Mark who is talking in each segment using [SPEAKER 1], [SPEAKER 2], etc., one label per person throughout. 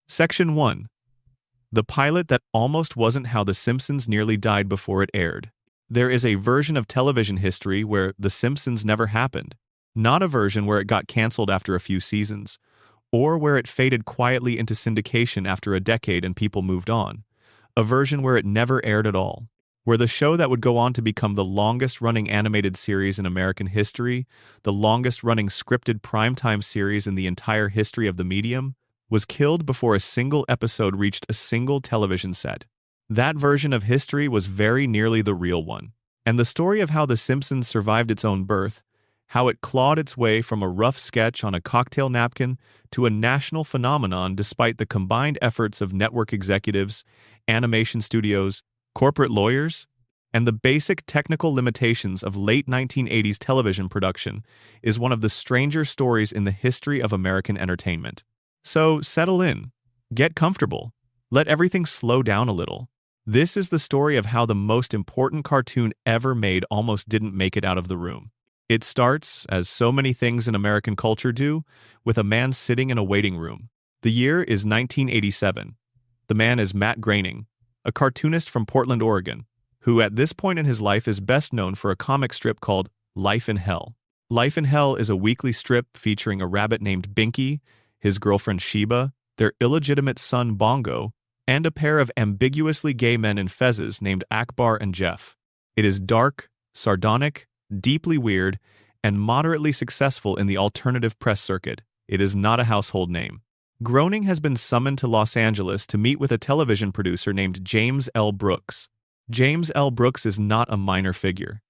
[SPEAKER 1] Section 1. The pilot that almost wasn't how The Simpsons nearly died before it aired. There is a version of television history where The Simpsons never happened, not a version where it got canceled after a few seasons, or where it faded quietly into syndication after a decade and people moved on, a version where it never aired at all, where the show that would go on to become the longest-running animated series in American history, the longest-running scripted primetime series in the entire history of the medium, was killed before a single episode reached a single television set. That version of history was very nearly the real one. And the story of how The Simpsons survived its own birth, how it clawed its way from a rough sketch on a cocktail napkin to a national phenomenon despite the combined efforts of network executives, animation studios, corporate lawyers, and the basic technical limitations of late 1980s television production, is one of the stranger stories in the history of American entertainment. So settle in, get comfortable, let everything slow down a little. This is the story of how the most important cartoon ever made almost didn't make it out of the room. It starts, as so many things in American culture do, with a man sitting in a waiting room. The year is 1987. The man is Matt Groening, a cartoonist from Portland, Oregon, who at this point in his life is best known for a comic strip called Life in Hell. Life in Hell is a weekly strip featuring a rabbit named Binky, his girlfriend Sheba, their illegitimate son Bongo, and a pair of ambiguously gay men in fezzes named Akbar and Jeff. It is dark, sardonic, deeply weird, and moderately successful in the alternative press circuit. It is not a household name. Groening has been summoned to Los Angeles to meet with a television producer named James L. Brooks. James L. Brooks is not a minor figure.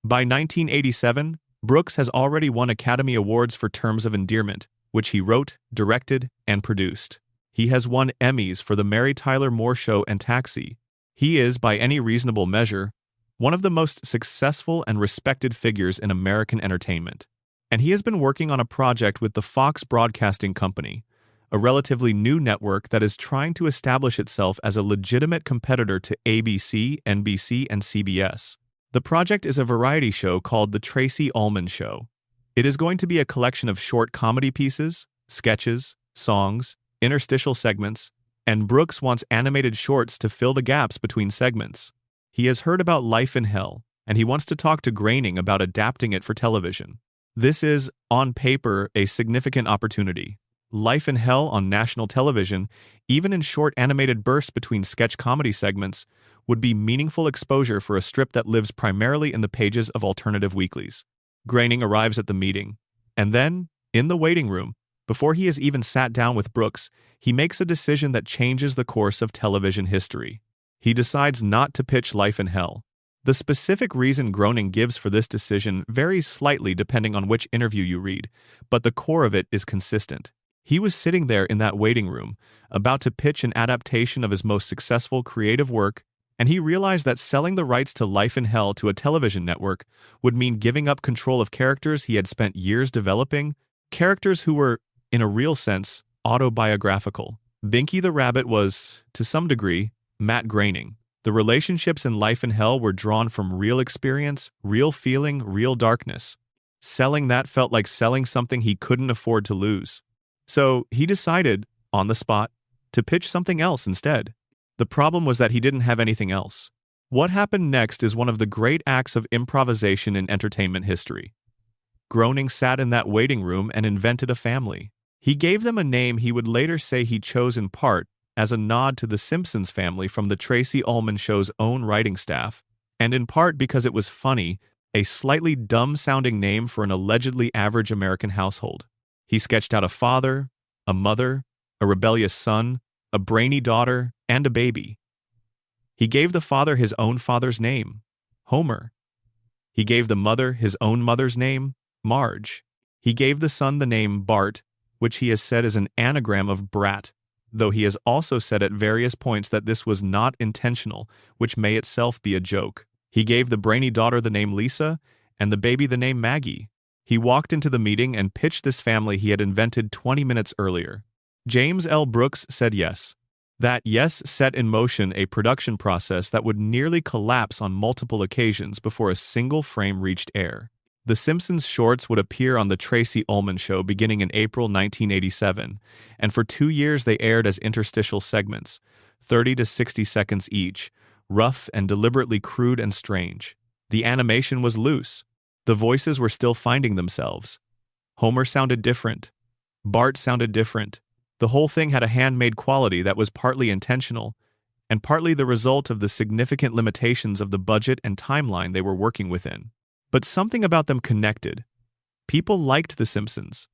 [SPEAKER 1] By 1987, Brooks has already won Academy Awards for Terms of Endearment, which he wrote, directed, and produced. He has won Emmys for The Mary Tyler Moore Show and Taxi. He is, by any reasonable measure, one of the most successful and respected figures in American entertainment. And he has been working on a project with the Fox Broadcasting Company, a relatively new network that is trying to establish itself as a legitimate competitor to ABC, NBC, and CBS. The project is a variety show called The Tracy Ullman Show. It is going to be a collection of short comedy pieces, sketches, songs, interstitial segments, and Brooks wants animated shorts to fill the gaps between segments. He has heard about Life in Hell, and he wants to talk to Groening about adapting it for television. This is, on paper, a significant opportunity. Life in Hell on national television, even in short animated bursts between sketch comedy segments, would be meaningful exposure for a strip that lives primarily in the pages of alternative weeklies. Groening arrives at the meeting, and then, in the waiting room, before he has even sat down with Brooks, he makes a decision that changes the course of television history. He decides not to pitch Life in Hell. The specific reason Groening gives for this decision varies slightly depending on which interview you read, but the core of it is consistent. He was sitting there in that waiting room, about to pitch an adaptation of his most successful creative work, and he realized that selling the rights to Life in Hell to a television network would mean giving up control of characters he had spent years developing, characters who were, in a real sense, autobiographical. Binky the Rabbit was, to some degree, Matt Groening. The relationships in Life in Hell were drawn from real experience, real feeling, real darkness. Selling that felt like selling something he couldn't afford to lose. So he decided, on the spot, to pitch something else instead. The problem was that he didn't have anything else. What happened next is one of the great acts of improvisation in entertainment history. Groening sat in that waiting room and invented a family. He gave them a name he would later say he chose in part as a nod to the Simpsons family from the Tracy Ullman Show's own writing staff, and in part because it was funny, a slightly dumb-sounding name for an allegedly average American household. He sketched out a father, a mother, a rebellious son, a brainy daughter, and a baby. He gave the father his own father's name, Homer. He gave the mother his own mother's name, Marge. He gave the son the name Bart, which he has said is an anagram of brat, though he has also said at various points that this was not intentional, which may itself be a joke. He gave the brainy daughter the name Lisa, and the baby the name Maggie. He walked into the meeting and pitched this family he had invented 20 minutes earlier. James L. Brooks said yes. That yes set in motion a production process that would nearly collapse on multiple occasions before a single frame reached air. The Simpsons shorts would appear on The Tracy Ullman Show beginning in April 1987, and for 2 years they aired as interstitial segments, 30 to 60 seconds each, rough and deliberately crude and strange. The animation was loose. The voices were still finding themselves. Homer sounded different. Bart sounded different. The whole thing had a handmade quality that was partly intentional, and partly the result of the significant limitations of the budget and timeline they were working within. But something about them connected. People liked The Simpsons.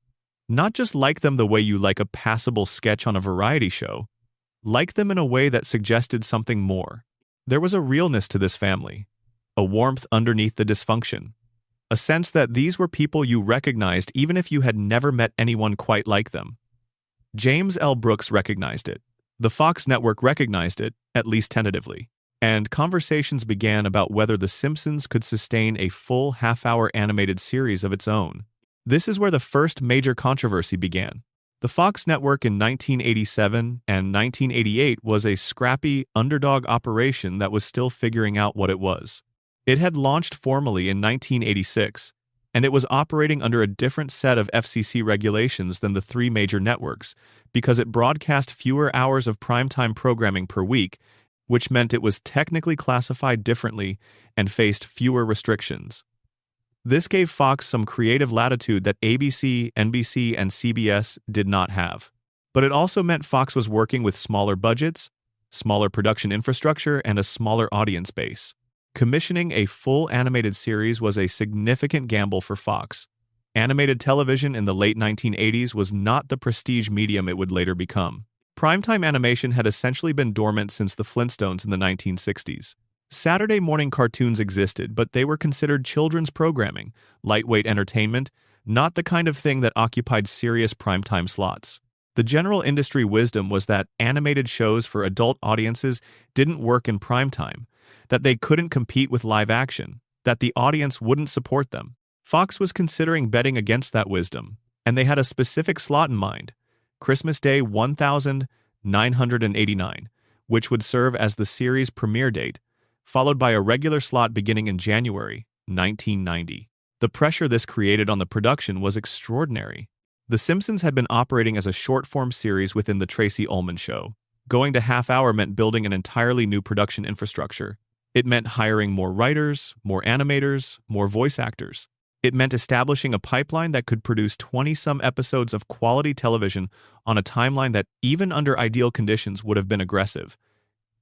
[SPEAKER 1] Not just liked them the way you like a passable sketch on a variety show, liked them in a way that suggested something more. There was a realness to this family, a warmth underneath the dysfunction, a sense that these were people you recognized even if you had never met anyone quite like them. James L. Brooks recognized it. The Fox network recognized it, at least tentatively. And conversations began about whether The Simpsons could sustain a full half-hour animated series of its own. This is where the first major controversy began. The Fox network in 1987 and 1988 was a scrappy, underdog operation that was still figuring out what it was. It had launched formally in 1986, and it was operating under a different set of FCC regulations than the three major networks because it broadcast fewer hours of primetime programming per week, which meant it was technically classified differently and faced fewer restrictions. This gave Fox some creative latitude that ABC, NBC, and CBS did not have. But it also meant Fox was working with smaller budgets, smaller production infrastructure, and a smaller audience base. Commissioning a full animated series was a significant gamble for Fox. Animated television in the late 1980s was not the prestige medium it would later become. Primetime animation had essentially been dormant since the Flintstones in the 1960s. Saturday morning cartoons existed, but they were considered children's programming, lightweight entertainment, not the kind of thing that occupied serious primetime slots. The general industry wisdom was that animated shows for adult audiences didn't work in primetime, that they couldn't compete with live action, that the audience wouldn't support them. Fox was considering betting against that wisdom, and they had a specific slot in mind: Christmas Day 1989, which would serve as the series' premiere date, followed by a regular slot beginning in January 1990. The pressure this created on the production was extraordinary. The Simpsons had been operating as a short-form series within The Tracy Ullman Show. Going to half-hour meant building an entirely new production infrastructure. It meant hiring more writers, more animators, more voice actors. It meant establishing a pipeline that could produce 20-some episodes of quality television on a timeline that, even under ideal conditions, would have been aggressive.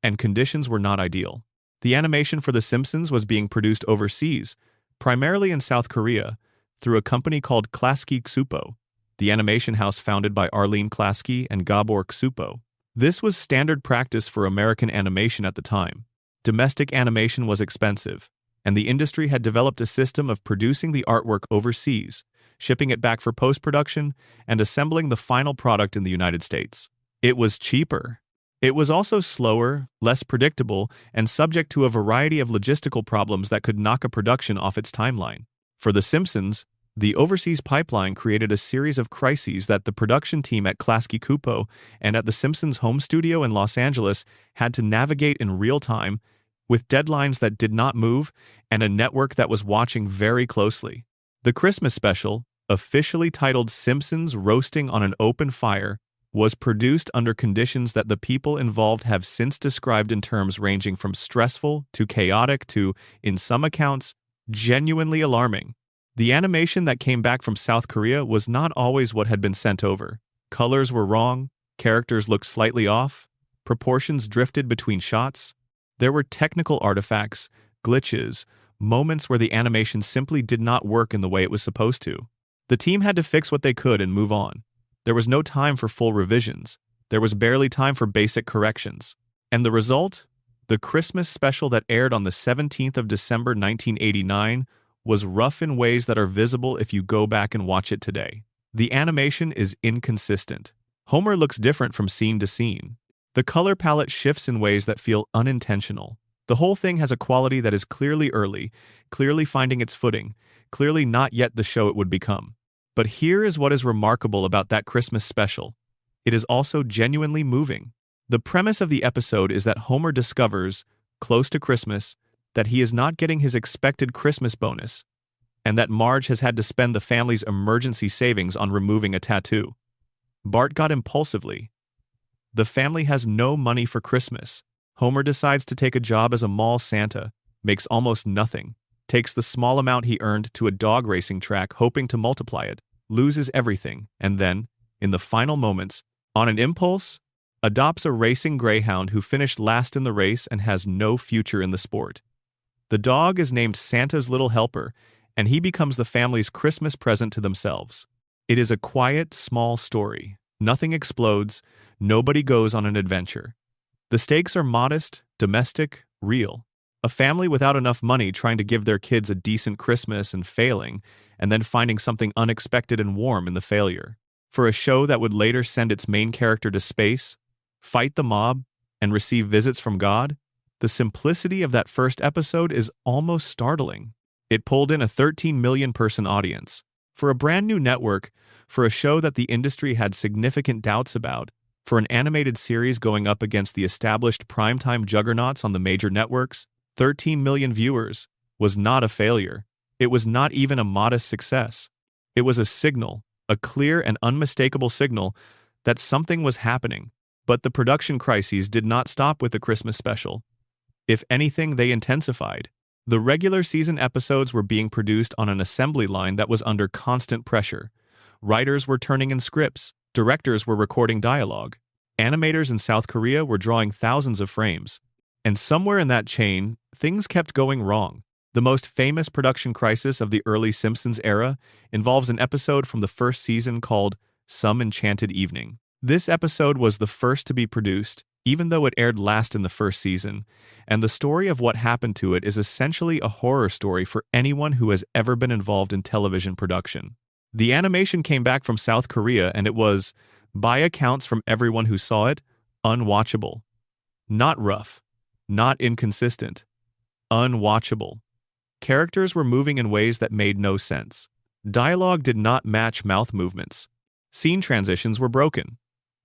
[SPEAKER 1] And conditions were not ideal. The animation for The Simpsons was being produced overseas, primarily in South Korea, through a company called Klasky Csupo, the animation house founded by Arlene Klasky and Gabor Csupo. This was standard practice for American animation at the time. Domestic animation was expensive, and the industry had developed a system of producing the artwork overseas, shipping it back for post-production, and assembling the final product in the United States. It was cheaper. It was also slower, less predictable, and subject to a variety of logistical problems that could knock a production off its timeline. For The Simpsons, the overseas pipeline created a series of crises that the production team at Klasky Csupo and at The Simpsons home studio in Los Angeles had to navigate in real time, with deadlines that did not move and a network that was watching very closely. The Christmas special, officially titled Simpsons Roasting on an Open Fire, was produced under conditions that the people involved have since described in terms ranging from stressful to chaotic to, in some accounts, genuinely alarming. The animation that came back from South Korea was not always what had been sent over. Colors were wrong, characters looked slightly off, proportions drifted between shots. There were technical artifacts, glitches, moments where the animation simply did not work in the way it was supposed to. The team had to fix what they could and move on. There was no time for full revisions. There was barely time for basic corrections. And the result? The Christmas special that aired on the 17th of December 1989 was rough in ways that are visible if you go back and watch it today. The animation is inconsistent. Homer looks different from scene to scene. The color palette shifts in ways that feel unintentional. The whole thing has a quality that is clearly early, clearly finding its footing, clearly not yet the show it would become. But here is what is remarkable about that Christmas special. It is also genuinely moving. The premise of the episode is that Homer discovers, close to Christmas, that he is not getting his expected Christmas bonus, and that Marge has had to spend the family's emergency savings on removing a tattoo. Bart got impulsively. The family has no money for Christmas. Homer decides to take a job as a mall Santa, makes almost nothing, takes the small amount he earned to a dog racing track hoping to multiply it, loses everything, and then, in the final moments, on an impulse, adopts a racing greyhound who finished last in the race and has no future in the sport. The dog is named Santa's Little Helper, and he becomes the family's Christmas present to themselves. It is a quiet, small story. Nothing explodes, nobody goes on an adventure. The stakes are modest, domestic, real. A family without enough money trying to give their kids a decent Christmas and failing, and then finding something unexpected and warm in the failure. For a show that would later send its main character to space, fight the mob, and receive visits from God, the simplicity of that first episode is almost startling. It pulled in a 13 million person audience. For a brand new network, for a show that the industry had significant doubts about, for an animated series going up against the established primetime juggernauts on the major networks, 13 million viewers was not a failure. It was not even a modest success. It was a signal, a clear and unmistakable signal that something was happening. But the production crises did not stop with the Christmas special. If anything, they intensified. The regular season episodes were being produced on an assembly line that was under constant pressure. Writers were turning in scripts, directors were recording dialogue, animators in South Korea were drawing thousands of frames. And somewhere in that chain, things kept going wrong. The most famous production crisis of the early Simpsons era involves an episode from the first season called Some Enchanted Evening. This episode was the first to be produced, even though it aired last in the first season, and the story of what happened to it is essentially a horror story for anyone who has ever been involved in television production. The animation came back from South Korea and it was, by accounts from everyone who saw it, unwatchable. Not rough, not inconsistent, unwatchable. Characters were moving in ways that made no sense. Dialogue did not match mouth movements. Scene transitions were broken.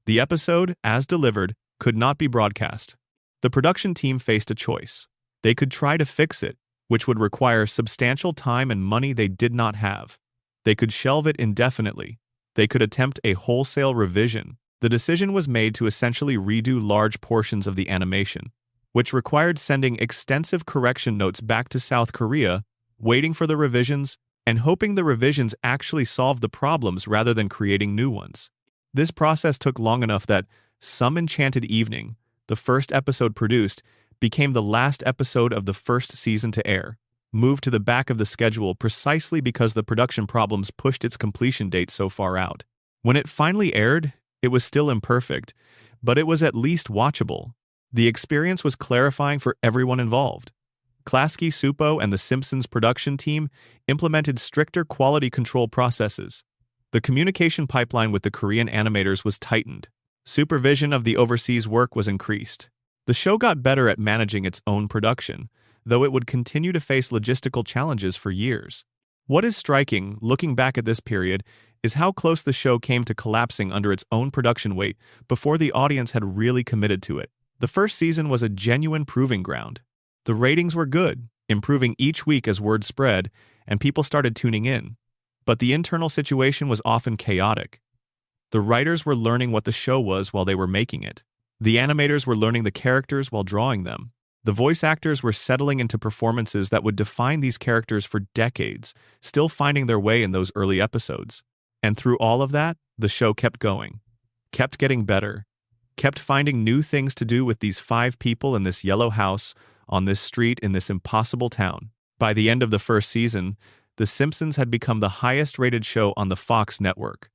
[SPEAKER 1] The episode, as delivered, could not be broadcast. The production team faced a choice. They could try to fix it, which would require substantial time and money they did not have. They could shelve it indefinitely. They could attempt a wholesale revision. The decision was made to essentially redo large portions of the animation, which required sending extensive correction notes back to South Korea, waiting for the revisions, and hoping the revisions actually solved the problems rather than creating new ones. This process took long enough that Some Enchanted Evening, the first episode produced, became the last episode of the first season to air, moved to the back of the schedule precisely because the production problems pushed its completion date so far out. When it finally aired, it was still imperfect, but it was at least watchable. The experience was clarifying for everyone involved. Klasky Supo and the Simpsons production team implemented stricter quality control processes. The communication pipeline with the Korean animators was tightened. Supervision of the overseas work was increased. The show got better at managing its own production, though it would continue to face logistical challenges for years. What is striking, looking back at this period, is how close the show came to collapsing under its own production weight before the audience had really committed to it. The first season was a genuine proving ground. The ratings were good, improving each week as word spread, and people started tuning in. But the internal situation was often chaotic. The writers were learning what the show was while they were making it. The animators were learning the characters while drawing them. The voice actors were settling into performances that would define these characters for decades, still finding their way in those early episodes. And through all of that, the show kept going, kept getting better, kept finding new things to do with these 5 people in this yellow house, on this street in this impossible town. By the end of the first season, The Simpsons had become the highest-rated show on the Fox network.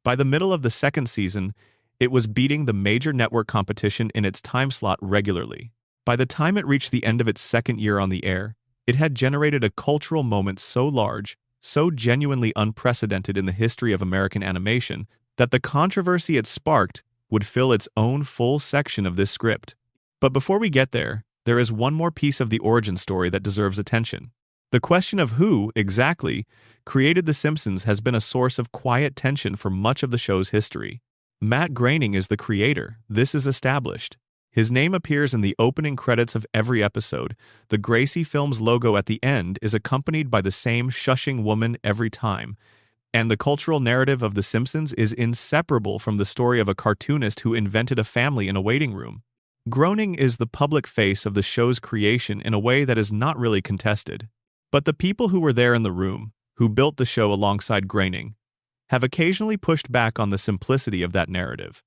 [SPEAKER 1] By the middle of the second season, it was beating the major network competition in its time slot regularly. By the time it reached the end of its second year on the air, it had generated a cultural moment so large, so genuinely unprecedented in the history of American animation, that the controversy it sparked would fill its own full section of this script. But before we get there is one more piece of the origin story that deserves attention. The question of who, exactly, created The Simpsons has been a source of quiet tension for much of the show's history. Matt Groening is the creator, this is established. His name appears in the opening credits of every episode. The Gracie Films logo at the end is accompanied by the same shushing woman every time. And the cultural narrative of The Simpsons is inseparable from the story of a cartoonist who invented a family in a waiting room. Groening is the public face of the show's creation in a way that is not really contested. But the people who were there in the room, who built the show alongside Groening, have occasionally pushed back on the simplicity of that narrative.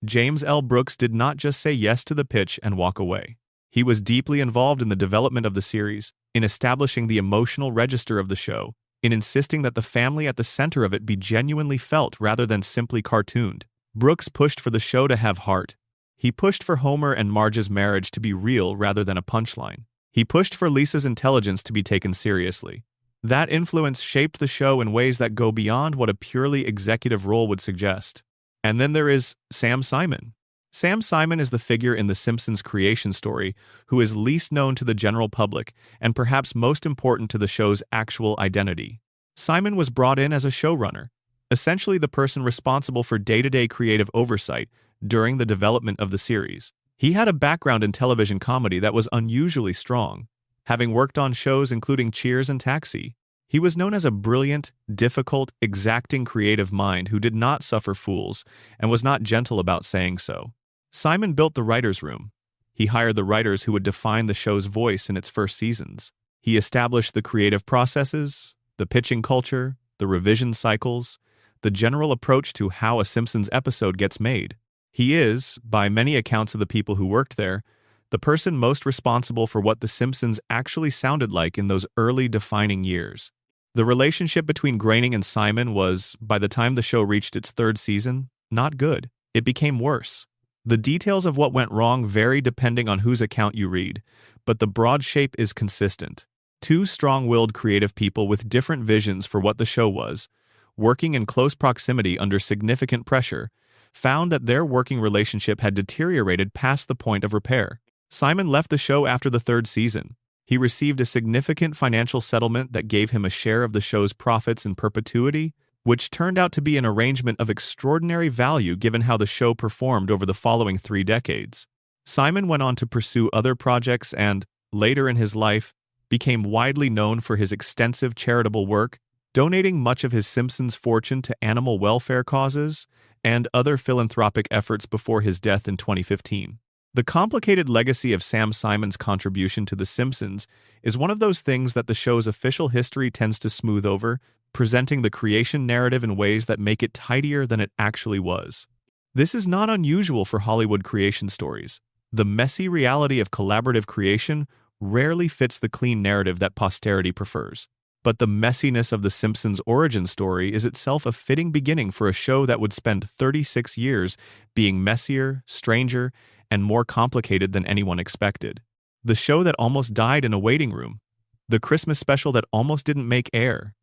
[SPEAKER 1] James L. Brooks did not just say yes to the pitch and walk away. He was deeply involved in the development of the series, in establishing the emotional register of the show, in insisting that the family at the center of it be genuinely felt rather than simply cartooned. Brooks pushed for the show to have heart. He pushed for Homer and Marge's marriage to be real rather than a punchline. He pushed for Lisa's intelligence to be taken seriously. That influence shaped the show in ways that go beyond what a purely executive role would suggest. And then there is Sam Simon. Sam Simon is the figure in The Simpsons creation story who is least known to the general public and perhaps most important to the show's actual identity. Simon was brought in as a showrunner, essentially the person responsible for day-to-day creative oversight during the development of the series. He had a background in television comedy that was unusually strong, having worked on shows including Cheers and Taxi. He was known as a brilliant, difficult, exacting creative mind who did not suffer fools and was not gentle about saying so. Simon built the writers' room. He hired the writers who would define the show's voice in its first seasons. He established the creative processes, the pitching culture, the revision cycles, the general approach to how a Simpsons episode gets made. He is, by many accounts of the people who worked there, the person most responsible for what The Simpsons actually sounded like in those early defining years. The relationship between Groening and Simon was, by the time the show reached its third season, not good. It became worse. The details of what went wrong vary depending on whose account you read, but the broad shape is consistent. Two strong-willed creative people with different visions for what the show was, working in close proximity under significant pressure, found that their working relationship had deteriorated past the point of repair. Simon left the show after the third season. He received a significant financial settlement that gave him a share of the show's profits in perpetuity, which turned out to be an arrangement of extraordinary value given how the show performed over the following 3 decades. Simon went on to pursue other projects and, later in his life, became widely known for his extensive charitable work, donating much of his Simpsons fortune to animal welfare causes and other philanthropic efforts before his death in 2015. The complicated legacy of Sam Simon's contribution to The Simpsons is one of those things that the show's official history tends to smooth over, presenting the creation narrative in ways that make it tidier than it actually was. This is not unusual for Hollywood creation stories. The messy reality of collaborative creation rarely fits the clean narrative that posterity prefers. But the messiness of The Simpsons' origin story is itself a fitting beginning for a show that would spend 36 years being messier, stranger, and more complicated than anyone expected. The show that almost died in a waiting room. The Christmas special that almost didn't make air.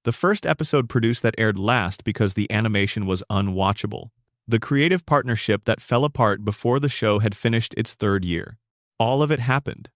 [SPEAKER 1] The first episode produced that aired last because the animation was unwatchable. The creative partnership that fell apart before the show had finished its third year. All of it happened.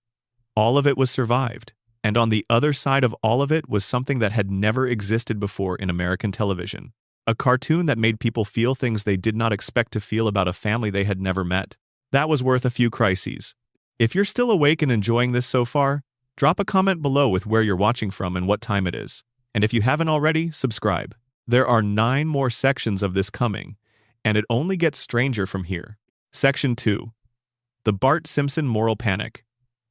[SPEAKER 1] All of it was survived. And on the other side of all of it was something that had never existed before in American television. A cartoon that made people feel things they did not expect to feel about a family they had never met. That was worth a few crises. If you're still awake and enjoying this so far, drop a comment below with where you're watching from and what time it is. And if you haven't already, subscribe. There are 9 more sections of this coming, and it only gets stranger from here. Section 2. The Bart Simpson Moral Panic.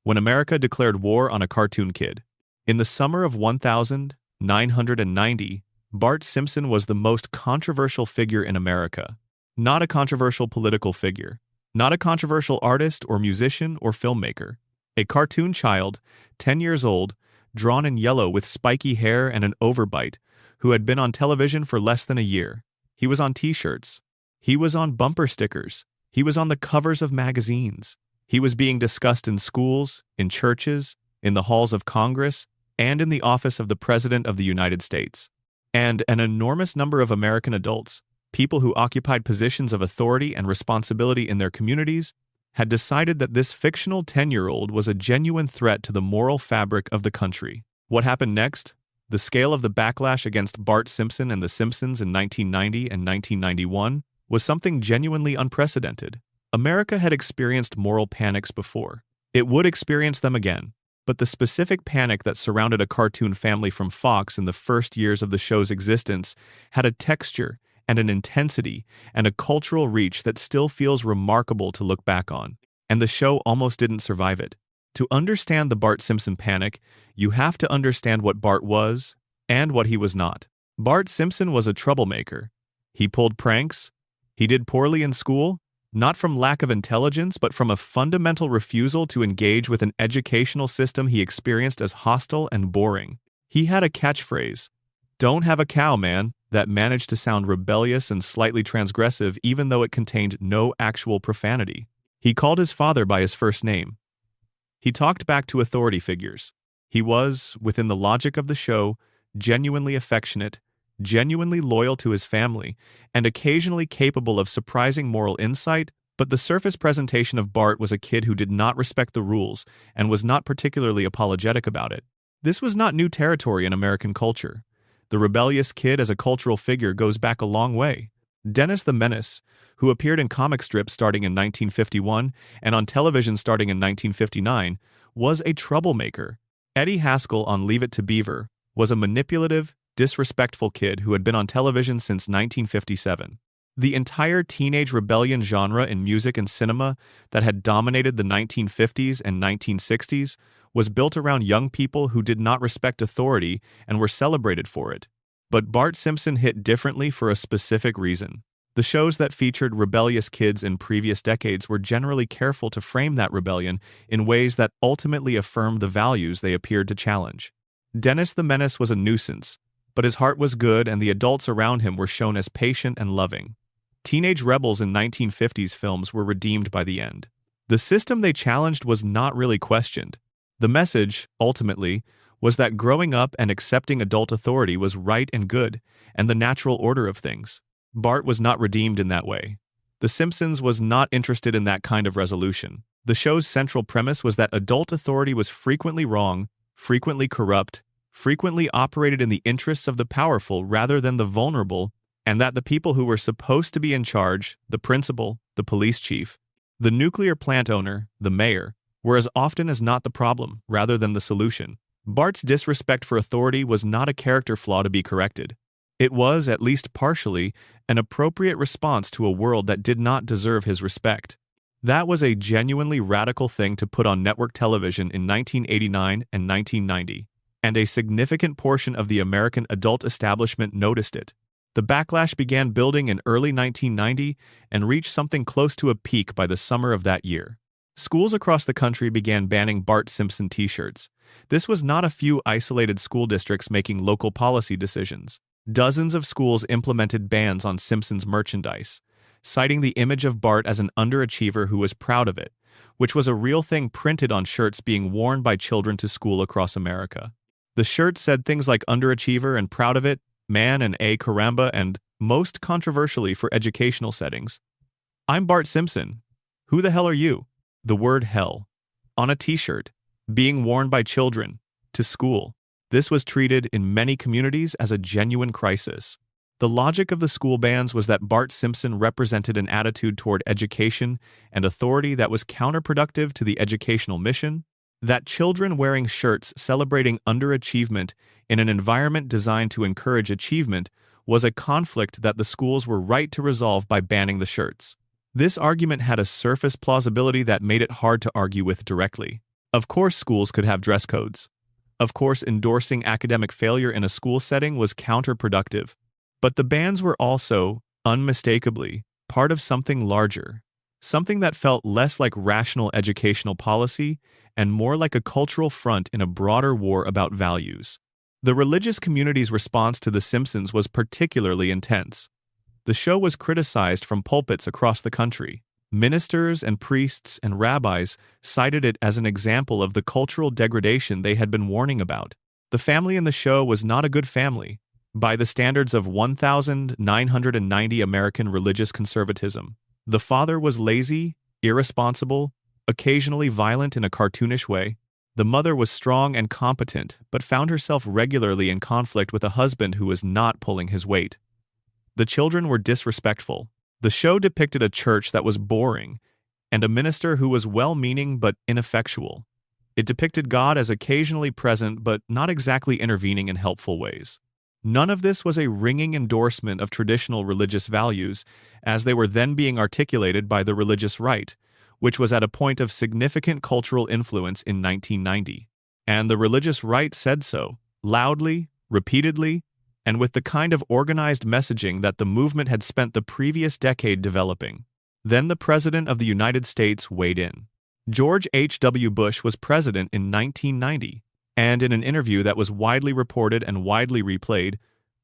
[SPEAKER 1] When America declared war on a cartoon kid. In the summer of 1990, Bart Simpson was the most controversial figure in America. Not a controversial political figure. Not a controversial artist or musician or filmmaker. A cartoon child, 10 years old, drawn in yellow with spiky hair and an overbite, who had been on television for less than a year. He was on t-shirts. He was on bumper stickers. He was on the covers of magazines. He was being discussed in schools, in churches, in the halls of Congress, and in the office of the President of the United States. And an enormous number of American adults, people who occupied positions of authority and responsibility in their communities, had decided that this fictional 10-year-old was a genuine threat to the moral fabric of the country. What happened next? The scale of the backlash against Bart Simpson and The Simpsons in 1990 and 1991 was something genuinely unprecedented. America had experienced moral panics before. It would experience them again. But the specific panic that surrounded a cartoon family from Fox in the first years of the show's existence had a texture and an intensity and a cultural reach that still feels remarkable to look back on. And the show almost didn't survive it. To understand the Bart Simpson panic, you have to understand what Bart was and what he was not. Bart Simpson was a troublemaker. He pulled pranks. He did poorly in school, not from lack of intelligence, but from a fundamental refusal to engage with an educational system he experienced as hostile and boring. He had a catchphrase, "Don't have a cow, man," that managed to sound rebellious and slightly transgressive even though it contained no actual profanity. He called his father by his first name. He talked back to authority figures. He was, within the logic of the show, genuinely affectionate, genuinely loyal to his family, and occasionally capable of surprising moral insight, but the surface presentation of Bart was a kid who did not respect the rules and was not particularly apologetic about it. This was not new territory in American culture. The rebellious kid as a cultural figure goes back a long way. Dennis the Menace, who appeared in comic strips starting in 1951 and on television starting in 1959, was a troublemaker. Eddie Haskell on Leave It to Beaver was a manipulative, disrespectful kid who had been on television since 1957. The entire teenage rebellion genre in music and cinema that had dominated the 1950s and 1960s was built around young people who did not respect authority and were celebrated for it. But Bart Simpson hit differently for a specific reason. The shows that featured rebellious kids in previous decades were generally careful to frame that rebellion in ways that ultimately affirmed the values they appeared to challenge. Dennis the Menace was a nuisance, but his heart was good and the adults around him were shown as patient and loving. Teenage rebels in 1950s films were redeemed by the end. The system they challenged was not really questioned. The message, ultimately, was that growing up and accepting adult authority was right and good, and the natural order of things. Bart was not redeemed in that way. The Simpsons was not interested in that kind of resolution. The show's central premise was that adult authority was frequently wrong, frequently corrupt, frequently operated in the interests of the powerful rather than the vulnerable, and that the people who were supposed to be in charge, the principal, the police chief, the nuclear plant owner, the mayor, were as often as not the problem rather than the solution. Bart's disrespect for authority was not a character flaw to be corrected. It was, at least partially, an appropriate response to a world that did not deserve his respect. That was a genuinely radical thing to put on network television in 1989 and 1990, and a significant portion of the American adult establishment noticed it. The backlash began building in early 1990 and reached something close to a peak by the summer of that year. Schools across the country began banning Bart Simpson t-shirts. This was not a few isolated school districts making local policy decisions. Dozens of schools implemented bans on Simpsons merchandise, citing the image of Bart as an underachiever who was proud of it, which was a real thing printed on shirts being worn by children to school across America. The shirts said things like underachiever and proud of it, man and a caramba, and, most controversially for educational settings, I'm Bart Simpson. Who the hell are you? The word hell. On a t-shirt, being worn by children, to school. This was treated in many communities as a genuine crisis. The logic of the school bans was that Bart Simpson represented an attitude toward education and authority that was counterproductive to the educational mission, that children wearing shirts celebrating underachievement in an environment designed to encourage achievement was a conflict that the schools were right to resolve by banning the shirts. This argument had a surface plausibility that made it hard to argue with directly. Of course, schools could have dress codes. Of course, endorsing academic failure in a school setting was counterproductive. But the bans were also, unmistakably, part of something larger, something that felt less like rational educational policy and more like a cultural front in a broader war about values. The religious community's response to The Simpsons was particularly intense. The show was criticized from pulpits across the country. Ministers and priests and rabbis cited it as an example of the cultural degradation they had been warning about. The family in the show was not a good family, by the standards of 1,990 American religious conservatism. The father was lazy, irresponsible, occasionally violent in a cartoonish way. The mother was strong and competent, but found herself regularly in conflict with a husband who was not pulling his weight. The children were disrespectful. The show depicted a church that was boring, and a minister who was well-meaning but ineffectual. It depicted God as occasionally present but not exactly intervening in helpful ways. None of this was a ringing endorsement of traditional religious values, as they were then being articulated by the religious right, which was at a point of significant cultural influence in 1990. And the religious right said so, loudly, repeatedly, and with the kind of organized messaging that the movement had spent the previous decade developing. Then the President of the United States weighed in. George H.W. Bush was president in 1990, and in an interview that was widely reported and widely replayed,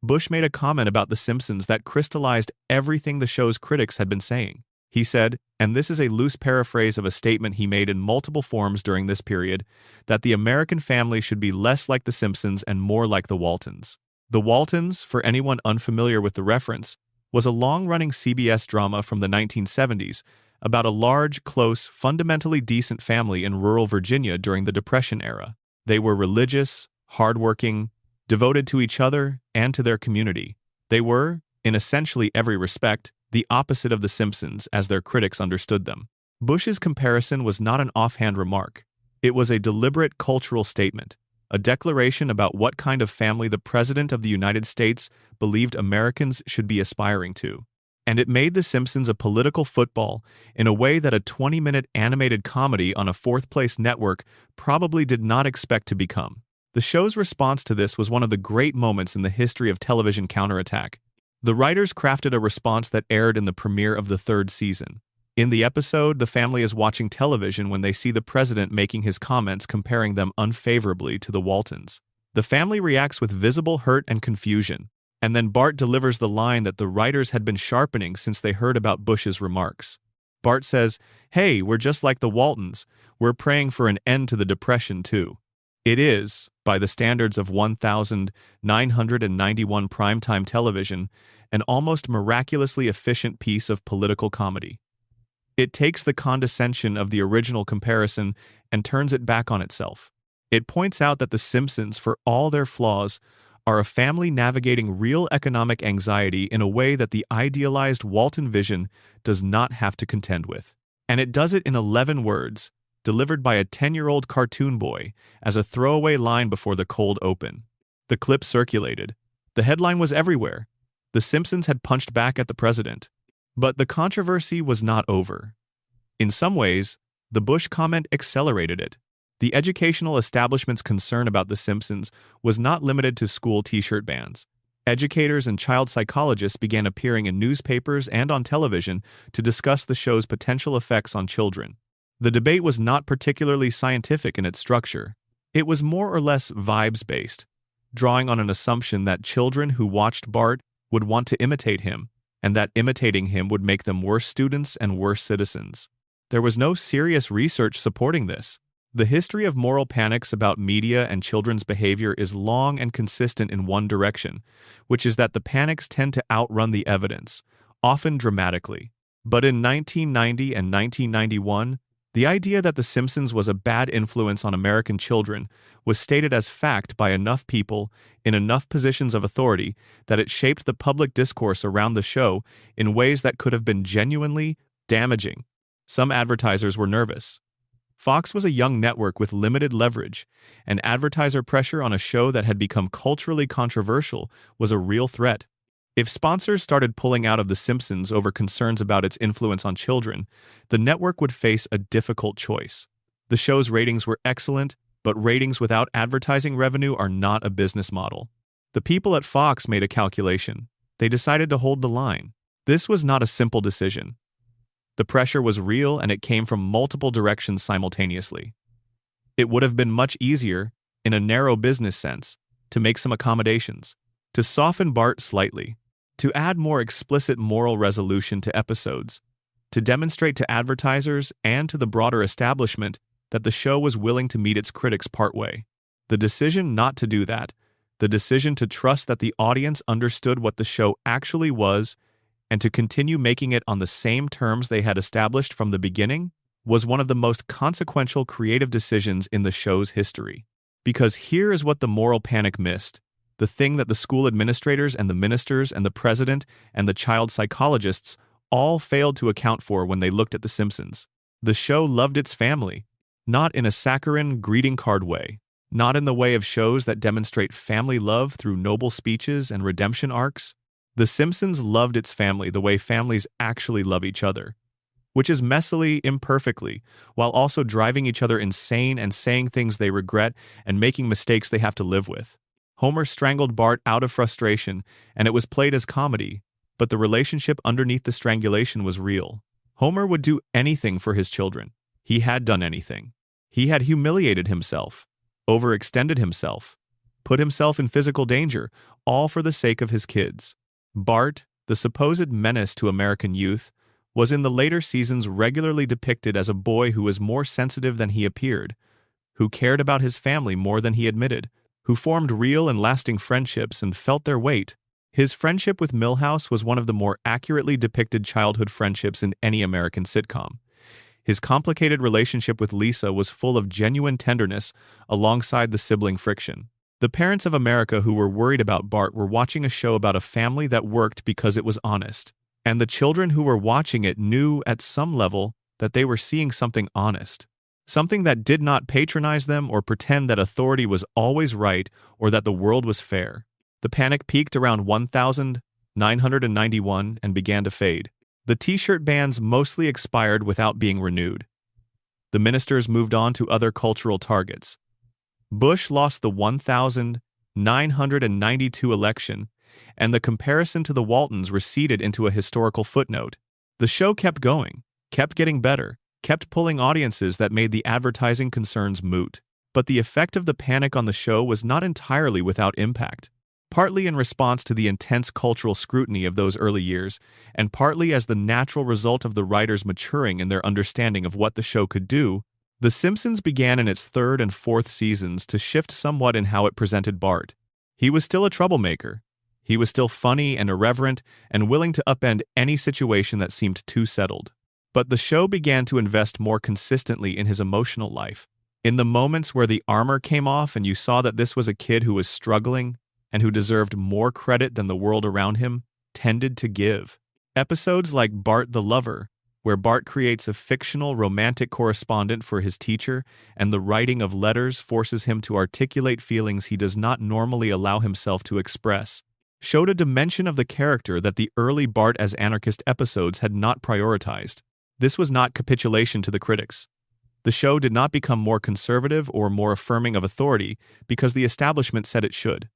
[SPEAKER 1] Bush made a comment about The Simpsons that crystallized everything the show's critics had been saying. He said, and this is a loose paraphrase of a statement he made in multiple forms during this period, that the American family should be less like The Simpsons and more like the Waltons. The Waltons, for anyone unfamiliar with the reference, was a long-running CBS drama from the 1970s about a large, close, fundamentally decent family in rural Virginia during the Depression era. They were religious, hardworking, devoted to each other and to their community. They were, in essentially every respect, the opposite of The Simpsons as their critics understood them. Bush's comparison was not an offhand remark. It was a deliberate cultural statement, a declaration about what kind of family the President of the United States believed Americans should be aspiring to. And it made The Simpsons a political football in a way that a 20-minute animated comedy on a fourth-place network probably did not expect to become. The show's response to this was one of the great moments in the history of television counterattack. The writers crafted a response that aired in the premiere of the third season. In the episode, the family is watching television when they see the president making his comments comparing them unfavorably to the Waltons. The family reacts with visible hurt and confusion, and then Bart delivers the line that the writers had been sharpening since they heard about Bush's remarks. Bart says, "Hey, we're just like the Waltons. We're praying for an end to the Depression, too." It is, by the standards of 1991 primetime television, an almost miraculously efficient piece of political comedy. It takes the condescension of the original comparison and turns it back on itself. It points out that The Simpsons, for all their flaws, are a family navigating real economic anxiety in a way that the idealized Walton vision does not have to contend with. And it does it in 11 words, delivered by a 10-year-old cartoon boy as a throwaway line before the cold open. The clip circulated. The headline was everywhere. The Simpsons had punched back at the president. But the controversy was not over. In some ways, the Bush comment accelerated it. The educational establishment's concern about The Simpsons was not limited to school t-shirt bans. Educators and child psychologists began appearing in newspapers and on television to discuss the show's potential effects on children. The debate was not particularly scientific in its structure. It was more or less vibes-based, drawing on an assumption that children who watched Bart would want to imitate him, and that imitating him would make them worse students and worse citizens. There was no serious research supporting this. The history of moral panics about media and children's behavior is long and consistent in one direction, which is that the panics tend to outrun the evidence, often dramatically. But in 1990 and 1991, the idea that The Simpsons was a bad influence on American children was stated as fact by enough people in enough positions of authority that it shaped the public discourse around the show in ways that could have been genuinely damaging. Some advertisers were nervous. Fox was a young network with limited leverage, and advertiser pressure on a show that had become culturally controversial was a real threat. If sponsors started pulling out of The Simpsons over concerns about its influence on children, the network would face a difficult choice. The show's ratings were excellent, but ratings without advertising revenue are not a business model. The people at Fox made a calculation. They decided to hold the line. This was not a simple decision. The pressure was real, and it came from multiple directions simultaneously. It would have been much easier, in a narrow business sense, to make some accommodations, to soften Bart slightly, to add more explicit moral resolution to episodes, to demonstrate to advertisers and to the broader establishment that the show was willing to meet its critics partway. The decision not to do that, the decision to trust that the audience understood what the show actually was and to continue making it on the same terms they had established from the beginning, was one of the most consequential creative decisions in the show's history. Because here is what the moral panic missed, the thing that the school administrators and the ministers and the president and the child psychologists all failed to account for when they looked at The Simpsons. The show loved its family, not in a saccharine greeting card way, not in the way of shows that demonstrate family love through noble speeches and redemption arcs. The Simpsons loved its family the way families actually love each other, which is messily, imperfectly, while also driving each other insane and saying things they regret and making mistakes they have to live with. Homer strangled Bart out of frustration, and it was played as comedy, but the relationship underneath the strangulation was real. Homer would do anything for his children. He had done anything. He had humiliated himself, overextended himself, put himself in physical danger, all for the sake of his kids. Bart, the supposed menace to American youth, was in the later seasons regularly depicted as a boy who was more sensitive than he appeared, who cared about his family more than he admitted, who formed real and lasting friendships and felt their weight. His friendship with Milhouse was one of the more accurately depicted childhood friendships in any American sitcom. His complicated relationship with Lisa was full of genuine tenderness alongside the sibling friction. The parents of America who were worried about Bart were watching a show about a family that worked because it was honest. And the children who were watching it knew at some level that they were seeing something honest. Something that did not patronize them or pretend that authority was always right or that the world was fair. The panic peaked around 1991 and began to fade. The t-shirt bans mostly expired without being renewed. The ministers moved on to other cultural targets. Bush lost the 1992 election, and the comparison to the Waltons receded into a historical footnote. The show kept going, kept getting better, kept pulling audiences that made the advertising concerns moot. But the effect of the panic on the show was not entirely without impact. Partly in response to the intense cultural scrutiny of those early years, and partly as the natural result of the writers maturing in their understanding of what the show could do, The Simpsons began in its third and fourth seasons to shift somewhat in how it presented Bart. He was still a troublemaker. He was still funny and irreverent and willing to upend any situation that seemed too settled. But the show began to invest more consistently in his emotional life. In the moments where the armor came off and you saw that this was a kid who was struggling and who deserved more credit than the world around him tended to give. Episodes like Bart the Lover, where Bart creates a fictional romantic correspondent for his teacher and the writing of letters forces him to articulate feelings he does not normally allow himself to express, showed a dimension of the character that the early Bart as anarchist episodes had not prioritized. This was not capitulation to the critics. The show did not become more conservative or more affirming of authority because the establishment said it should.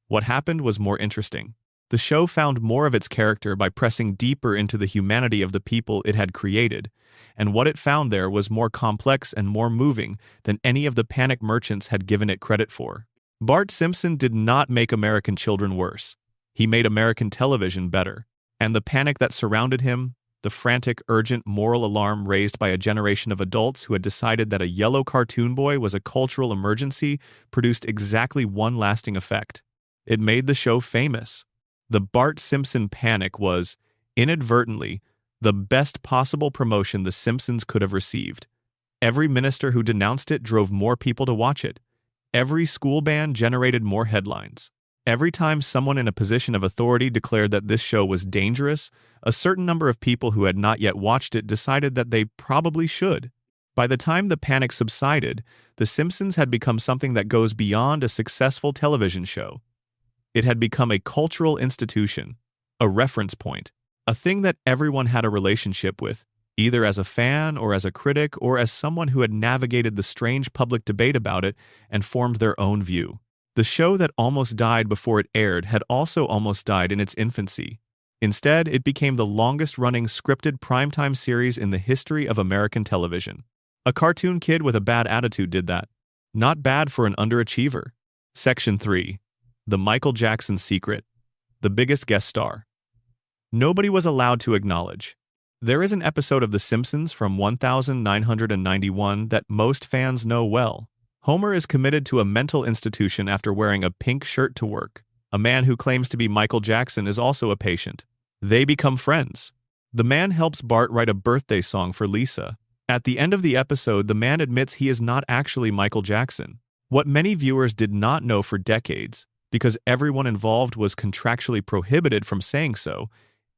[SPEAKER 1] What happened was more interesting. The show found more of its character by pressing deeper into the humanity of the people it had created, and what it found there was more complex and more moving than any of the panic merchants had given it credit for. Bart Simpson did not make American children worse. He made American television better, and the panic that surrounded him, the frantic, urgent moral alarm raised by a generation of adults who had decided that a yellow cartoon boy was a cultural emergency, produced exactly one lasting effect. It made the show famous. The Bart Simpson panic was, inadvertently, the best possible promotion The Simpsons could have received. Every minister who denounced it drove more people to watch it. Every school ban generated more headlines. Every time someone in a position of authority declared that this show was dangerous, a certain number of people who had not yet watched it decided that they probably should. By the time the panic subsided, The Simpsons had become something that goes beyond a successful television show. It had become a cultural institution, a reference point, a thing that everyone had a relationship with, either as a fan or as a critic or as someone who had navigated the strange public debate about it and formed their own view. The show that almost died before it aired had also almost died in its infancy. Instead, it became the longest-running scripted primetime series in the history of American television. A cartoon kid with a bad attitude did that. Not bad for an underachiever. Section 3. The Michael Jackson Secret. The biggest guest star. Nobody was allowed to acknowledge. There is an episode of The Simpsons from 1991 that most fans know well. Homer is committed to a mental institution after wearing a pink shirt to work. A man who claims to be Michael Jackson is also a patient. They become friends. The man helps Bart write a birthday song for Lisa. At the end of the episode, the man admits he is not actually Michael Jackson. What many viewers did not know for decades, because everyone involved was contractually prohibited from saying so,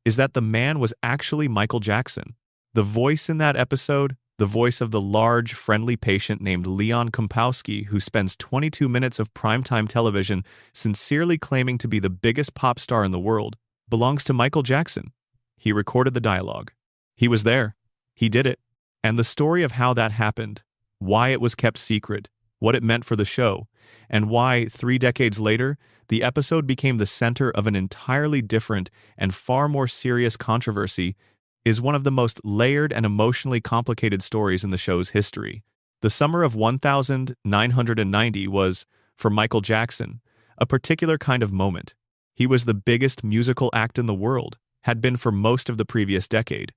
[SPEAKER 1] is that the man was actually Michael Jackson. The voice in that episode, the voice of the large, friendly patient named Leon Kompowski, who spends 22 minutes of primetime television sincerely claiming to be the biggest pop star in the world, belongs to Michael Jackson. He recorded the dialogue. He was there. He did it. And the story of how that happened, why it was kept secret, what it meant for the show, and why, 3 decades later, the episode became the center of an entirely different and far more serious controversy, is one of the most layered and emotionally complicated stories in the show's history. The summer of 1990 was, for Michael Jackson, a particular kind of moment. He was the biggest musical act in the world, had been for most of the previous decade.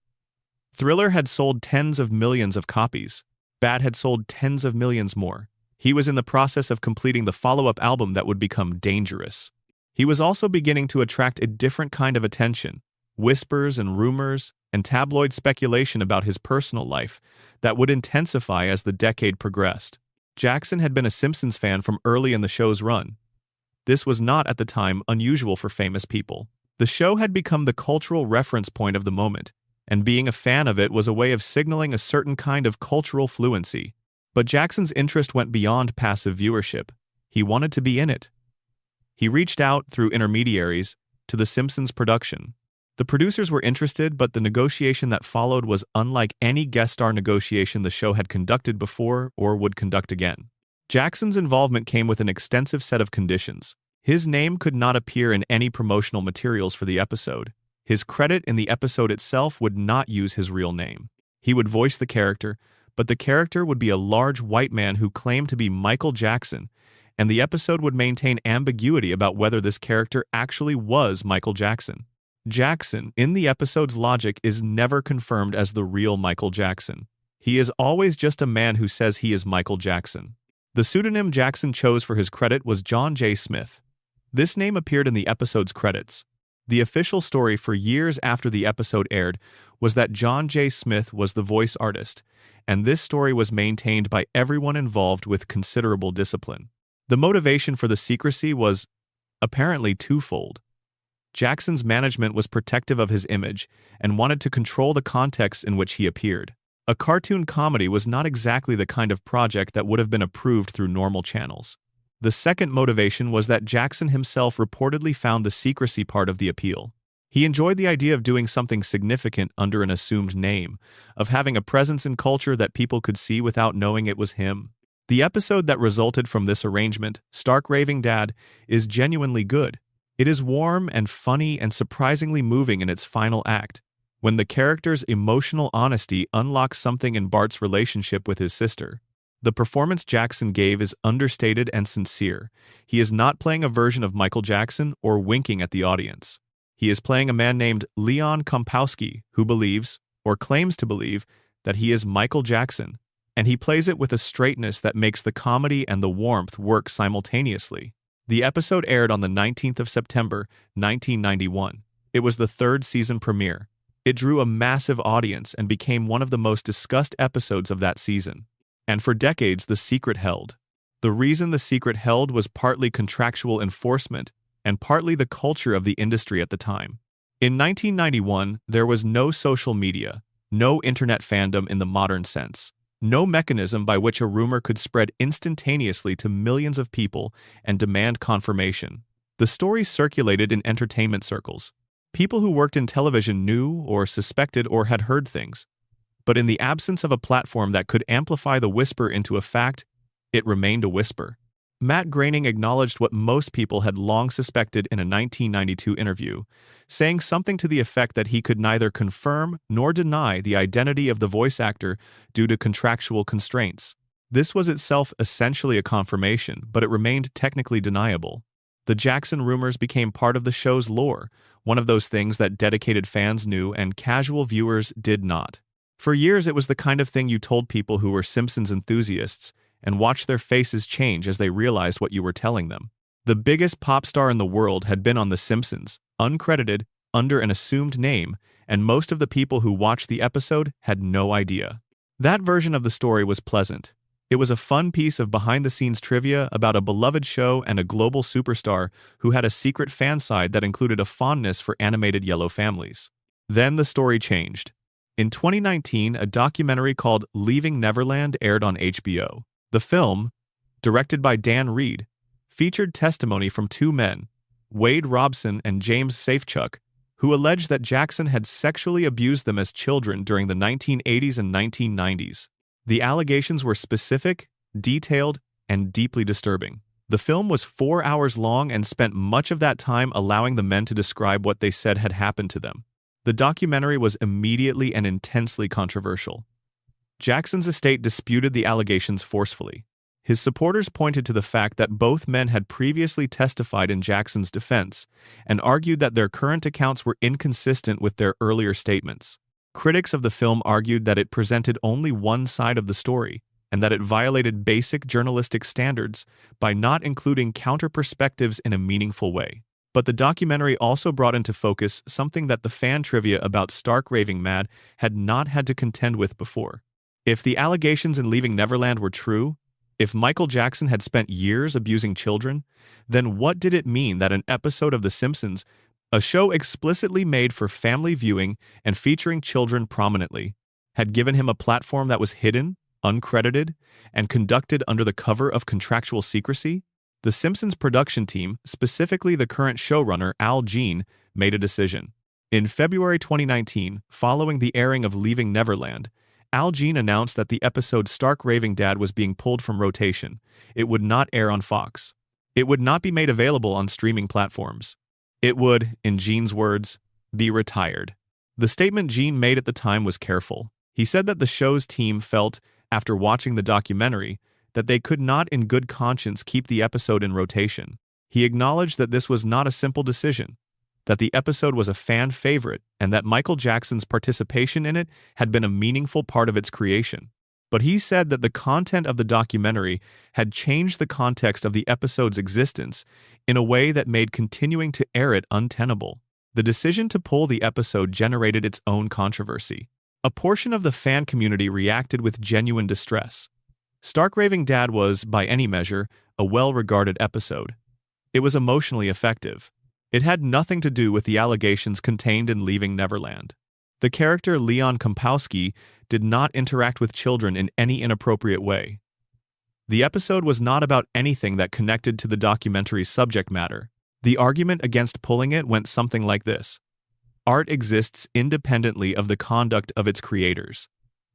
[SPEAKER 1] Thriller had sold tens of millions of copies. Bad had sold tens of millions more. He was in the process of completing the follow-up album that would become Dangerous. He was also beginning to attract a different kind of attention, whispers and rumors and tabloid speculation about his personal life that would intensify as the decade progressed. Jackson had been a Simpsons fan from early in the show's run. This was not at the time unusual for famous people. The show had become the cultural reference point of the moment, and being a fan of it was a way of signaling a certain kind of cultural fluency. But Jackson's interest went beyond passive viewership. He wanted to be in it. He reached out, through intermediaries, to the Simpsons production. The producers were interested, but the negotiation that followed was unlike any guest star negotiation the show had conducted before or would conduct again. Jackson's involvement came with an extensive set of conditions. His name could not appear in any promotional materials for the episode. His credit in the episode itself would not use his real name. He would voice the character, but the character would be a large white man who claimed to be Michael Jackson, and the episode would maintain ambiguity about whether this character actually was Michael Jackson. Jackson, in the episode's logic, is never confirmed as the real Michael Jackson. He is always just a man who says he is Michael Jackson. The pseudonym Jackson chose for his credit was John J. Smith. This name appeared in the episode's credits. The official story for years after the episode aired was that John J. Smith was the voice artist, and this story was maintained by everyone involved with considerable discipline. The motivation for the secrecy was apparently twofold. Jackson's management was protective of his image and wanted to control the context in which he appeared. A cartoon comedy was not exactly the kind of project that would have been approved through normal channels. The second motivation was that Jackson himself reportedly found the secrecy part of the appeal. He enjoyed the idea of doing something significant under an assumed name, of having a presence in culture that people could see without knowing it was him. The episode that resulted from this arrangement, Stark Raving Dad, is genuinely good. It is warm and funny and surprisingly moving in its final act, when the character's emotional honesty unlocks something in Bart's relationship with his sister. The performance Jackson gave is understated and sincere. He is not playing a version of Michael Jackson or winking at the audience. He is playing a man named Leon Kompowski who believes, or claims to believe, that he is Michael Jackson, and he plays it with a straightness that makes the comedy and the warmth work simultaneously. The episode aired on the 19th of September, 1991. It was the 3rd season premiere. It drew a massive audience and became one of the most discussed episodes of that season. And for decades, the secret held. The reason the secret held was partly contractual enforcement and partly the culture of the industry at the time. In 1991, there was no social media, no internet fandom in the modern sense. No mechanism by which a rumor could spread instantaneously to millions of people and demand confirmation. The story circulated in entertainment circles. People who worked in television knew or suspected or had heard things. But in the absence of a platform that could amplify the whisper into a fact, it remained a whisper. Matt Groening acknowledged what most people had long suspected in a 1992 interview, saying something to the effect that he could neither confirm nor deny the identity of the voice actor due to contractual constraints. This was itself essentially a confirmation, but it remained technically deniable. The Jackson rumors became part of the show's lore, one of those things that dedicated fans knew and casual viewers did not. For years, it was the kind of thing you told people who were Simpsons enthusiasts, and watched their faces change as they realized what you were telling them. The biggest pop star in the world had been on The Simpsons, uncredited, under an assumed name, and most of the people who watched the episode had no idea. That version of the story was pleasant. It was a fun piece of behind-the-scenes trivia about a beloved show and a global superstar who had a secret fan side that included a fondness for animated yellow families. Then the story changed. In 2019, a documentary called Leaving Neverland aired on HBO. The film, directed by Dan Reed, featured testimony from two men, Wade Robson and James Safechuck, who alleged that Jackson had sexually abused them as children during the 1980s and 1990s. The allegations were specific, detailed, and deeply disturbing. The film was 4 hours long and spent much of that time allowing the men to describe what they said had happened to them. The documentary was immediately and intensely controversial. Jackson's estate disputed the allegations forcefully. His supporters pointed to the fact that both men had previously testified in Jackson's defense and argued that their current accounts were inconsistent with their earlier statements. Critics of the film argued that it presented only one side of the story and that it violated basic journalistic standards by not including counter-perspectives in a meaningful way. But the documentary also brought into focus something that the fan trivia about Stark Raving Mad had not had to contend with before. If the allegations in Leaving Neverland were true, if Michael Jackson had spent years abusing children, then what did it mean that an episode of The Simpsons, a show explicitly made for family viewing and featuring children prominently, had given him a platform that was hidden, uncredited, and conducted under the cover of contractual secrecy? The Simpsons production team, specifically the current showrunner Al Jean, made a decision. In February 2019, following the airing of Leaving Neverland, Al Jean announced that the episode Stark Raving Dad was being pulled from rotation. It would not air on Fox. It would not be made available on streaming platforms. It would, in Jean's words, be retired. The statement Jean made at the time was careful. He said that the show's team felt, after watching the documentary, that they could not in good conscience keep the episode in rotation. He acknowledged that this was not a simple decision, that the episode was a fan favorite, and that Michael Jackson's participation in it had been a meaningful part of its creation. But he said that the content of the documentary had changed the context of the episode's existence in a way that made continuing to air it untenable. The decision to pull the episode generated its own controversy. A portion of the fan community reacted with genuine distress. Stark Raving Dad was, by any measure, a well-regarded episode. It was emotionally effective. It had nothing to do with the allegations contained in Leaving Neverland. The character Leon Kompowski did not interact with children in any inappropriate way. The episode was not about anything that connected to the documentary's subject matter. The argument against pulling it went something like this. Art exists independently of the conduct of its creators.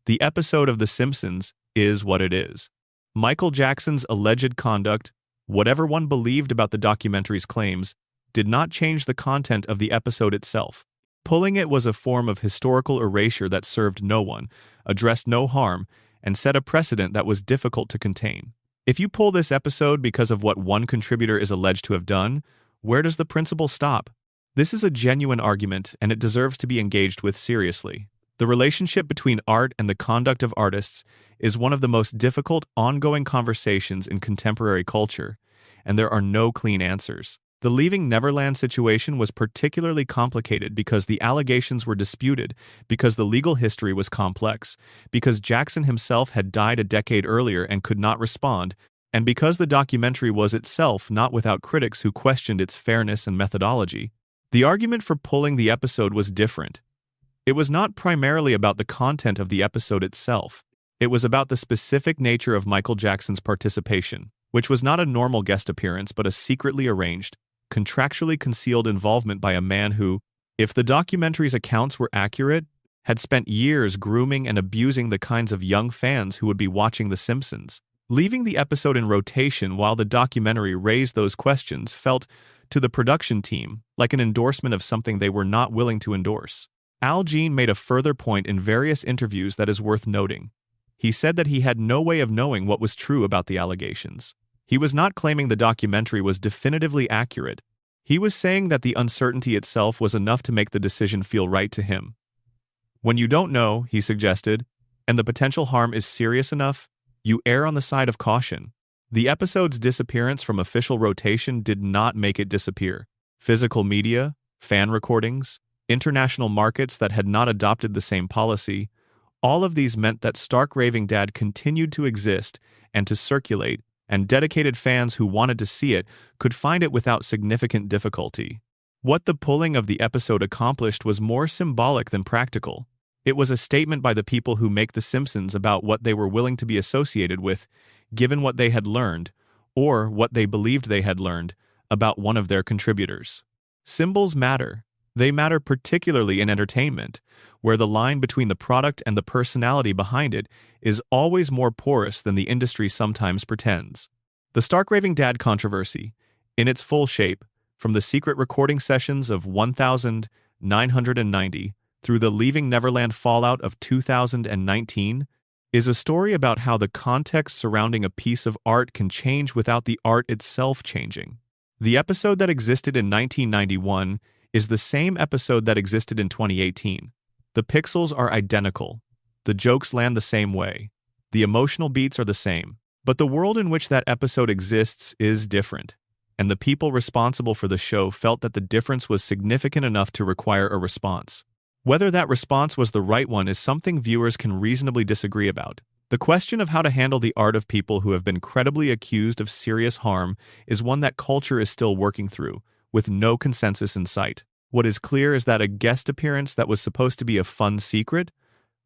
[SPEAKER 1] The episode of The Simpsons is what it is. Michael Jackson's alleged conduct, whatever one believed about the documentary's claims, did not change the content of the episode itself. Pulling it was a form of historical erasure that served no one, addressed no harm, and set a precedent that was difficult to contain. If you pull this episode because of what one contributor is alleged to have done, where does the principle stop? This is a genuine argument, and it deserves to be engaged with seriously. The relationship between art and the conduct of artists is one of the most difficult ongoing conversations in contemporary culture, and there are no clean answers. The Leaving Neverland situation was particularly complicated because the allegations were disputed, because the legal history was complex, because Jackson himself had died a decade earlier and could not respond, and because the documentary was itself not without critics who questioned its fairness and methodology. The argument for pulling the episode was different. It was not primarily about the content of the episode itself. It was about the specific nature of Michael Jackson's participation, which was not a normal guest appearance but a secretly arranged, contractually concealed involvement by a man who, if the documentary's accounts were accurate, had spent years grooming and abusing the kinds of young fans who would be watching The Simpsons. Leaving the episode in rotation while the documentary raised those questions felt, to the production team, like an endorsement of something they were not willing to endorse. Al Jean made a further point in various interviews that is worth noting. He said that he had no way of knowing what was true about the allegations. He was not claiming the documentary was definitively accurate. He was saying that the uncertainty itself was enough to make the decision feel right to him. When you don't know, he suggested, and the potential harm is serious enough, you err on the side of caution. The episode's disappearance from official rotation did not make it disappear. Physical media, fan recordings, international markets that had not adopted the same policy, all of these meant that Stark Raving Dad continued to exist and to circulate, and dedicated fans who wanted to see it could find it without significant difficulty. What the pulling of the episode accomplished was more symbolic than practical. It was a statement by the people who make The Simpsons about what they were willing to be associated with, given what they had learned, or what they believed they had learned, about one of their contributors. Symbols matter. They matter particularly in entertainment, where the line between the product and the personality behind it is always more porous than the industry sometimes pretends. The Stark Raving Dad controversy, in its full shape, from the secret recording sessions of 1990 through the Leaving Neverland fallout of 2019, is a story about how the context surrounding a piece of art can change without the art itself changing. The episode that existed in 1991 is the same episode that existed in 2018. The pixels are identical. The jokes land the same way. The emotional beats are the same. But the world in which that episode exists is different, and the people responsible for the show felt that the difference was significant enough to require a response. Whether that response was the right one is something viewers can reasonably disagree about. The question of how to handle the art of people who have been credibly accused of serious harm is one that culture is still working through, with no consensus in sight. What is clear is that a guest appearance that was supposed to be a fun secret,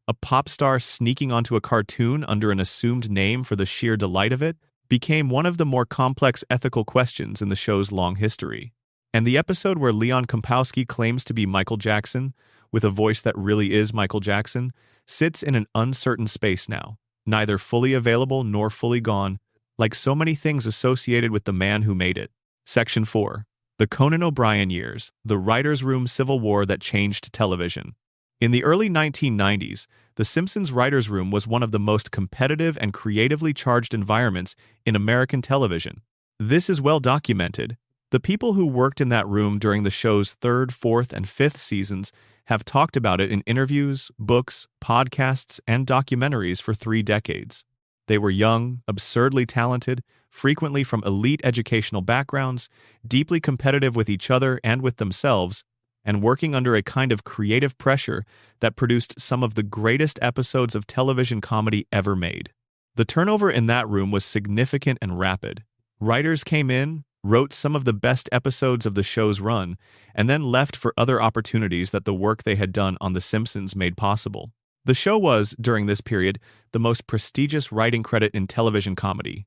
[SPEAKER 1] a pop star sneaking onto a cartoon under an assumed name for the sheer delight of it, became one of the more complex ethical questions in the show's long history. And the episode where Leon Kompowski claims to be Michael Jackson, with a voice that really is Michael Jackson, sits in an uncertain space now, neither fully available nor fully gone, like so many things associated with the man who made it. Section 4. The Conan O'Brien Years, the writer's room civil war that changed television. In the early 1990s, The Simpsons' writer's room was one of the most competitive and creatively charged environments in American television. This is well documented. The people who worked in that room during the show's third, fourth, and fifth seasons have talked about it in interviews, books, podcasts, and documentaries for 3 decades. They were young, absurdly talented, frequently from elite educational backgrounds, deeply competitive with each other and with themselves, and working under a kind of creative pressure that produced some of the greatest episodes of television comedy ever made. The turnover in that room was significant and rapid. Writers came in, wrote some of the best episodes of the show's run, and then left for other opportunities that the work they had done on The Simpsons made possible. The show was, during this period, the most prestigious writing credit in television comedy.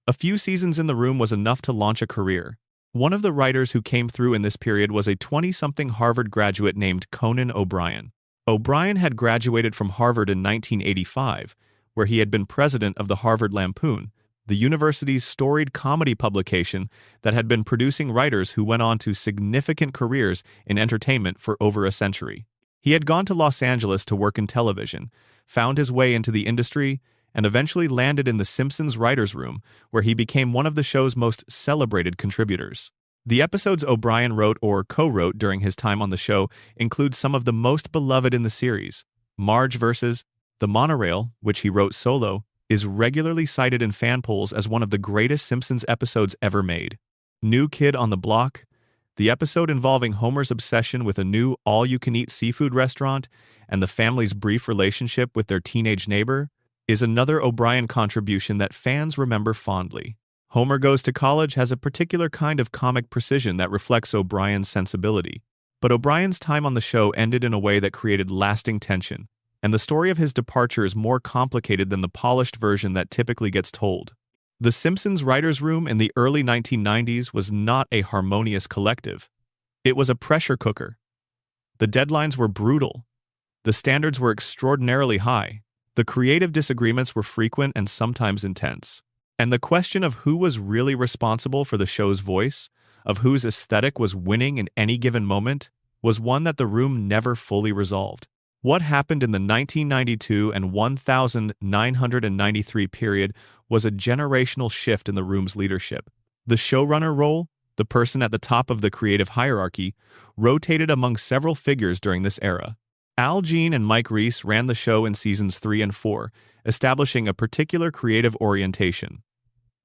[SPEAKER 1] A few seasons in the room was enough to launch a career. One of the writers who came through in this period was a 20-something Harvard graduate named Conan O'Brien. O'Brien had graduated from Harvard in 1985, where he had been president of the Harvard Lampoon, the university's storied comedy publication that had been producing writers who went on to significant careers in entertainment for over a century. He had gone to Los Angeles to work in television, found his way into the industry, and eventually landed in The Simpsons' writer's room, where he became one of the show's most celebrated contributors. The episodes O'Brien wrote or co-wrote during his time on the show include some of the most beloved in the series. Marge vs. The Monorail, which he wrote solo, is regularly cited in fan polls as one of the greatest Simpsons episodes ever made. New Kid on the Block, the episode involving Homer's obsession with a new all-you-can-eat seafood restaurant and the family's brief relationship with their teenage neighbor, is another O'Brien contribution that fans remember fondly. Homer Goes to College has a particular kind of comic precision that reflects O'Brien's sensibility. But O'Brien's time on the show ended in a way that created lasting tension, and the story of his departure is more complicated than the polished version that typically gets told. The Simpsons writer's room in the early 1990s was not a harmonious collective. It was a pressure cooker. The deadlines were brutal. The standards were extraordinarily high. The creative disagreements were frequent and sometimes intense. And the question of who was really responsible for the show's voice, of whose aesthetic was winning in any given moment, was one that the room never fully resolved. What happened in the 1992 and 1993 period was a generational shift in the room's leadership. The showrunner role, the person at the top of the creative hierarchy, rotated among several figures during this era. Al Jean and Mike Reiss ran the show in seasons 3 and 4, establishing a particular creative orientation.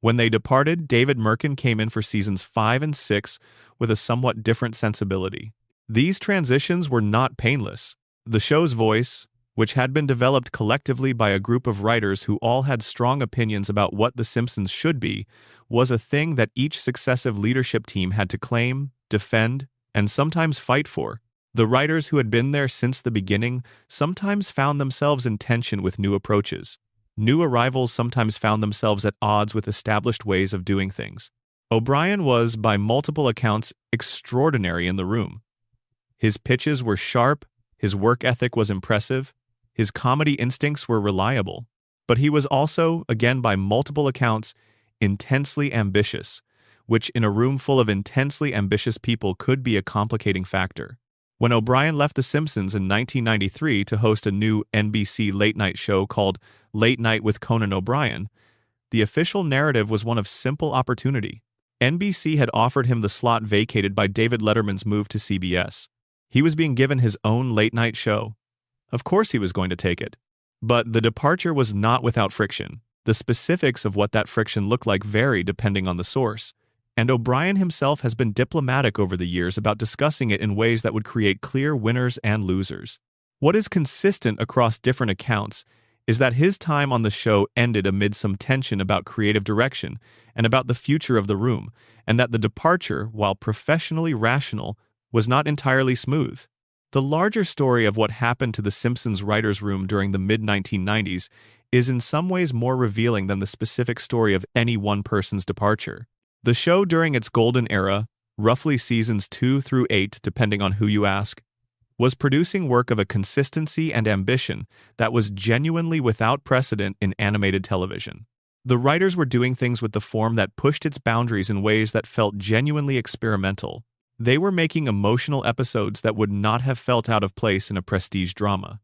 [SPEAKER 1] When they departed, David Merkin came in for seasons 5 and 6 with a somewhat different sensibility. These transitions were not painless. The show's voice, which had been developed collectively by a group of writers who all had strong opinions about what The Simpsons should be, was a thing that each successive leadership team had to claim, defend, and sometimes fight for. The writers who had been there since the beginning sometimes found themselves in tension with new approaches. New arrivals sometimes found themselves at odds with established ways of doing things. O'Brien was, by multiple accounts, extraordinary in the room. His pitches were sharp, his work ethic was impressive, his comedy instincts were reliable, but he was also, again by multiple accounts, intensely ambitious, which in a room full of intensely ambitious people could be a complicating factor. When O'Brien left The Simpsons in 1993 to host a new NBC late-night show called Late Night with Conan O'Brien, the official narrative was one of simple opportunity. NBC had offered him the slot vacated by David Letterman's move to CBS. He was being given his own late-night show. Of course he was going to take it. But the departure was not without friction. The specifics of what that friction looked like vary depending on the source, and O'Brien himself has been diplomatic over the years about discussing it in ways that would create clear winners and losers. What is consistent across different accounts is that his time on the show ended amid some tension about creative direction and about the future of the room, and that the departure, while professionally rational, was not entirely smooth. The larger story of what happened to The Simpsons writers' room during the mid-1990s is in some ways more revealing than the specific story of any one person's departure. The show during its golden era, roughly seasons 2 through 8 depending on who you ask, was producing work of a consistency and ambition that was genuinely without precedent in animated television. The writers were doing things with the form that pushed its boundaries in ways that felt genuinely experimental. They were making emotional episodes that would not have felt out of place in a prestige drama.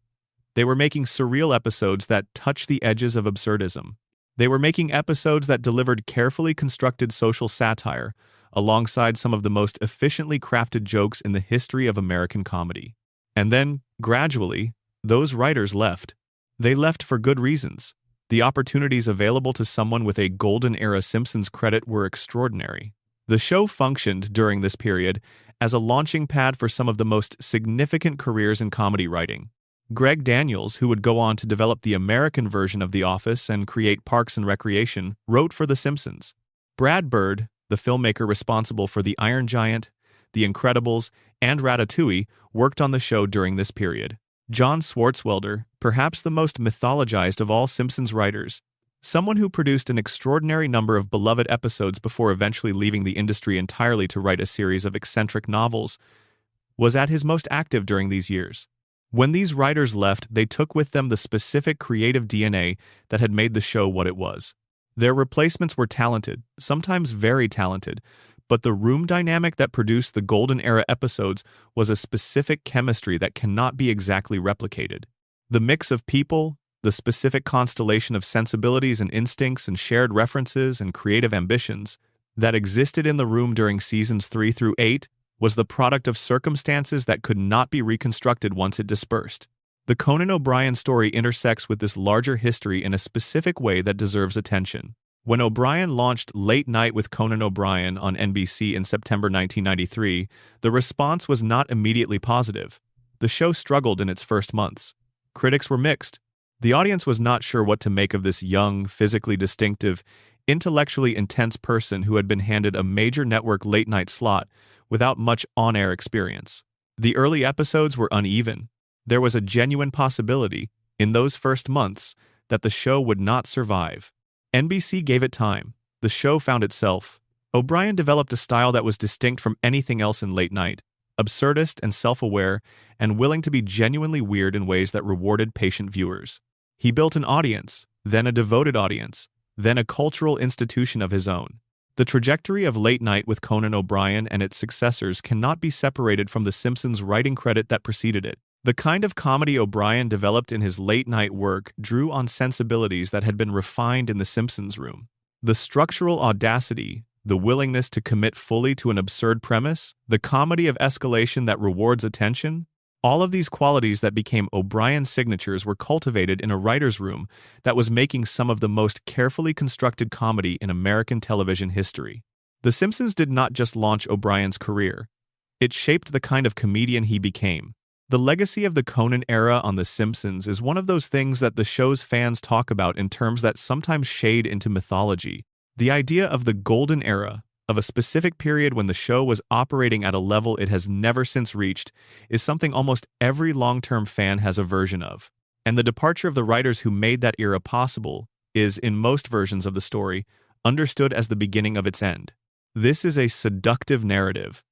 [SPEAKER 1] They were making surreal episodes that touched the edges of absurdism. They were making episodes that delivered carefully constructed social satire, alongside some of the most efficiently crafted jokes in the history of American comedy. And then, gradually, those writers left. They left for good reasons. The opportunities available to someone with a golden-era Simpsons credit were extraordinary. The show functioned, during this period, as a launching pad for some of the most significant careers in comedy writing. Greg Daniels, who would go on to develop the American version of The Office and create Parks and Recreation, wrote for The Simpsons. Brad Bird, the filmmaker responsible for The Iron Giant, The Incredibles, and Ratatouille, worked on the show during this period. John Swartzwelder, perhaps the most mythologized of all Simpsons writers, someone who produced an extraordinary number of beloved episodes before eventually leaving the industry entirely to write a series of eccentric novels, was at his most active during these years. When these writers left, they took with them the specific creative DNA that had made the show what it was. Their replacements were talented, sometimes very talented, but the room dynamic that produced the golden era episodes was a specific chemistry that cannot be exactly replicated. The mix of people, the specific constellation of sensibilities and instincts and shared references and creative ambitions that existed in the room during seasons 3 through 8 was the product of circumstances that could not be reconstructed once it dispersed. The Conan O'Brien story intersects with this larger history in a specific way that deserves attention. When O'Brien launched Late Night with Conan O'Brien on NBC in September 1993, the response was not immediately positive. The show struggled in its first months. Critics were mixed. The audience was not sure what to make of this young, physically distinctive, intellectually intense person who had been handed a major network late-night slot without much on-air experience. The early episodes were uneven. There was a genuine possibility, in those first months, that the show would not survive. NBC gave it time. The show found itself. O'Brien developed a style that was distinct from anything else in late night, absurdist and self-aware, and willing to be genuinely weird in ways that rewarded patient viewers. He built an audience, then a devoted audience, then a cultural institution of his own. The trajectory of Late Night with Conan O'Brien and its successors cannot be separated from The Simpsons' writing credit that preceded it. The kind of comedy O'Brien developed in his late-night work drew on sensibilities that had been refined in The Simpsons room. The structural audacity, the willingness to commit fully to an absurd premise, the comedy of escalation that rewards attention, all of these qualities that became O'Brien's signatures were cultivated in a writer's room that was making some of the most carefully constructed comedy in American television history. The Simpsons did not just launch O'Brien's career. It shaped the kind of comedian he became. The legacy of the Conan era on The Simpsons is one of those things that the show's fans talk about in terms that sometimes shade into mythology. The idea of the golden era, of a specific period when the show was operating at a level it has never since reached is something almost every long-term fan has a version of. And the departure of the writers who made that era possible is, in most versions of the story, understood as the beginning of its end. This is a seductive narrative.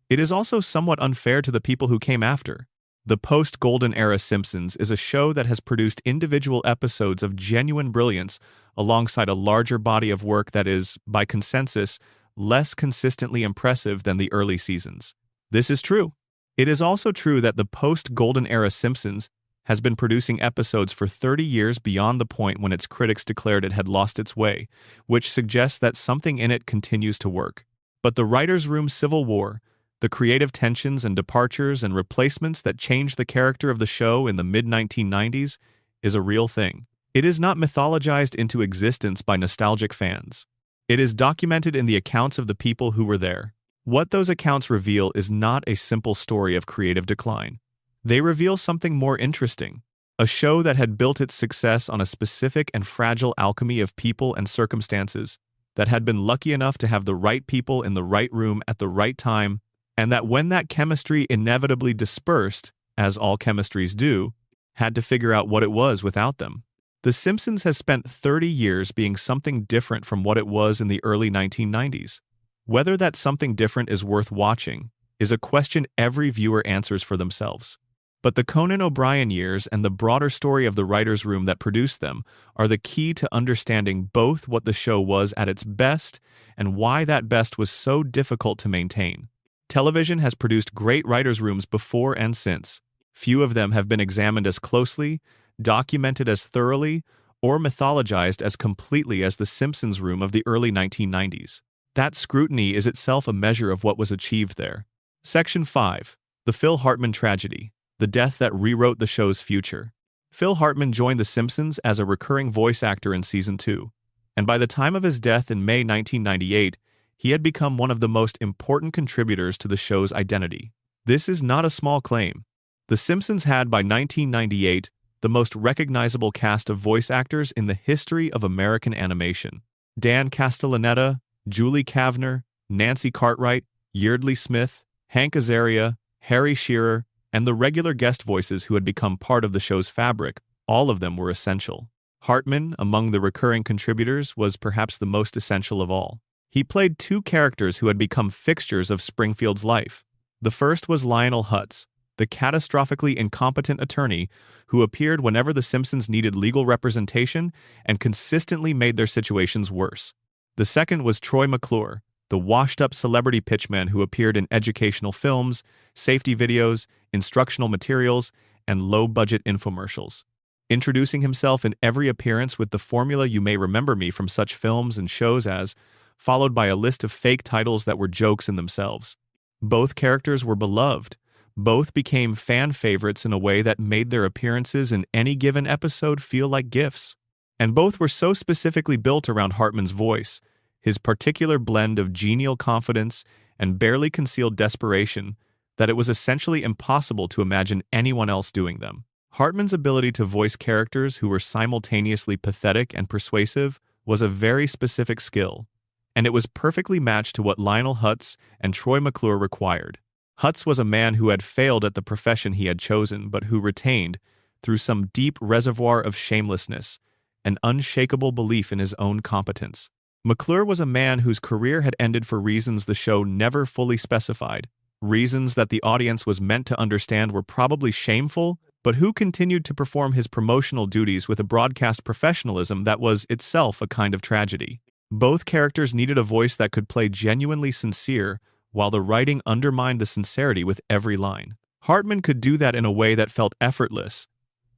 [SPEAKER 1] It is also somewhat unfair to the people who came after. The post-Golden Era Simpsons is a show that has produced individual episodes of genuine brilliance alongside a larger body of work that is, by consensus, less consistently impressive than the early seasons. This is true. It is also true that the post-Golden Era Simpsons has been producing episodes for 30 years beyond the point when its critics declared it had lost its way, which suggests that something in it continues to work. But the writers' room civil war, the creative tensions and departures and replacements that changed the character of the show in the mid-1990s, is a real thing. It is not mythologized into existence by nostalgic fans. It is documented in the accounts of the people who were there. What those accounts reveal is not a simple story of creative decline. They reveal something more interesting, a show that had built its success on a specific and fragile alchemy of people and circumstances, that had been lucky enough to have the right people in the right room at the right time, and that when that chemistry inevitably dispersed, as all chemistries do, had to figure out what it was without them. The Simpsons has spent 30 years being something different from what it was in the early 1990s. Whether that something different is worth watching is a question every viewer answers for themselves. But the Conan O'Brien years and the broader story of the writers' room that produced them are the key to understanding both what the show was at its best and why that best was so difficult to maintain. Television has produced great writers' rooms before and since. Few of them have been examined as closely, documented as thoroughly, or mythologized as completely as the Simpsons room of the early 1990s. That scrutiny is itself a measure of what was achieved there. Section 5. The Phil Hartman Tragedy. The death that rewrote the show's future. Phil Hartman joined The Simpsons as a recurring voice actor in Season 2, and by the time of his death in May 1998, he had become one of the most important contributors to the show's identity. This is not a small claim. The Simpsons had, by 1998, the most recognizable cast of voice actors in the history of American animation. Dan Castellaneta, Julie Kavner, Nancy Cartwright, Yeardley Smith, Hank Azaria, Harry Shearer, and the regular guest voices who had become part of the show's fabric, all of them were essential. Hartman, among the recurring contributors, was perhaps the most essential of all. He played two characters who had become fixtures of Springfield's life. The first was Lionel Hutz, the catastrophically incompetent attorney who appeared whenever the Simpsons needed legal representation and consistently made their situations worse. The second was Troy McClure, the washed-up celebrity pitchman who appeared in educational films, safety videos, instructional materials, and low-budget infomercials, introducing himself in every appearance with the formula you may remember me from such films and shows as, followed by a list of fake titles that were jokes in themselves. Both characters were beloved. Both became fan favorites in a way that made their appearances in any given episode feel like gifts. And both were so specifically built around Hartman's voice, his particular blend of genial confidence and barely concealed desperation, that it was essentially impossible to imagine anyone else doing them. Hartman's ability to voice characters who were simultaneously pathetic and persuasive was a very specific skill, and it was perfectly matched to what Lionel Hutz and Troy McClure required. Hutz was a man who had failed at the profession he had chosen, but who retained, through some deep reservoir of shamelessness, an unshakable belief in his own competence. McClure was a man whose career had ended for reasons the show never fully specified, reasons that the audience was meant to understand were probably shameful, but who continued to perform his promotional duties with a broadcast professionalism that was itself a kind of tragedy. Both characters needed a voice that could play genuinely sincere, while the writing undermined the sincerity with every line. Hartman could do that in a way that felt effortless,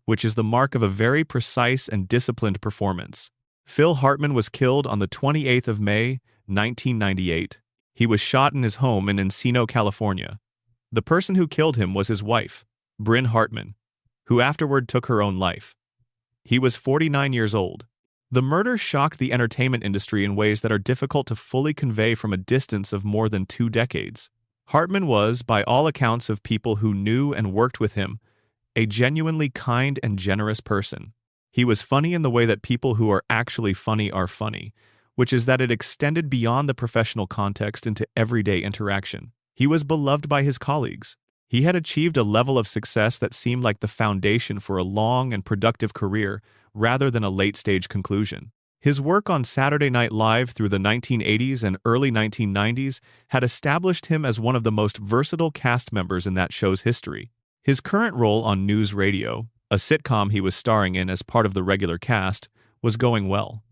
[SPEAKER 1] which is the mark of a very precise and disciplined performance. Phil Hartman was killed on the 28th of May, 1998. He was shot in his home in Encino, California. The person who killed him was his wife, Bryn Hartman, who afterward took her own life. He was 49 years old. The murder shocked the entertainment industry in ways that are difficult to fully convey from a distance of more than 2 decades. Hartman was, by all accounts of people who knew and worked with him, a genuinely kind and generous person. He was funny in the way that people who are actually funny are funny, which is that it extended beyond the professional context into everyday interaction. He was beloved by his colleagues. He had achieved a level of success that seemed like the foundation for a long and productive career rather than a late-stage conclusion. His work on Saturday Night Live through the 1980s and early 1990s had established him as one of the most versatile cast members in that show's history. His current role on News Radio, a sitcom he was starring in as part of the regular cast, was going well.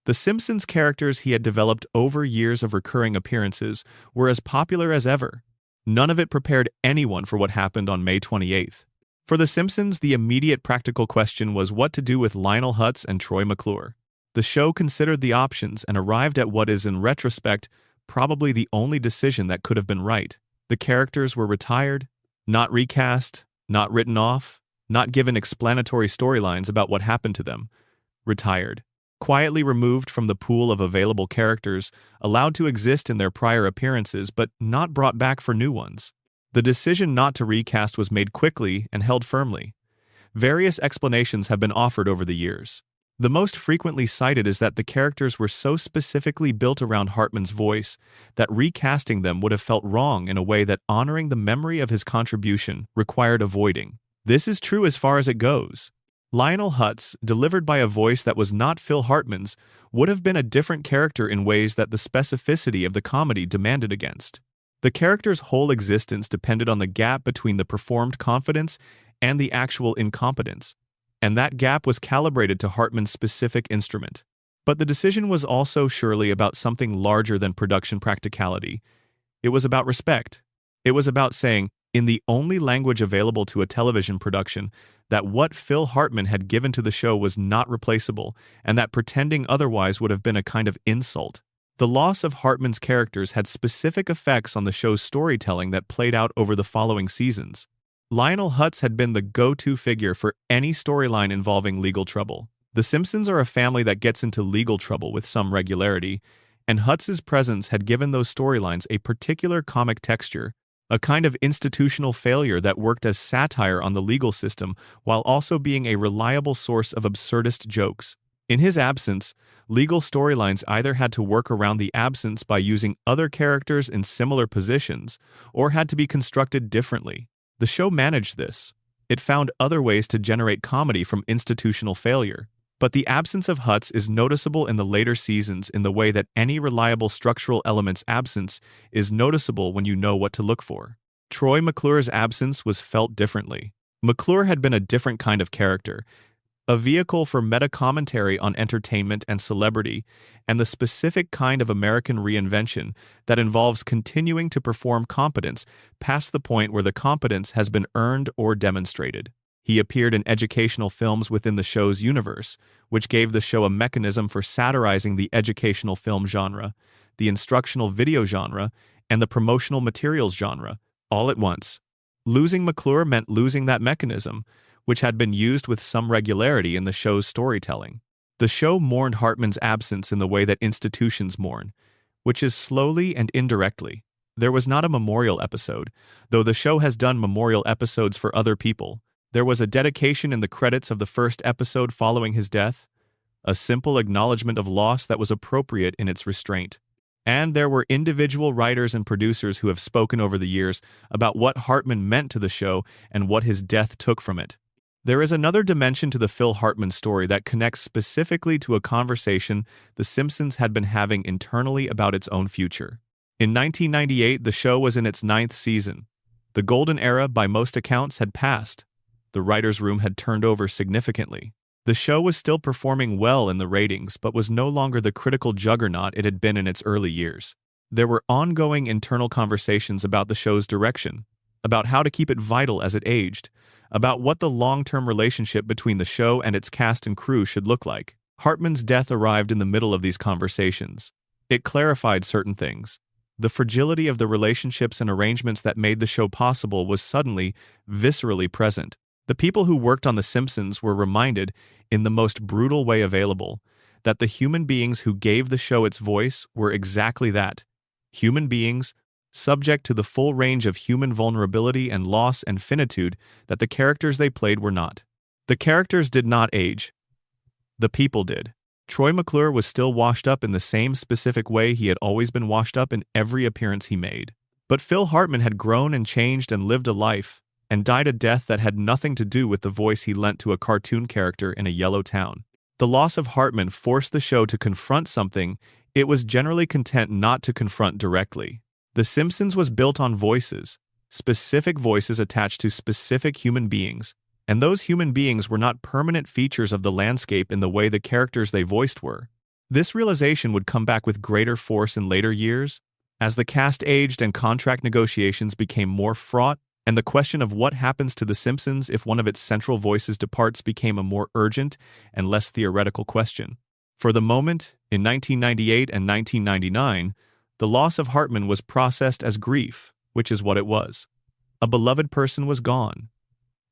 [SPEAKER 1] The Simpsons characters he had developed over years of recurring appearances were as popular as ever. None of it prepared anyone for what happened on May 28th. For The Simpsons, the immediate practical question was what to do with Lionel Hutz and Troy McClure. The show considered the options and arrived at what is, in retrospect, probably the only decision that could have been right. The characters were retired, not recast, not written off, not given explanatory storylines about what happened to them. Retired. Quietly removed from the pool of available characters, allowed to exist in their prior appearances but not brought back for new ones. The decision not to recast was made quickly and held firmly. Various explanations have been offered over the years. The most frequently cited is that the characters were so specifically built around Hartman's voice that recasting them would have felt wrong in a way that honoring the memory of his contribution required avoiding. This is true as far as it goes. Lionel Hutz, delivered by a voice that was not Phil Hartman's, would have been a different character in ways that the specificity of the comedy demanded against. The character's whole existence depended on the gap between the performed confidence and the actual incompetence, and that gap was calibrated to Hartman's specific instrument. But the decision was also surely about something larger than production practicality. It was about respect. It was about saying, in the only language available to a television production, that what Phil Hartman had given to the show was not replaceable, and that pretending otherwise would have been a kind of insult. The loss of Hartman's characters had specific effects on the show's storytelling that played out over the following seasons. Lionel Hutz had been the go-to figure for any storyline involving legal trouble. The Simpsons are a family that gets into legal trouble with some regularity, and Hutz's presence had given those storylines a particular comic texture, a kind of institutional failure that worked as satire on the legal system while also being a reliable source of absurdist jokes. In his absence, legal storylines either had to work around the absence by using other characters in similar positions, or had to be constructed differently. The show managed this. It found other ways to generate comedy from institutional failure. But the absence of Hutz is noticeable in the later seasons in the way that any reliable structural element's absence is noticeable when you know what to look for. Troy McClure's absence was felt differently. McClure had been a different kind of character, a vehicle for meta-commentary on entertainment and celebrity, and the specific kind of American reinvention that involves continuing to perform competence past the point where the competence has been earned or demonstrated. He appeared in educational films within the show's universe, which gave the show a mechanism for satirizing the educational film genre, the instructional video genre, and the promotional materials genre, all at once. Losing McClure meant losing that mechanism, which had been used with some regularity in the show's storytelling. The show mourned Hartman's absence in the way that institutions mourn, which is slowly and indirectly. There was not a memorial episode, though the show has done memorial episodes for other people. There was a dedication in the credits of the first episode following his death, a simple acknowledgement of loss that was appropriate in its restraint. And there were individual writers and producers who have spoken over the years about what Hartman meant to the show and what his death took from it. There is another dimension to the Phil Hartman story that connects specifically to a conversation The Simpsons had been having internally about its own future. In 1998, the show was in its 9th season. The golden era, by most accounts, had passed. The writer's room had turned over significantly. The show was still performing well in the ratings, but was no longer the critical juggernaut it had been in its early years. There were ongoing internal conversations about the show's direction, about how to keep it vital as it aged, about what the long-term relationship between the show and its cast and crew should look like. Hartman's death arrived in the middle of these conversations. It clarified certain things. The fragility of the relationships and arrangements that made the show possible was suddenly, viscerally present. The people who worked on The Simpsons were reminded, in the most brutal way available, that the human beings who gave the show its voice were exactly that. Human beings, subject to the full range of human vulnerability and loss and finitude that the characters they played were not. The characters did not age. The people did. Troy McClure was still washed up in the same specific way he had always been washed up in every appearance he made. But Phil Hartman had grown and changed and lived a life, and died a death that had nothing to do with the voice he lent to a cartoon character in a yellow town. The loss of Hartman forced the show to confront something it was generally content not to confront directly. The Simpsons was built on voices, specific voices attached to specific human beings, and those human beings were not permanent features of the landscape in the way the characters they voiced were. This realization would come back with greater force in later years, as the cast aged and contract negotiations became more fraught, and the question of what happens to The Simpsons if one of its central voices departs became a more urgent and less theoretical question. For the moment, in 1998 and 1999, the loss of Hartman was processed as grief, which is what it was. A beloved person was gone.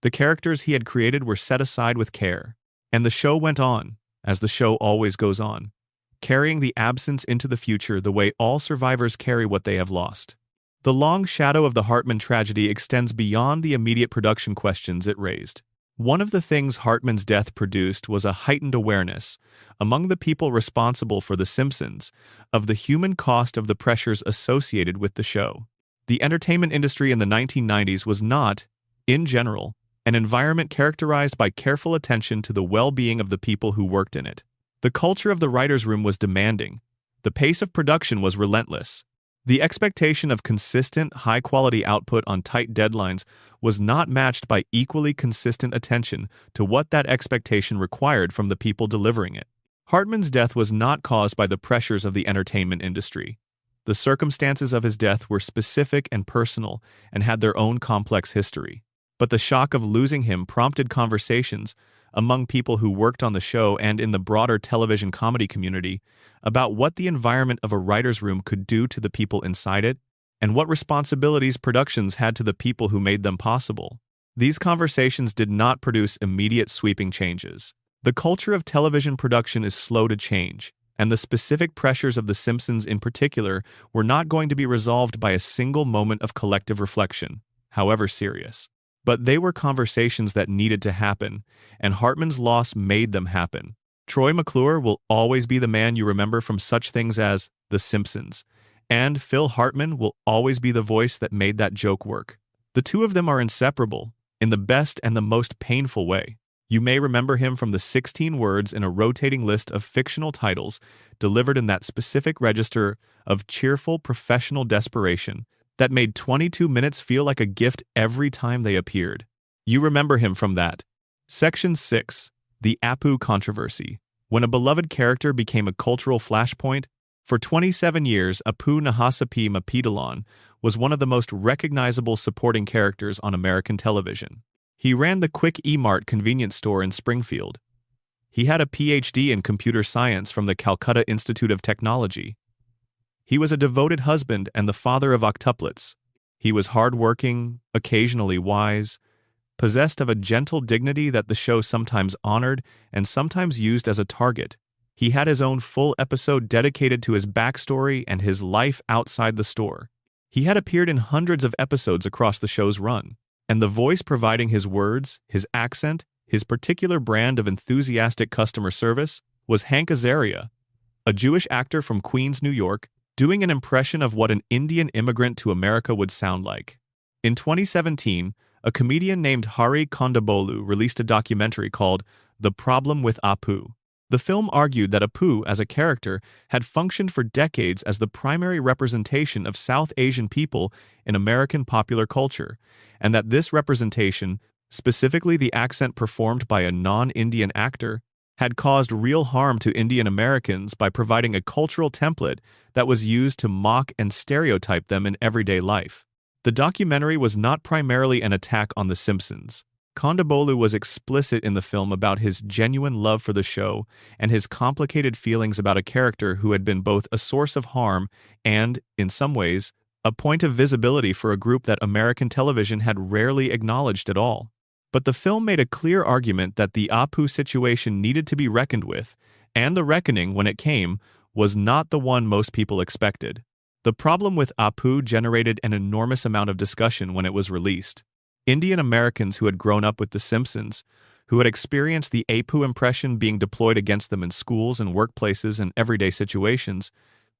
[SPEAKER 1] The characters he had created were set aside with care, and the show went on, as the show always goes on, carrying the absence into the future the way all survivors carry what they have lost. The long shadow of the Hartman tragedy extends beyond the immediate production questions it raised. One of the things Hartman's death produced was a heightened awareness, among the people responsible for The Simpsons, of the human cost of the pressures associated with the show. The entertainment industry in the 1990s was not, in general, an environment characterized by careful attention to the well-being of the people who worked in it. The culture of the writers' room was demanding. The pace of production was relentless. The expectation of consistent, high-quality output on tight deadlines was not matched by equally consistent attention to what that expectation required from the people delivering it. Hartman's death was not caused by the pressures of the entertainment industry. The circumstances of his death were specific and personal and had their own complex history. But the shock of losing him prompted conversations among people who worked on the show and in the broader television comedy community about what the environment of a writer's room could do to the people inside it, and what responsibilities productions had to the people who made them possible. These conversations did not produce immediate sweeping changes. The culture of television production is slow to change, and the specific pressures of The Simpsons in particular were not going to be resolved by a single moment of collective reflection, however serious. But they were conversations that needed to happen, and Hartman's loss made them happen. Troy McClure will always be the man you remember from such things as The Simpsons, and Phil Hartman will always be the voice that made that joke work. The two of them are inseparable, in the best and the most painful way. You may remember him from the 16 words in a rotating list of fictional titles delivered in that specific register of cheerful professional desperation that made 22 minutes feel like a gift every time they appeared. You remember him from that. Section 6. The Apu Controversy. When a beloved character became a cultural flashpoint, for 27 years Apu Nahasapi Mapidalon was one of the most recognizable supporting characters on American television. He ran the Quick E-Mart convenience store in Springfield. He had a PhD in computer science from the Calcutta Institute of Technology. He was a devoted husband and the father of octuplets. He was hard-working, occasionally wise, possessed of a gentle dignity that the show sometimes honored and sometimes used as a target. He had his own full episode dedicated to his backstory and his life outside the store. He had appeared in hundreds of episodes across the show's run, and the voice providing his words, his accent, his particular brand of enthusiastic customer service was Hank Azaria, a Jewish actor from Queens, New York, doing an impression of what an Indian immigrant to America would sound like. In 2017, a comedian named Hari Kondabolu released a documentary called The Problem with Apu. The film argued that Apu, as a character, had functioned for decades as the primary representation of South Asian people in American popular culture, and that this representation, specifically the accent performed by a non-Indian actor, had caused real harm to Indian Americans by providing a cultural template that was used to mock and stereotype them in everyday life. The documentary was not primarily an attack on The Simpsons. Kondabolu was explicit in the film about his genuine love for the show and his complicated feelings about a character who had been both a source of harm and, in some ways, a point of visibility for a group that American television had rarely acknowledged at all. But the film made a clear argument that the Apu situation needed to be reckoned with, and the reckoning, when it came, was not the one most people expected. The problem with Apu generated an enormous amount of discussion when it was released. Indian Americans who had grown up with The Simpsons, who had experienced the Apu impression being deployed against them in schools and workplaces and everyday situations,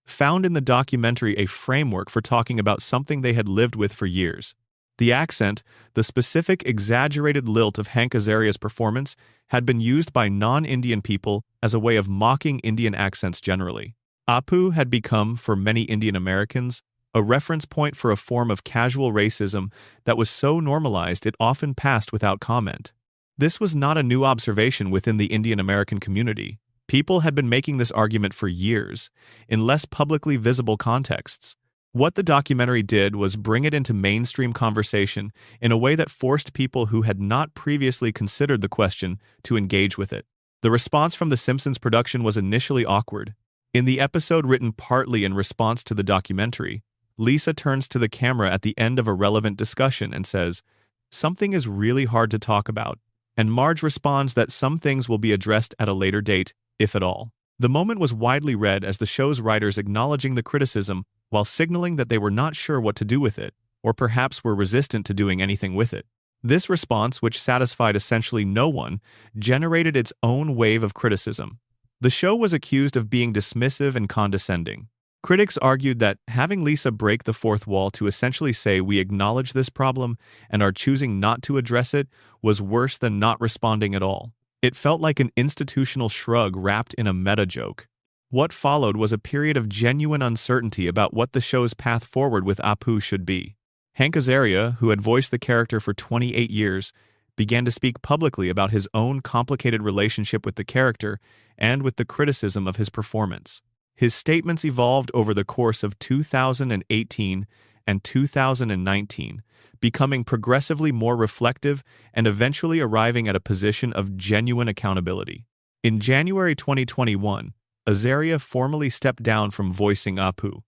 [SPEAKER 1] found in the documentary a framework for talking about something they had lived with for years. The accent, the specific exaggerated lilt of Hank Azaria's performance, had been used by non-Indian people as a way of mocking Indian accents generally. Apu had become, for many Indian Americans, a reference point for a form of casual racism that was so normalized it often passed without comment. This was not a new observation within the Indian American community. People had been making this argument for years, in less publicly visible contexts. What the documentary did was bring it into mainstream conversation in a way that forced people who had not previously considered the question to engage with it. The response from the Simpsons production was initially awkward. In the episode written partly in response to the documentary, Lisa turns to the camera at the end of a relevant discussion and says, "Something is really hard to talk about," and Marge responds that some things will be addressed at a later date, if at all. The moment was widely read as the show's writers acknowledging the criticism while signaling that they were not sure what to do with it, or perhaps were resistant to doing anything with it. This response, which satisfied essentially no one, generated its own wave of criticism. The show was accused of being dismissive and condescending. Critics argued that having Lisa break the fourth wall to essentially say we acknowledge this problem and are choosing not to address it was worse than not responding at all. It felt like an institutional shrug wrapped in a meta-joke. What followed was a period of genuine uncertainty about what the show's path forward with Apu should be. Hank Azaria, who had voiced the character for 28 years, began to speak publicly about his own complicated relationship with the character and with the criticism of his performance. His statements evolved over the course of 2018 and 2019, becoming progressively more reflective and eventually arriving at a position of genuine accountability. In January 2021, Azaria formally stepped down from voicing Apu.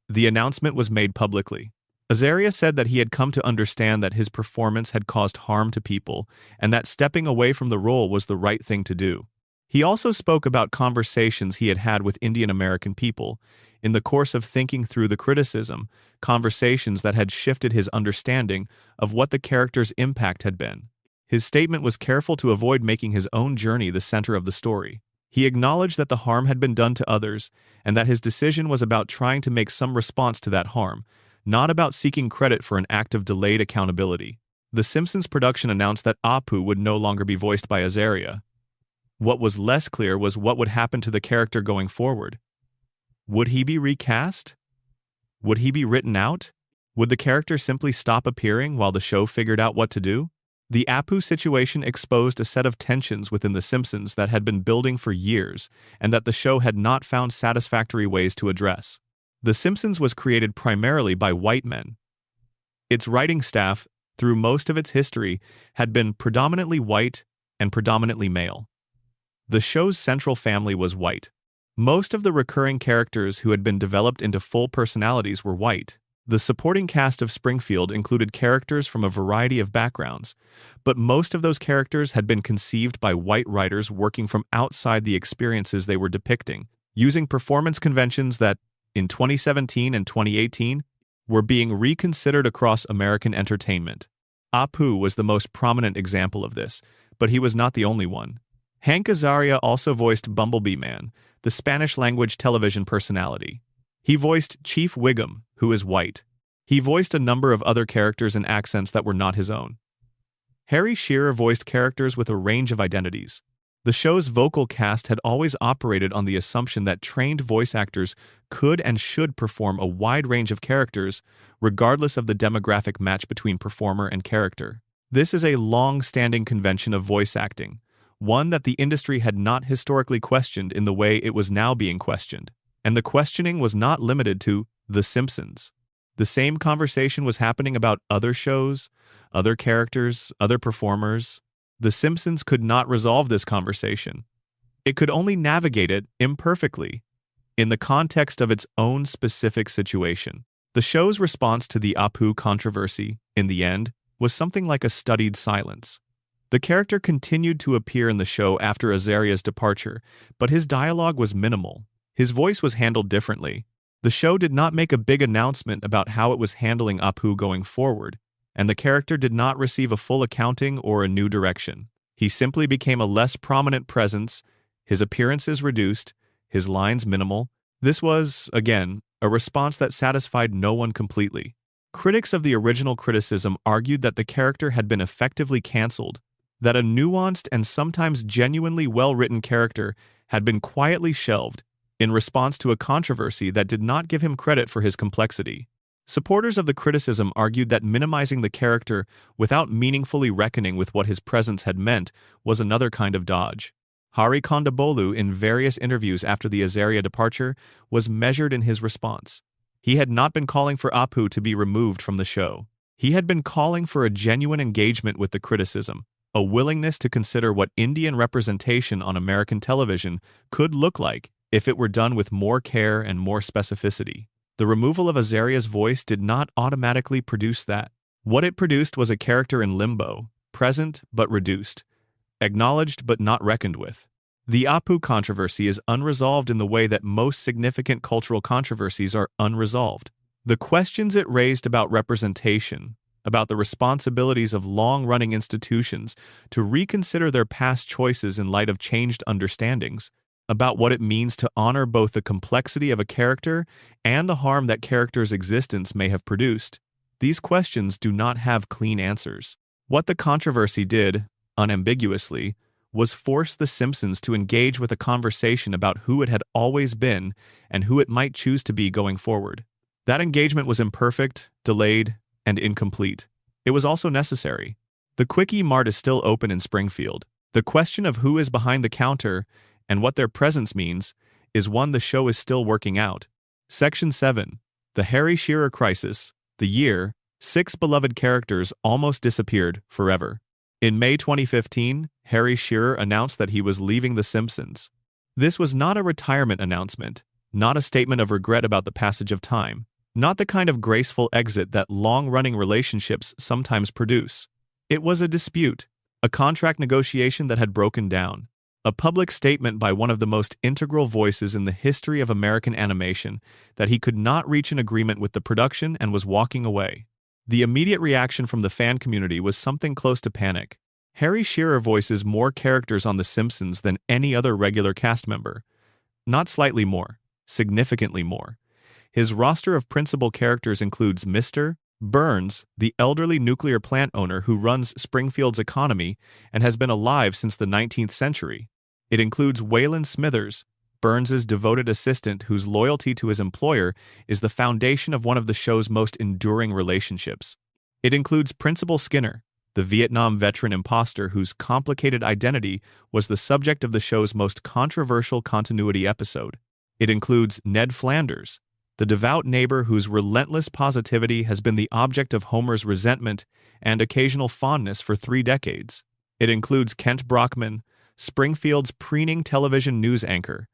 [SPEAKER 1] The announcement was made publicly. Azaria said that he had come to understand that his performance had caused harm to people and that stepping away from the role was the right thing to do. He also spoke about conversations he had had with Indian American people in the course of thinking through the criticism, conversations that had shifted his understanding of what the character's impact had been. His statement was careful to avoid making his own journey the center of the story. He acknowledged that the harm had been done to others and that his decision was about trying to make some response to that harm, not about seeking credit for an act of delayed accountability. The Simpsons production announced that Apu would no longer be voiced by Azaria. What was less clear was what would happen to the character going forward. Would he be recast? Would he be written out? Would the character simply stop appearing while the show figured out what to do? The Apu situation exposed a set of tensions within The Simpsons that had been building for years and that the show had not found satisfactory ways to address. The Simpsons was created primarily by white men. Its writing staff, through most of its history, had been predominantly white and predominantly male. The show's central family was white. Most of the recurring characters who had been developed into full personalities were white. The supporting cast of Springfield included characters from a variety of backgrounds, but most of those characters had been conceived by white writers working from outside the experiences they were depicting, using performance conventions that, in 2017 and 2018, were being reconsidered across American entertainment. Apu was the most prominent example of this, but he was not the only one. Hank Azaria also voiced Bumblebee Man, the Spanish-language television personality. He voiced Chief Wiggum, who is white. He voiced a number of other characters and accents that were not his own. Harry Shearer voiced characters with a range of identities. The show's vocal cast had always operated on the assumption that trained voice actors could and should perform a wide range of characters, regardless of the demographic match between performer and character. This is a long-standing convention of voice acting, one that the industry had not historically questioned in the way it was now being questioned. And the questioning was not limited to The Simpsons. The same conversation was happening about other shows, other characters, other performers. The Simpsons could not resolve this conversation. It could only navigate it imperfectly, in the context of its own specific situation. The show's response to the Apu controversy, in the end, was something like a studied silence. The character continued to appear in the show after Azaria's departure, but his dialogue was minimal. His voice was handled differently. The show did not make a big announcement about how it was handling Apu going forward, and the character did not receive a full accounting or a new direction. He simply became a less prominent presence, his appearances reduced, his lines minimal. This was, again, a response that satisfied no one completely. Critics of the original criticism argued that the character had been effectively cancelled, that a nuanced and sometimes genuinely well-written character had been quietly shelved in response to a controversy that did not give him credit for his complexity. Supporters of the criticism argued that minimizing the character without meaningfully reckoning with what his presence had meant was another kind of dodge. Hari Kondabolu, in various interviews after the Azaria departure, was measured in his response. He had not been calling for Apu to be removed from the show. He had been calling for a genuine engagement with the criticism, a willingness to consider what Indian representation on American television could look like if it were done with more care and more specificity. The removal of Azaria's voice did not automatically produce that. What it produced was a character in limbo, present but reduced, acknowledged but not reckoned with. The Apu controversy is unresolved in the way that most significant cultural controversies are unresolved. The questions it raised about representation, about the responsibilities of long-running institutions to reconsider their past choices in light of changed understandings, about what it means to honor both the complexity of a character and the harm that character's existence may have produced. These questions do not have clean answers. What the controversy did, unambiguously, was force The Simpsons to engage with a conversation about who it had always been and who it might choose to be going forward. That engagement was imperfect, delayed, and incomplete. It was also necessary. The Quickie Mart is still open in Springfield. The question of who is behind the counter and what their presence means is one the show is still working out. Section 7. The Harry Shearer Crisis. The year 6 beloved characters almost disappeared forever. In May 2015, Harry Shearer announced that he was leaving The Simpsons. This was not a retirement announcement, not a statement of regret about the passage of time, not the kind of graceful exit that long-running relationships sometimes produce. It was a dispute, a contract negotiation that had broken down, a public statement by one of the most integral voices in the history of American animation that he could not reach an agreement with the production and was walking away. The immediate reaction from the fan community was something close to panic. Harry Shearer voices more characters on The Simpsons than any other regular cast member. Not slightly more, significantly more. His roster of principal characters includes Mr. Burns, the elderly nuclear plant owner who runs Springfield's economy and has been alive since the 19th century. It includes Waylon Smithers, Burns's devoted assistant whose loyalty to his employer is the foundation of one of the show's most enduring relationships. It includes Principal Skinner, the Vietnam veteran imposter whose complicated identity was the subject of the show's most controversial continuity episode. It includes Ned Flanders, the devout neighbor whose relentless positivity has been the object of Homer's resentment and occasional fondness for 3 decades. It includes Kent Brockman, Springfield's preening television news anchor.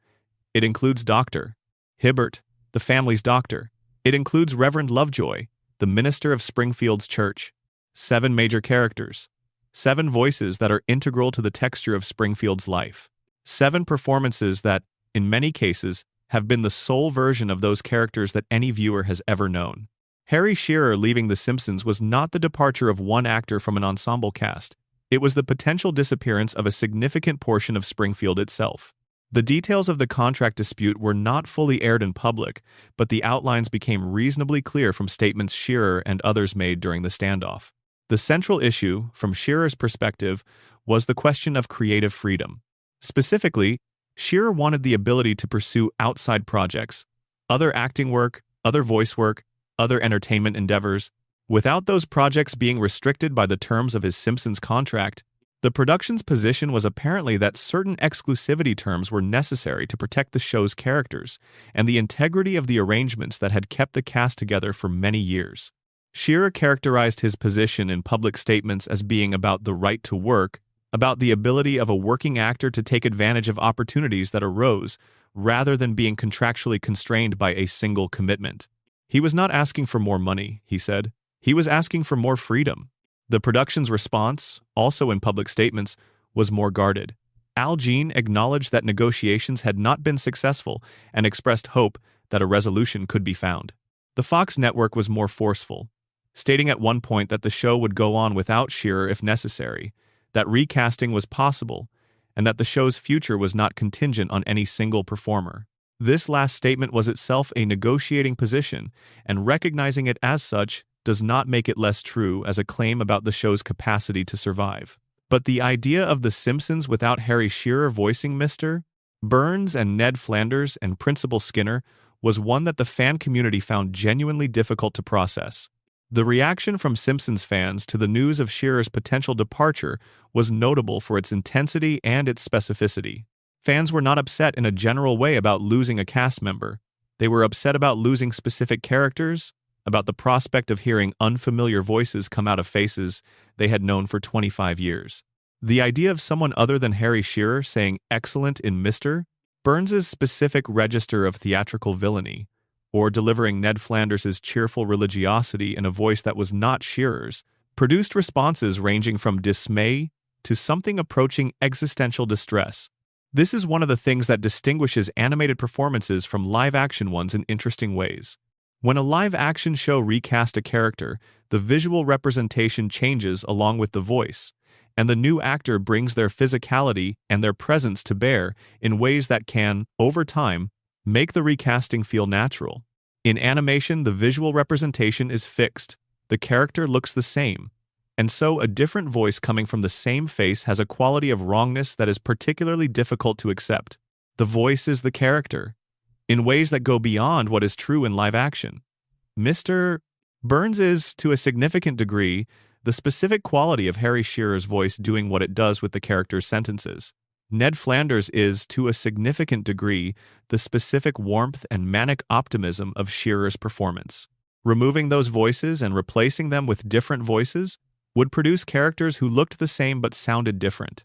[SPEAKER 1] It includes Dr. Hibbert, the family's doctor. It includes Reverend Lovejoy, the minister of Springfield's church. 7 major characters. 7 voices that are integral to the texture of Springfield's life. 7 performances that, in many cases, have been the sole version of those characters that any viewer has ever known. Harry Shearer leaving The Simpsons was not the departure of one actor from an ensemble cast. It was the potential disappearance of a significant portion of Springfield itself. The details of the contract dispute were not fully aired in public, but the outlines became reasonably clear from statements Shearer and others made during the standoff. The central issue, from Shearer's perspective, was the question of creative freedom. Specifically, Shearer wanted the ability to pursue outside projects, other acting work, other voice work, other entertainment endeavors, without those projects being restricted by the terms of his Simpsons contract. The production's position was apparently that certain exclusivity terms were necessary to protect the show's characters and the integrity of the arrangements that had kept the cast together for many years. Shearer characterized his position in public statements as being about the right to work, about the ability of a working actor to take advantage of opportunities that arose, rather than being contractually constrained by a single commitment. He was not asking for more money, he said. He was asking for more freedom. The production's response, also in public statements, was more guarded. Al Jean acknowledged that negotiations had not been successful and expressed hope that a resolution could be found. The Fox network was more forceful, stating at one point that the show would go on without Shearer if necessary. that recasting was possible, and that the show's future was not contingent on any single performer. This last statement was itself a negotiating position, and recognizing it as such does not make it less true as a claim about the show's capacity to survive. But the idea of The Simpsons without Harry Shearer voicing Mr. Burns and Ned Flanders and Principal Skinner was one that the fan community found genuinely difficult to process. The reaction from Simpsons fans to the news of Shearer's potential departure was notable for its intensity and its specificity. Fans were not upset in a general way about losing a cast member. They were upset about losing specific characters, about the prospect of hearing unfamiliar voices come out of faces they had known for 25 years. The idea of someone other than Harry Shearer saying excellent in Mr. Burns's specific register of theatrical villainy, or delivering Ned Flanders' cheerful religiosity in a voice that was not Shearer's, produced responses ranging from dismay to something approaching existential distress. This is one of the things that distinguishes animated performances from live-action ones in interesting ways. When a live-action show recasts a character, the visual representation changes along with the voice, and the new actor brings their physicality and their presence to bear in ways that can, over time, make the recasting feel natural. In animation, the visual representation is fixed. The character looks the same. And so a different voice coming from the same face has a quality of wrongness that is particularly difficult to accept. The voice is the character, in ways that go beyond what is true in live action. Mr. Burns is, to a significant degree, the specific quality of Harry Shearer's voice doing what it does with the character's sentences. Ned Flanders is, to a significant degree, the specific warmth and manic optimism of Shearer's performance. Removing those voices and replacing them with different voices would produce characters who looked the same but sounded different.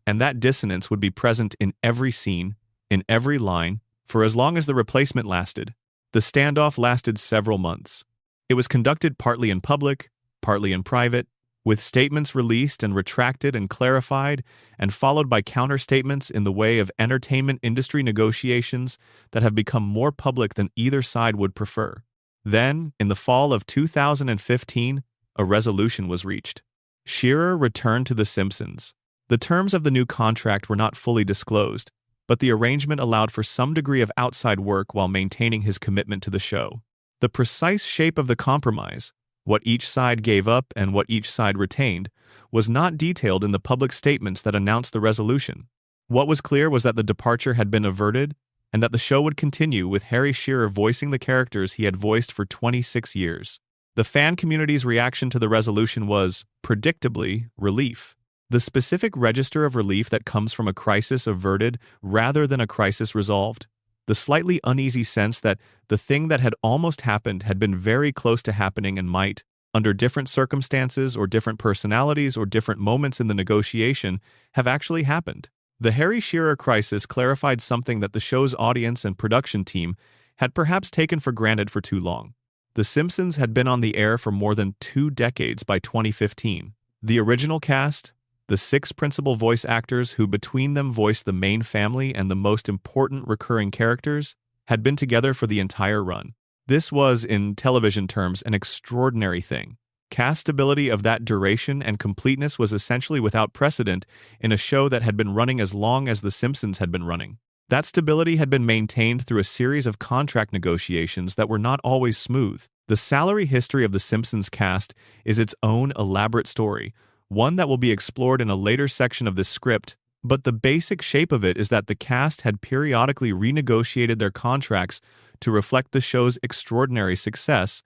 [SPEAKER 1] And that dissonance would be present in every scene, in every line, for as long as the replacement lasted. The standoff lasted several months. It was conducted partly in public, partly in private, with statements released and retracted and clarified, and followed by counter-statements in the way of entertainment industry negotiations that have become more public than either side would prefer. Then, in the fall of 2015, a resolution was reached. Shearer returned to The Simpsons. The terms of the new contract were not fully disclosed, but the arrangement allowed for some degree of outside work while maintaining his commitment to the show. The precise shape of the compromise, what each side gave up and what each side retained, was not detailed in the public statements that announced the resolution. What was clear was that the departure had been averted and that the show would continue with Harry Shearer voicing the characters he had voiced for 26 years. The fan community's reaction to the resolution was, predictably, relief. The specific register of relief that comes from a crisis averted rather than a crisis resolved. The slightly uneasy sense that the thing that had almost happened had been very close to happening and might, under different circumstances or different personalities or different moments in the negotiation, have actually happened. The Harry Shearer crisis clarified something that the show's audience and production team had perhaps taken for granted for too long. The Simpsons had been on the air for more than 2 decades by 2015. The original cast, the 6 principal voice actors who between them voiced the main family and the most important recurring characters, had been together for the entire run. This was, in television terms, an extraordinary thing. Cast stability of that duration and completeness was essentially without precedent in a show that had been running as long as The Simpsons had been running. That stability had been maintained through a series of contract negotiations that were not always smooth. The salary history of The Simpsons cast is its own elaborate story, one that will be explored in a later section of this script, but the basic shape of it is that the cast had periodically renegotiated their contracts to reflect the show's extraordinary success,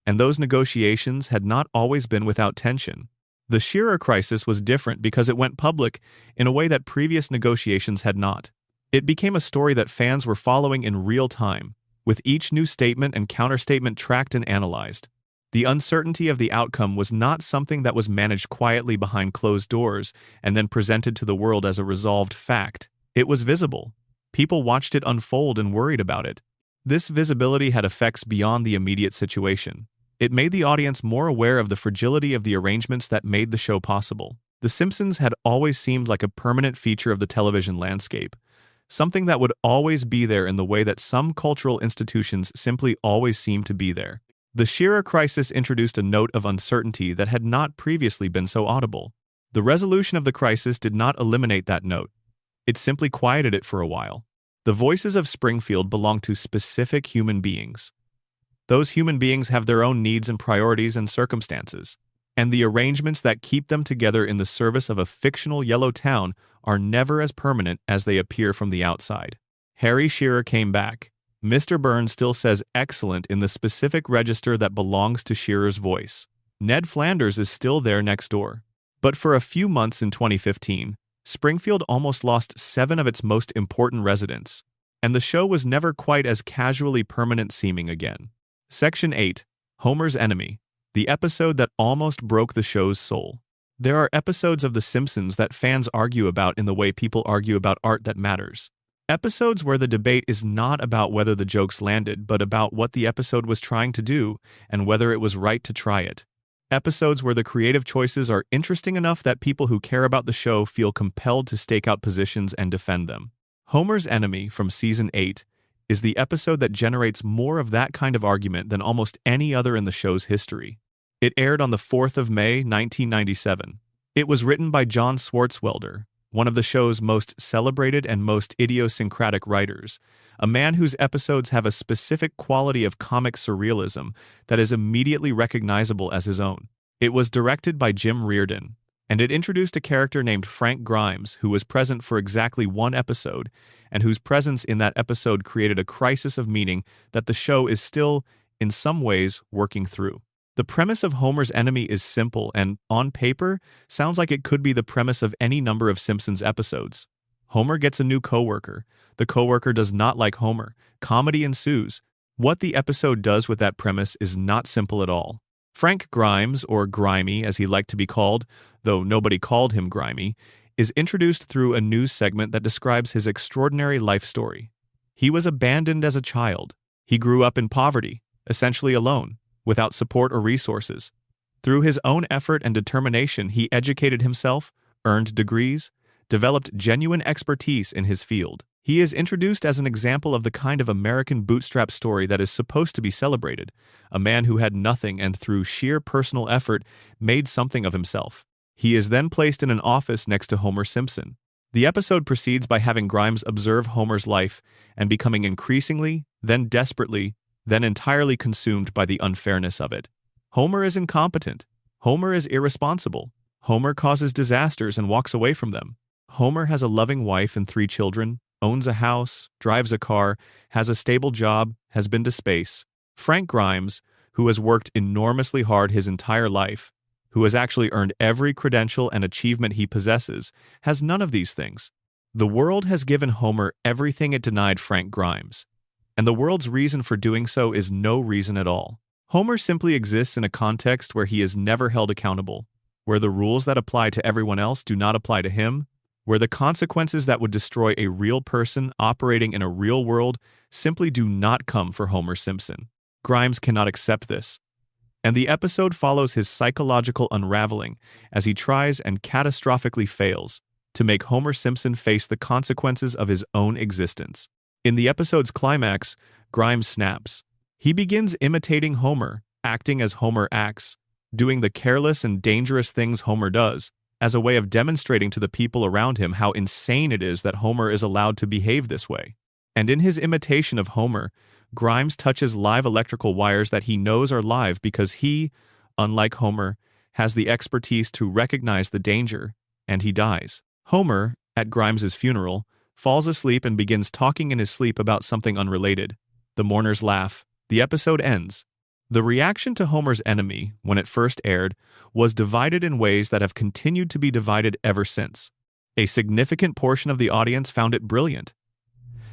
[SPEAKER 1] and those negotiations had not always been without tension. The Shearer crisis was different because it went public in a way that previous negotiations had not. It became a story that fans were following in real time, with each new statement and counterstatement tracked and analyzed. The uncertainty of the outcome was not something that was managed quietly behind closed doors and then presented to the world as a resolved fact. It was visible. People watched it unfold and worried about it. This visibility had effects beyond the immediate situation. It made the audience more aware of the fragility of the arrangements that made the show possible. The Simpsons had always seemed like a permanent feature of the television landscape, something that would always be there in the way that some cultural institutions simply always seem to be there. The Shearer crisis introduced a note of uncertainty that had not previously been so audible. The resolution of the crisis did not eliminate that note. It simply quieted it for a while. The voices of Springfield belong to specific human beings. Those human beings have their own needs and priorities and circumstances, and the arrangements that keep them together in the service of a fictional yellow town are never as permanent as they appear from the outside. Harry Shearer came back. Mr. Burns still says excellent in the specific register that belongs to Shearer's voice. Ned Flanders is still there next door. But for a few months in 2015, Springfield almost lost 7 of its most important residents, and the show was never quite as casually permanent seeming again. Section 8. Homer's Enemy. The episode that almost broke the show's soul. There are episodes of The Simpsons that fans argue about in the way people argue about art that matters. Episodes where the debate is not about whether the jokes landed, but about what the episode was trying to do and whether it was right to try it. Episodes where the creative choices are interesting enough that people who care about the show feel compelled to stake out positions and defend them. Homer's Enemy from Season 8 is the episode that generates more of that kind of argument than almost any other in the show's history. It aired on the 4th of May, 1997. It was written by John Swartzwelder, one of the show's most celebrated and most idiosyncratic writers, a man whose episodes have a specific quality of comic surrealism that is immediately recognizable as his own. It was directed by Jim Reardon, and it introduced a character named Frank Grimes who was present for exactly 1 episode, and whose presence in that episode created a crisis of meaning that the show is still, in some ways, working through. The premise of Homer's Enemy is simple and, on paper, sounds like it could be the premise of any number of Simpsons episodes. Homer gets a new coworker. The coworker does not like Homer. Comedy ensues. What the episode does with that premise is not simple at all. Frank Grimes, or Grimy as he liked to be called, though nobody called him Grimy, is introduced through a news segment that describes his extraordinary life story. He was abandoned as a child. He grew up in poverty, essentially alone, without support or resources. Through his own effort and determination, he educated himself, earned degrees, developed genuine expertise in his field. He is introduced as an example of the kind of American bootstrap story that is supposed to be celebrated, a man who had nothing and through sheer personal effort made something of himself. He is then placed in an office next to Homer Simpson. The episode proceeds by having Grimes observe Homer's life and becoming increasingly, then desperately, then entirely consumed by the unfairness of it. Homer is incompetent. Homer is irresponsible. Homer causes disasters and walks away from them. Homer has a loving wife and 3 children, owns a house, drives a car, has a stable job, has been to space. Frank Grimes, who has worked enormously hard his entire life, who has actually earned every credential and achievement he possesses, has none of these things. The world has given Homer everything it denied Frank Grimes, and the world's reason for doing so is no reason at all. Homer simply exists in a context where he is never held accountable, where the rules that apply to everyone else do not apply to him, where the consequences that would destroy a real person operating in a real world simply do not come for Homer Simpson. Grimes cannot accept this, and the episode follows his psychological unraveling as he tries and catastrophically fails to make Homer Simpson face the consequences of his own existence. In the episode's climax, Grimes snaps. He begins imitating Homer, acting as Homer acts, doing the careless and dangerous things Homer does, as a way of demonstrating to the people around him how insane it is that Homer is allowed to behave this way. And in his imitation of Homer, Grimes touches live electrical wires that he knows are live because he, unlike Homer, has the expertise to recognize the danger, and he dies. Homer, at Grimes's funeral, falls asleep and begins talking in his sleep about something unrelated. The mourners laugh. The episode ends. The reaction to Homer's Enemy, when it first aired, was divided in ways that have continued to be divided ever since. A significant portion of the audience found it brilliant.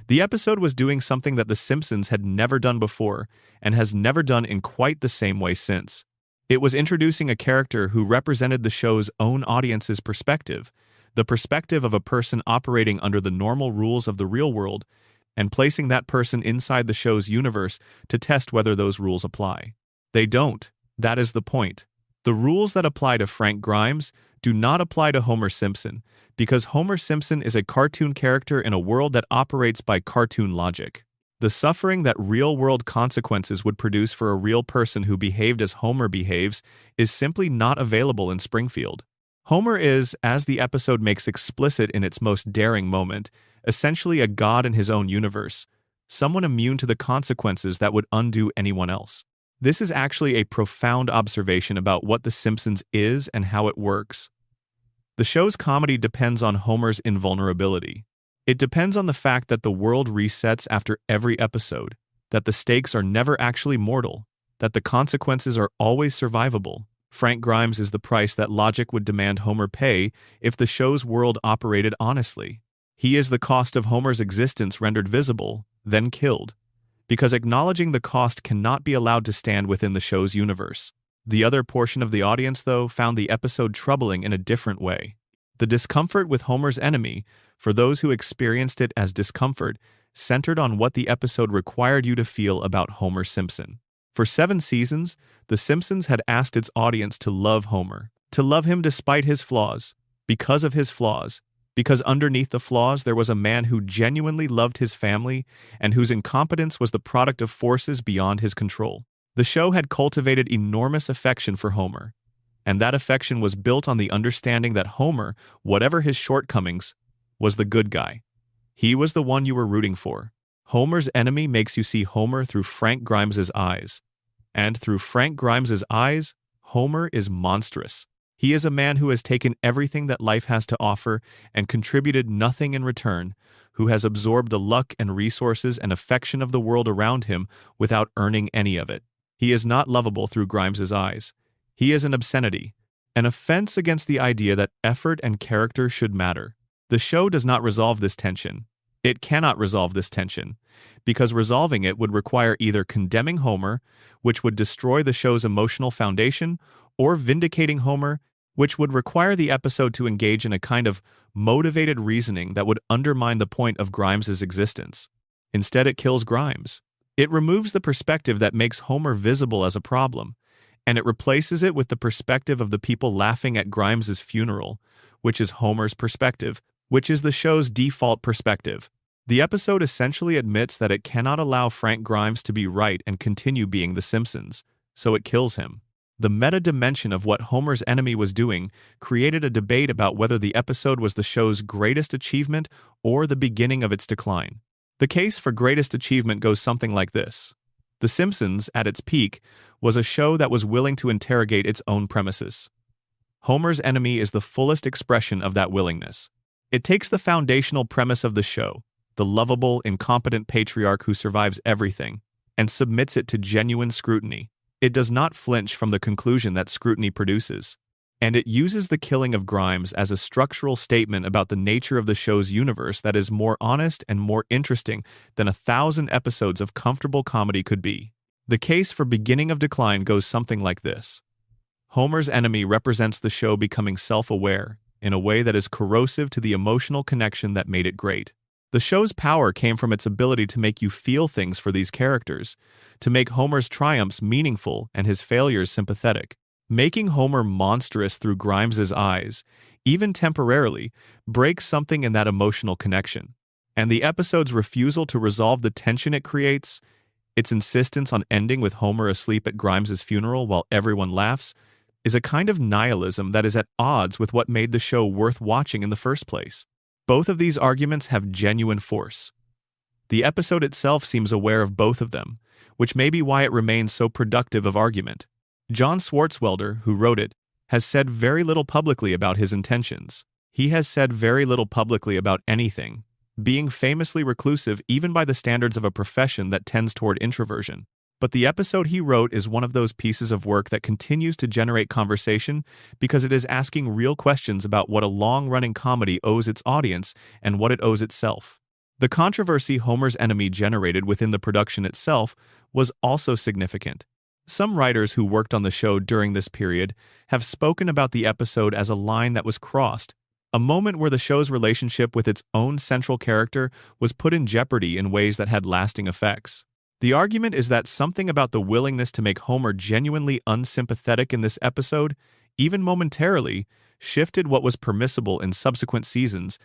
[SPEAKER 1] The episode was doing something that The Simpsons had never done before and has never done in quite the same way since. It was introducing a character who represented the show's own audience's perspective, the perspective of a person operating under the normal rules of the real world, and placing that person inside the show's universe to test whether those rules apply. They don't. That is the point. The rules that apply to Frank Grimes do not apply to Homer Simpson, because Homer Simpson is a cartoon character in a world that operates by cartoon logic. The suffering that real-world consequences would produce for a real person who behaved as Homer behaves is simply not available in Springfield. Homer is, as the episode makes explicit in its most daring moment, essentially a god in his own universe, someone immune to the consequences that would undo anyone else. This is actually a profound observation about what The Simpsons is and how it works. The show's comedy depends on Homer's invulnerability. It depends on the fact that the world resets after every episode, that the stakes are never actually mortal, that the consequences are always survivable. Frank Grimes is the price that logic would demand Homer pay if the show's world operated honestly. He is the cost of Homer's existence rendered visible, then killed, because acknowledging the cost cannot be allowed to stand within the show's universe. The other portion of the audience, though, found the episode troubling in a different way. The discomfort with Homer's enemy, for those who experienced it as discomfort, centered on what the episode required you to feel about Homer Simpson. For 7 seasons, The Simpsons had asked its audience to love Homer, to love him despite his flaws, because of his flaws, because underneath the flaws there was a man who genuinely loved his family and whose incompetence was the product of forces beyond his control. The show had cultivated enormous affection for Homer, and that affection was built on the understanding that Homer, whatever his shortcomings, was the good guy. He was the one you were rooting for. Homer's enemy makes you see Homer through Frank Grimes's eyes. And through Frank Grimes's eyes, Homer is monstrous. He is a man who has taken everything that life has to offer and contributed nothing in return, who has absorbed the luck and resources and affection of the world around him without earning any of it. He is not lovable through Grimes's eyes. He is an obscenity, an offense against the idea that effort and character should matter. The show does not resolve this tension. It cannot resolve this tension, because resolving it would require either condemning Homer, which would destroy the show's emotional foundation, or vindicating Homer, which would require the episode to engage in a kind of motivated reasoning that would undermine the point of Grimes's existence. Instead, it kills Grimes. It removes the perspective that makes Homer visible as a problem, and it replaces it with the perspective of the people laughing at Grimes's funeral, which is Homer's perspective, which is the show's default perspective. The episode essentially admits that it cannot allow Frank Grimes to be right and continue being The Simpsons, so it kills him. The meta-dimension of what Homer's enemy was doing created a debate about whether the episode was the show's greatest achievement or the beginning of its decline. The case for greatest achievement goes something like this. The Simpsons, at its peak, was a show that was willing to interrogate its own premises. Homer's enemy is the fullest expression of that willingness. It takes the foundational premise of the show, the lovable, incompetent patriarch who survives everything, and submits it to genuine scrutiny. It does not flinch from the conclusion that scrutiny produces, and it uses the killing of Grimes as a structural statement about the nature of the show's universe that is more honest and more interesting than 1,000 episodes of comfortable comedy could be. The case for beginning of decline goes something like this. Homer's enemy represents the show becoming self-aware in a way that is corrosive to the emotional connection that made it great. The show's power came from its ability to make you feel things for these characters, to make Homer's triumphs meaningful and his failures sympathetic. Making Homer monstrous through Grimes's eyes, even temporarily, breaks something in that emotional connection. And the episode's refusal to resolve the tension it creates, its insistence on ending with Homer asleep at Grimes's funeral while everyone laughs, is a kind of nihilism that is at odds with what made the show worth watching in the first place. Both of these arguments have genuine force. The episode itself seems aware of both of them, which may be why it remains so productive of argument. John Swartzwelder, who wrote it, has said very little publicly about his intentions. He has said very little publicly about anything, being famously reclusive even by the standards of a profession that tends toward introversion. But the episode he wrote is one of those pieces of work that continues to generate conversation because it is asking real questions about what a long-running comedy owes its audience and what it owes itself. The controversy Homer's enemy generated within the production itself was also significant. Some writers who worked on the show during this period have spoken about the episode as a line that was crossed, a moment where the show's relationship with its own central character was put in jeopardy in ways that had lasting effects. The argument is that something about the willingness to make Homer genuinely unsympathetic in this episode, even momentarily, shifted what was permissible in subsequent seasons,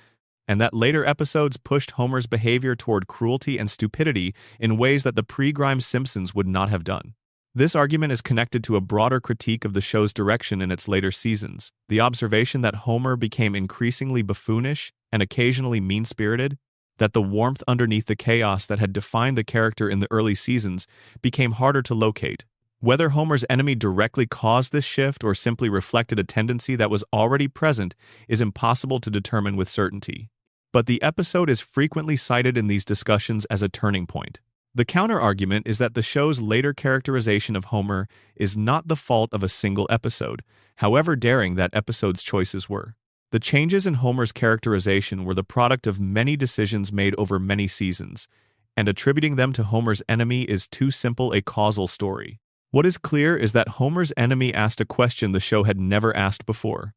[SPEAKER 1] and that later episodes pushed Homer's behavior toward cruelty and stupidity in ways that the pre-Grimes Simpsons would not have done. This argument is connected to a broader critique of the show's direction in its later seasons, the observation that Homer became increasingly buffoonish and occasionally mean-spirited, that the warmth underneath the chaos that had defined the character in the early seasons became harder to locate. Whether Homer's enemy directly caused this shift or simply reflected a tendency that was already present is impossible to determine with certainty. But the episode is frequently cited in these discussions as a turning point. The counter-argument is that the show's later characterization of Homer is not the fault of a single episode, however daring that episode's choices were. The changes in Homer's characterization were the product of many decisions made over many seasons, and attributing them to Homer's enemy is too simple a causal story. What is clear is that Homer's enemy asked a question the show had never asked before.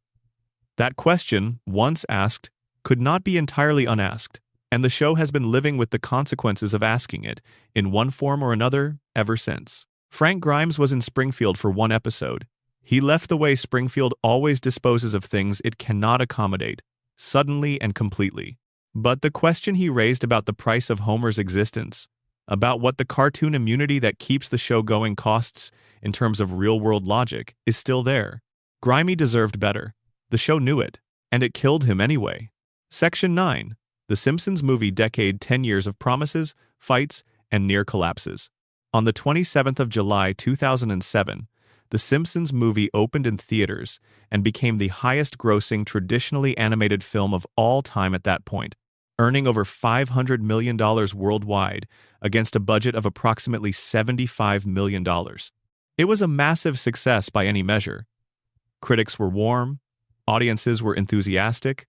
[SPEAKER 1] That question, once asked, could not be entirely unasked, and the show has been living with the consequences of asking it, in one form or another, ever since. Frank Grimes was in Springfield for one episode. He left the way Springfield always disposes of things it cannot accommodate, suddenly and completely. But the question he raised about the price of Homer's existence, about what the cartoon immunity that keeps the show going costs in terms of real-world logic, is still there. Grimey deserved better. The show knew it, and it killed him anyway. Section 9. The Simpsons movie decade 10 years of promises, fights, and near collapses. On the 27th of July 2007, The Simpsons movie opened in theaters and became the highest-grossing traditionally animated film of all time at that point, earning over $500 million worldwide against a budget of approximately $75 million. It was a massive success by any measure. Critics were warm, audiences were enthusiastic.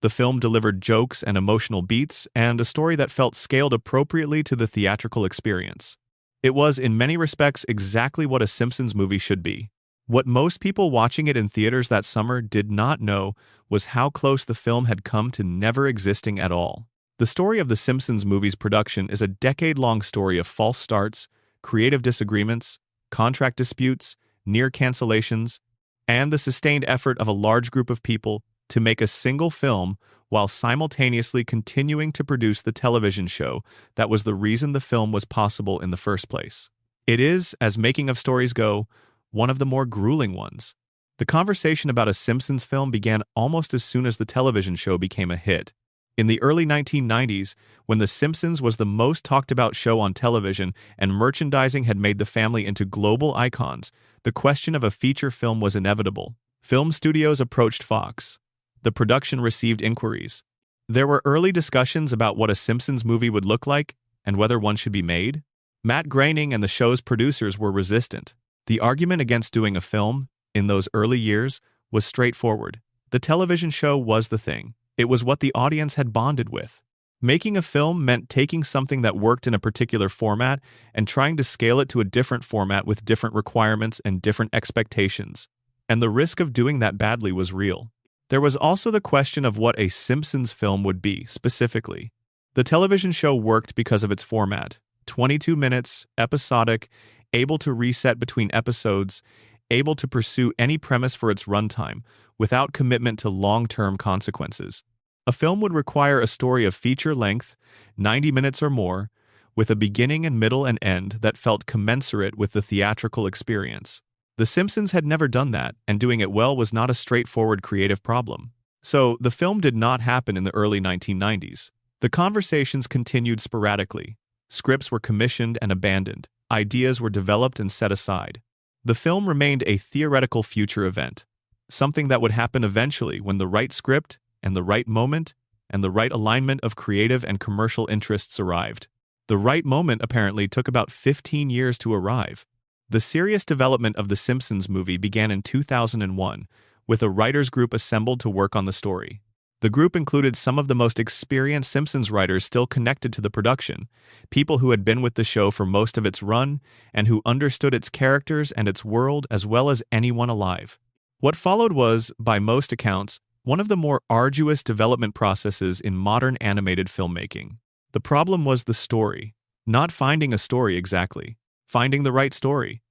[SPEAKER 1] The film delivered jokes and emotional beats, and a story that felt scaled appropriately to the theatrical experience. It was, in many respects, exactly what a Simpsons movie should be. What most people watching it in theaters that summer did not know was how close the film had come to never existing at all. The story of the Simpsons movie's production is a decade-long story of false starts, creative disagreements, contract disputes, near cancellations, and the sustained effort of a large group of people to make a single film while simultaneously continuing to produce the television show that was the reason the film was possible in the first place. It is, as making of stories go, one of the more grueling ones. The conversation about a Simpsons film began almost as soon as the television show became a hit. In the early 1990s, when The Simpsons was the most talked about show on television and merchandising had made the family into global icons, the question of a feature film was inevitable. Film studios approached Fox. The production received inquiries. There were early discussions about what a Simpsons movie would look like and whether one should be made. Matt Groening and the show's producers were resistant. The argument against doing a film, in those early years, was straightforward. The television show was the thing. It was what the audience had bonded with. Making a film meant taking something that worked in a particular format and trying to scale it to a different format with different requirements and different expectations. And the risk of doing that badly was real. There was also the question of what a Simpsons film would be, specifically. The television show worked because of its format. 22 minutes, episodic, able to reset between episodes, able to pursue any premise for its runtime, without commitment to long-term consequences. A film would require a story of feature length, 90 minutes or more, with a beginning and middle and end that felt commensurate with the theatrical experience. The Simpsons had never done that, and doing it well was not a straightforward creative problem. So, the film did not happen in the early 1990s. The conversations continued sporadically. Scripts were commissioned and abandoned. Ideas were developed and set aside. The film remained a theoretical future event, something that would happen eventually when the right script and the right moment and the right alignment of creative and commercial interests arrived. The right moment apparently took about 15 years to arrive. The serious development of the Simpsons movie began in 2001, with a writers' group assembled to work on the story. The group included some of the most experienced Simpsons writers still connected to the production, people who had been with the show for most of its run and who understood its characters and its world as well as anyone alive. What followed was, by most accounts, one of the more arduous development processes in modern animated filmmaking. The problem was the story. Not finding a story exactly. Finding the right story.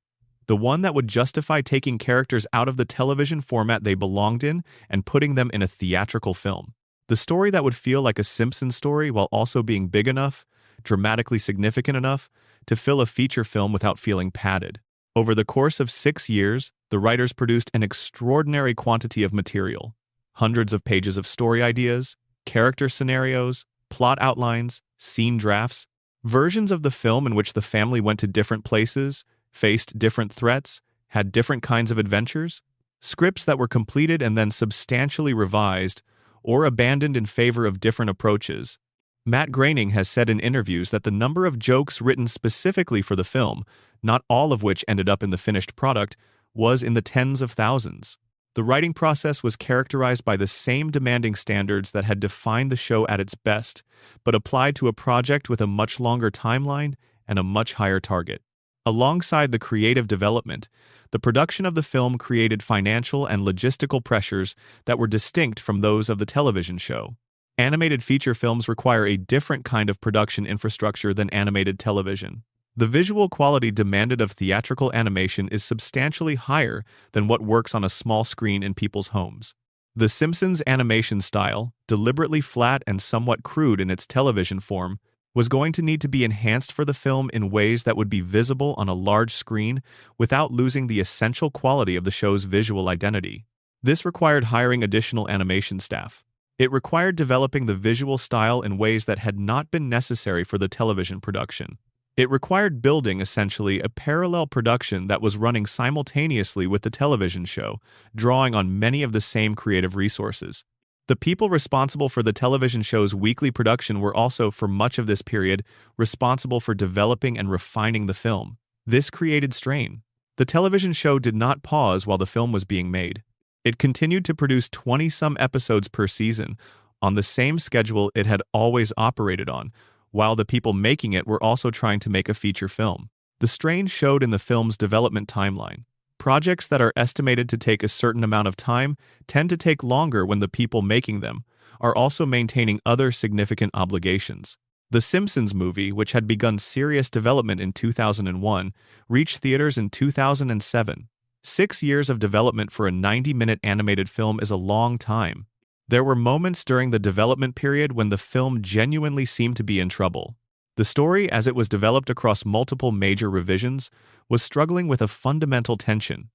[SPEAKER 1] The one that would justify taking characters out of the television format they belonged in and putting them in a theatrical film. The story that would feel like a Simpsons story while also being big enough, dramatically significant enough, to fill a feature film without feeling padded. Over the course of 6 years, the writers produced an extraordinary quantity of material, hundreds of pages of story ideas, character scenarios, plot outlines, scene drafts, versions of the film in which the family went to different places, faced different threats, had different kinds of adventures, scripts that were completed and then substantially revised or abandoned in favor of different approaches. Matt Groening has said in interviews that the number of jokes written specifically for the film, not all of which ended up in the finished product, was in the tens of thousands. The writing process was characterized by the same demanding standards that had defined the show at its best, but applied to a project with a much longer timeline and a much higher target. Alongside the creative development, the production of the film created financial and logistical pressures that were distinct from those of the television show. Animated feature films require a different kind of production infrastructure than animated television. The visual quality demanded of theatrical animation is substantially higher than what works on a small screen in people's homes. The Simpsons animation style, deliberately flat and somewhat crude in its television form, was going to need to be enhanced for the film in ways that would be visible on a large screen without losing the essential quality of the show's visual identity. This required hiring additional animation staff. It required developing the visual style in ways that had not been necessary for the television production. It required building, essentially, a parallel production that was running simultaneously with the television show, drawing on many of the same creative resources. The people responsible for the television show's weekly production were also, for much of this period, responsible for developing and refining the film. This created strain. The television show did not pause while the film was being made. It continued to produce 20-some episodes per season, on the same schedule it had always operated on, while the people making it were also trying to make a feature film. The strain showed in the film's development timeline. Projects that are estimated to take a certain amount of time tend to take longer when the people making them are also maintaining other significant obligations. The Simpsons movie, which had begun serious development in 2001, reached theaters in 2007. 6 years of development for a 90-minute animated film is a long time. There were moments during the development period when the film genuinely seemed to be in trouble. The story, as it was developed across multiple major revisions, was struggling with a fundamental tension.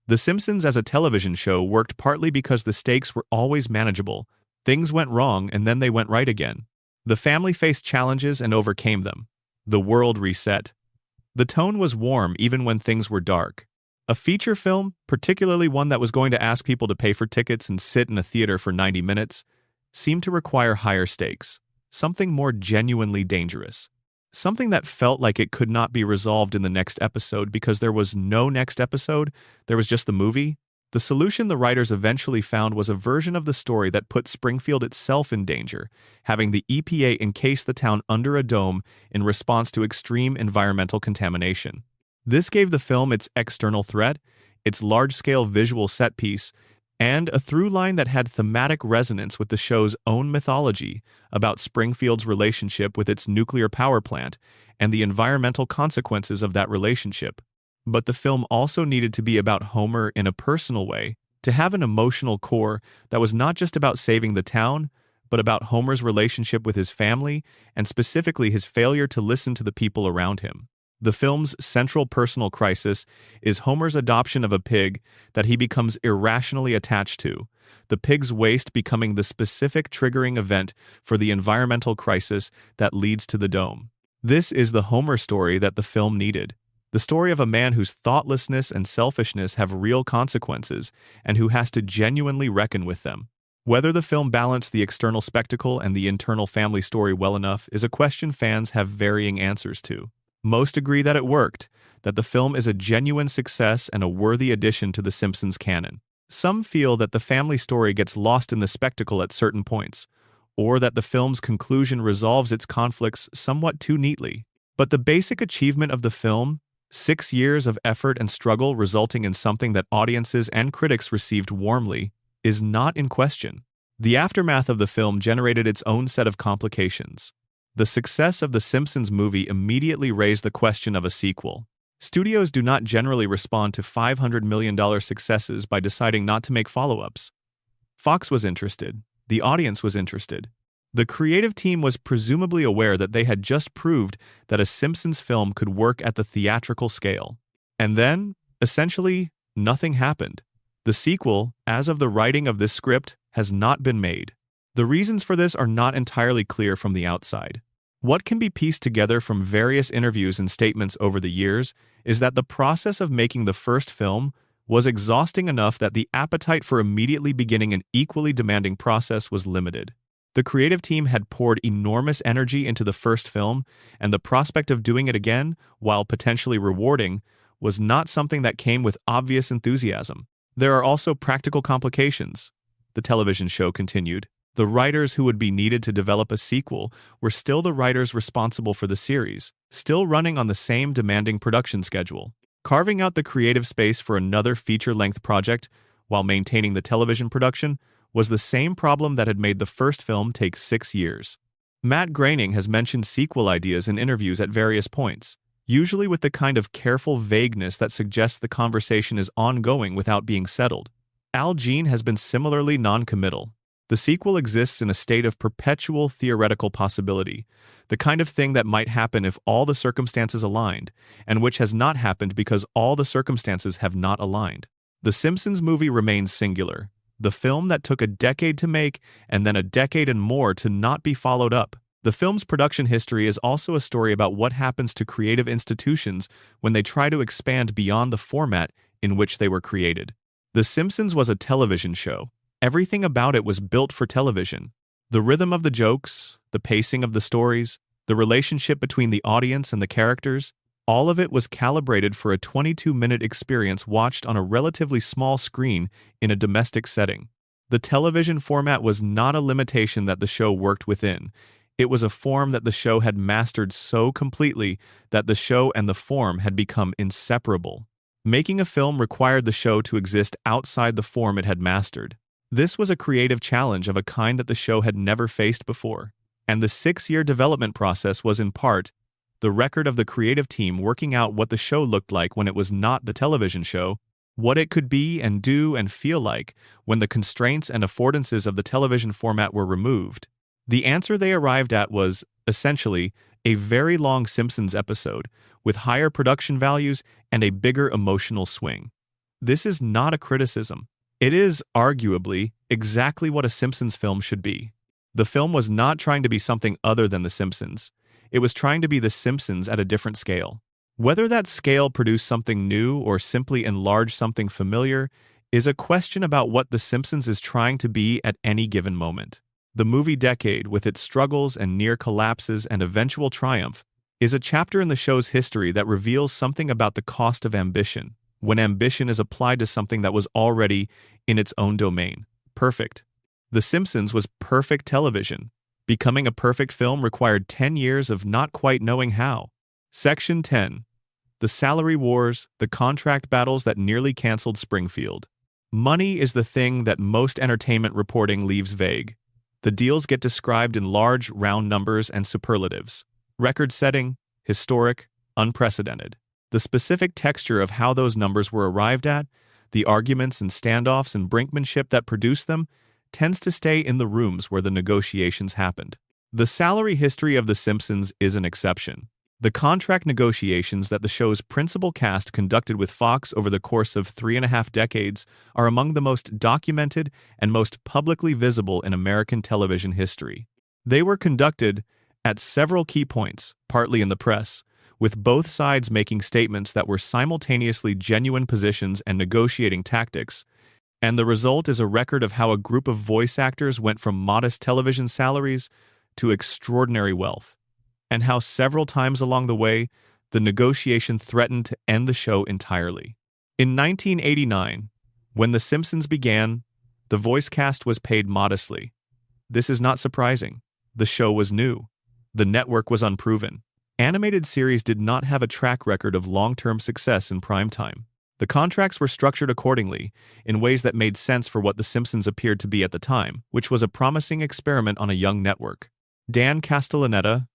[SPEAKER 1] The Simpsons as a television show worked partly because the stakes were always manageable. Things went wrong and then they went right again. The family faced challenges and overcame them. The world reset. The tone was warm even when things were dark. A feature film, particularly one that was going to ask people to pay for tickets and sit in a theater for 90 minutes, seemed to require higher stakes, something more genuinely dangerous. Something that felt like it could not be resolved in the next episode because there was no next episode, there was just the movie. The solution the writers eventually found was a version of the story that put Springfield itself in danger, having the EPA encase the town under a dome in response to extreme environmental contamination. This gave the film its external threat, its large-scale visual set piece, and a through line that had thematic resonance with the show's own mythology about Springfield's relationship with its nuclear power plant and the environmental consequences of that relationship. But the film also needed to be about Homer in a personal way, to have an emotional core that was not just about saving the town, but about Homer's relationship with his family and specifically his failure to listen to the people around him. The film's central personal crisis is Homer's adoption of a pig that he becomes irrationally attached to, the pig's waste becoming the specific triggering event for the environmental crisis that leads to the dome. This is the Homer story that the film needed. The story of a man whose thoughtlessness and selfishness have real consequences and who has to genuinely reckon with them. Whether the film balanced the external spectacle and the internal family story well enough is a question fans have varying answers to. Most agree that it worked, that the film is a genuine success and a worthy addition to the Simpsons canon. Some feel that the family story gets lost in the spectacle at certain points, or that the film's conclusion resolves its conflicts somewhat too neatly. But the basic achievement of the film, 6 years of effort and struggle resulting in something that audiences and critics received warmly, is not in question. The aftermath of the film generated its own set of complications. The success of the Simpsons movie immediately raised the question of a sequel. Studios do not generally respond to $500 million successes by deciding not to make follow-ups. Fox was interested. The audience was interested. The creative team was presumably aware that they had just proved that a Simpsons film could work at the theatrical scale. And then, essentially, nothing happened. The sequel, as of the writing of this script, has not been made. The reasons for this are not entirely clear from the outside. What can be pieced together from various interviews and statements over the years is that the process of making the first film was exhausting enough that the appetite for immediately beginning an equally demanding process was limited. The creative team had poured enormous energy into the first film, and the prospect of doing it again, while potentially rewarding, was not something that came with obvious enthusiasm. There are also practical complications, the television show continued. The writers who would be needed to develop a sequel were still the writers responsible for the series, still running on the same demanding production schedule. Carving out the creative space for another feature-length project while maintaining the television production was the same problem that had made the first film take 6 years. Matt Groening has mentioned sequel ideas in interviews at various points, usually with the kind of careful vagueness that suggests the conversation is ongoing without being settled. Al Jean has been similarly non-committal. The sequel exists in a state of perpetual theoretical possibility, the kind of thing that might happen if all the circumstances aligned, and which has not happened because all the circumstances have not aligned. The Simpsons movie remains singular, the film that took a decade to make and then a decade and more to not be followed up. The film's production history is also a story about what happens to creative institutions when they try to expand beyond the format in which they were created. The Simpsons was a television show. Everything about it was built for television. The rhythm of the jokes, the pacing of the stories, the relationship between the audience and the characters, all of it was calibrated for a 22-minute experience watched on a relatively small screen in a domestic setting. The television format was not a limitation that the show worked within. It was a form that the show had mastered so completely that the show and the form had become inseparable. Making a film required the show to exist outside the form it had mastered. This was a creative challenge of a kind that the show had never faced before, and the 6-year development process was in part the record of the creative team working out what the show looked like when it was not the television show, what it could be and do and feel like when the constraints and affordances of the television format were removed. The answer they arrived at was, essentially, a very long Simpsons episode with higher production values and a bigger emotional swing. This is not a criticism. It is, arguably, exactly what a Simpsons film should be. The film was not trying to be something other than The Simpsons. It was trying to be The Simpsons at a different scale. Whether that scale produced something new or simply enlarged something familiar is a question about what The Simpsons is trying to be at any given moment. The movie decade, with its struggles and near collapses and eventual triumph, is a chapter in the show's history that reveals something about the cost of ambition, when ambition is applied to something that was already, in its own domain, perfect. The Simpsons was perfect television. Becoming a perfect film required 10 years of not quite knowing how. Section 10. The salary wars, the contract battles that nearly canceled Springfield. Money is the thing that most entertainment reporting leaves vague. The deals get described in large, round numbers and superlatives. Record-setting, historic, unprecedented. The specific texture of how those numbers were arrived at, the arguments and standoffs and brinkmanship that produced them, tends to stay in the rooms where the negotiations happened. The salary history of The Simpsons is an exception. The contract negotiations that the show's principal cast conducted with Fox over the course of 3.5 decades are among the most documented and most publicly visible in American television history. They were conducted at several key points, partly in the press, with both sides making statements that were simultaneously genuine positions and negotiating tactics, and the result is a record of how a group of voice actors went from modest television salaries to extraordinary wealth, and how several times along the way, the negotiation threatened to end the show entirely. In 1989, when The Simpsons began, the voice cast was paid modestly. This is not surprising. The show was new. The network was unproven. Animated series did not have a track record of long-term success in prime time. The contracts were structured accordingly, in ways that made sense for what The Simpsons appeared to be at the time, which was a promising experiment on a young network. Dan Castellaneta,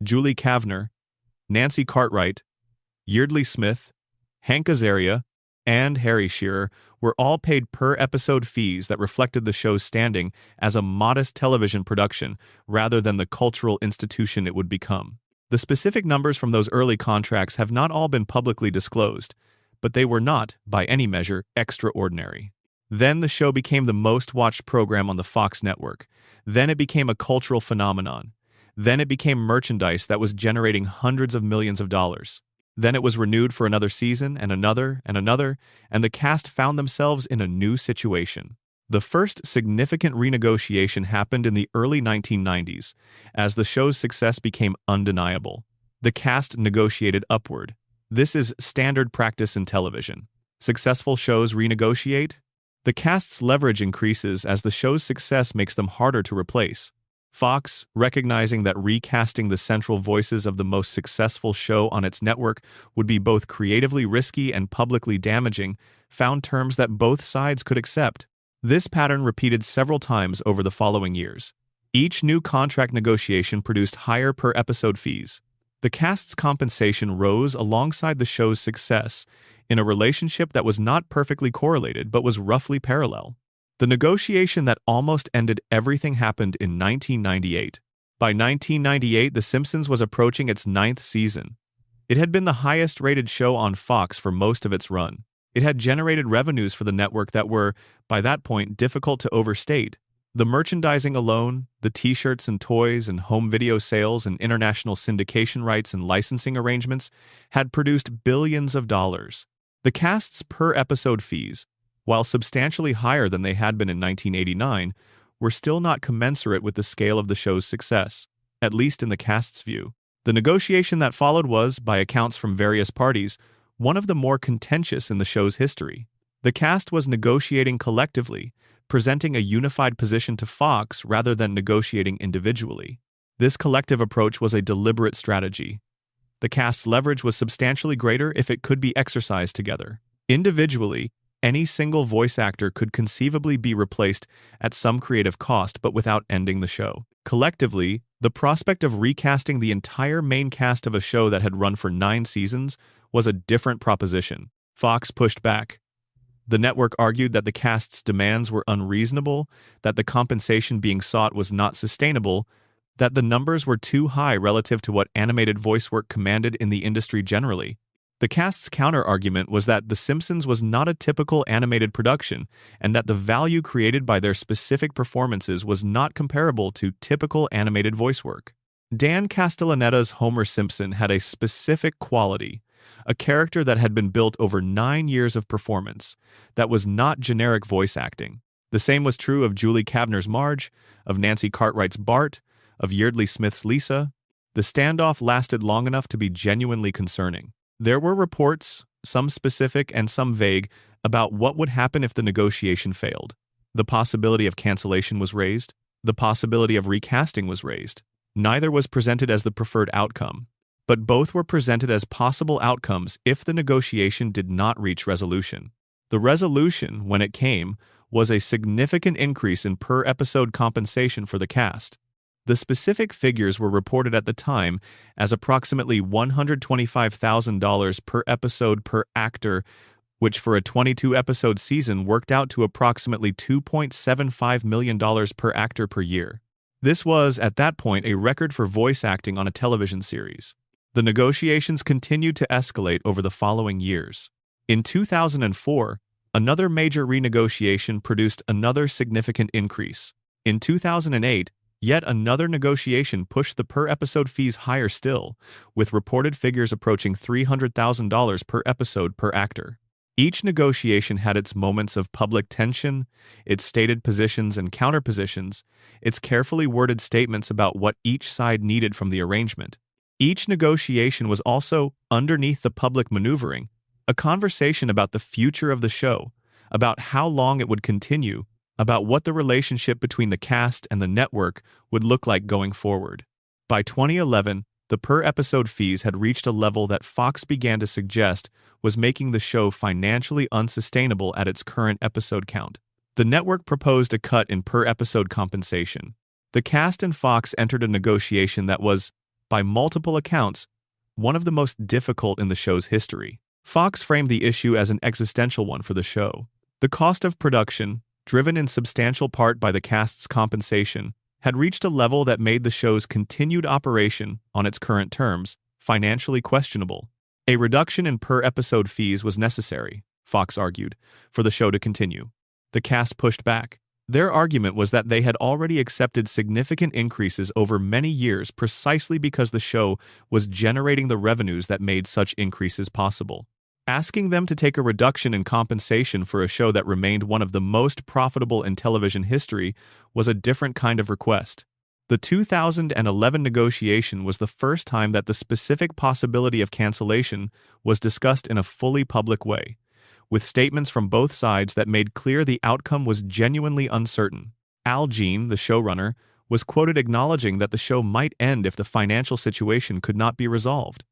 [SPEAKER 1] Julie Kavner, Nancy Cartwright, Yeardley Smith, Hank Azaria, and Harry Shearer were all paid per-episode fees that reflected the show's standing as a modest television production rather than the cultural institution it would become. The specific numbers from those early contracts have not all been publicly disclosed, but they were not, by any measure, extraordinary. Then the show became the most watched program on the Fox network. Then it became a cultural phenomenon. Then it became merchandise that was generating hundreds of millions of dollars. Then it was renewed for another season and another, and the cast found themselves in a new situation. The first significant renegotiation happened in the early 1990s, as the show's success became undeniable. The cast negotiated upward. This is standard practice in television. Successful shows renegotiate. The cast's leverage increases as the show's success makes them harder to replace. Fox, recognizing that recasting the central voices of the most successful show on its network would be both creatively risky and publicly damaging, found terms that both sides could accept. This pattern repeated several times over the following years. Each new contract negotiation produced higher per-episode fees. The cast's compensation rose alongside the show's success, in a relationship that was not perfectly correlated but was roughly parallel. The negotiation that almost ended everything happened in 1998. By 1998, The Simpsons was approaching its 9th season. It had been the highest-rated show on Fox for most of its run. It had generated revenues for the network that were, by that point, difficult to overstate. The merchandising alone, the t-shirts and toys and home video sales and international syndication rights and licensing arrangements, had produced billions of dollars. The cast's per-episode fees, while substantially higher than they had been in 1989, were still not commensurate with the scale of the show's success, at least in the cast's view. The negotiation that followed was, by accounts from various parties, one of the more contentious in the show's history. The cast was negotiating collectively, presenting a unified position to Fox rather than negotiating individually. This collective approach was a deliberate strategy. The cast's leverage was substantially greater if it could be exercised together. Individually, any single voice actor could conceivably be replaced at some creative cost but without ending the show. Collectively, the prospect of recasting the entire main cast of a show that had run for 9 seasons was a different proposition. Fox pushed back. The network argued that the cast's demands were unreasonable, that the compensation being sought was not sustainable, that the numbers were too high relative to what animated voice work commanded in the industry generally. The cast's counter-argument was that The Simpsons was not a typical animated production, and that the value created by their specific performances was not comparable to typical animated voice work. Dan Castellaneta's Homer Simpson had a specific quality, a character that had been built over 9 years of performance, that was not generic voice acting. The same was true of Julie Kavner's Marge, of Nancy Cartwright's Bart, of Yeardley Smith's Lisa. The standoff lasted long enough to be genuinely concerning. There were reports, some specific and some vague, about what would happen if the negotiation failed. The possibility of cancellation was raised. The possibility of recasting was raised. Neither was presented as the preferred outcome, but both were presented as possible outcomes if the negotiation did not reach resolution. The resolution, when it came, was a significant increase in per-episode compensation for the cast. The specific figures were reported at the time as approximately $125,000 per episode per actor, which for a 22-episode season worked out to approximately $2.75 million per actor per year. This was, at that point, a record for voice acting on a television series. The negotiations continued to escalate over the following years. In 2004, another major renegotiation produced another significant increase. In 2008, yet another negotiation pushed the per-episode fees higher still, with reported figures approaching $300,000 per episode per actor. Each negotiation had its moments of public tension, its stated positions and counterpositions, its carefully worded statements about what each side needed from the arrangement. Each negotiation was also, underneath the public maneuvering, a conversation about the future of the show, about how long it would continue, about what the relationship between the cast and the network would look like going forward. By 2011, the per-episode fees had reached a level that Fox began to suggest was making the show financially unsustainable at its current episode count. The network proposed a cut in per-episode compensation. The cast and Fox entered a negotiation that was, by multiple accounts, one of the most difficult in the show's history. Fox framed the issue as an existential one for the show. The cost of production, driven in substantial part by the cast's compensation, had reached a level that made the show's continued operation, on its current terms, financially questionable. A reduction in per-episode fees was necessary, Fox argued, for the show to continue. The cast pushed back. Their argument was that they had already accepted significant increases over many years precisely because the show was generating the revenues that made such increases possible. Asking them to take a reduction in compensation for a show that remained one of the most profitable in television history was a different kind of request. The 2011 negotiation was the first time that the specific possibility of cancellation was discussed in a fully public way, with statements from both sides that made clear the outcome was genuinely uncertain. Al Jean, the showrunner, was quoted acknowledging that the show might end if the financial situation could not be resolved.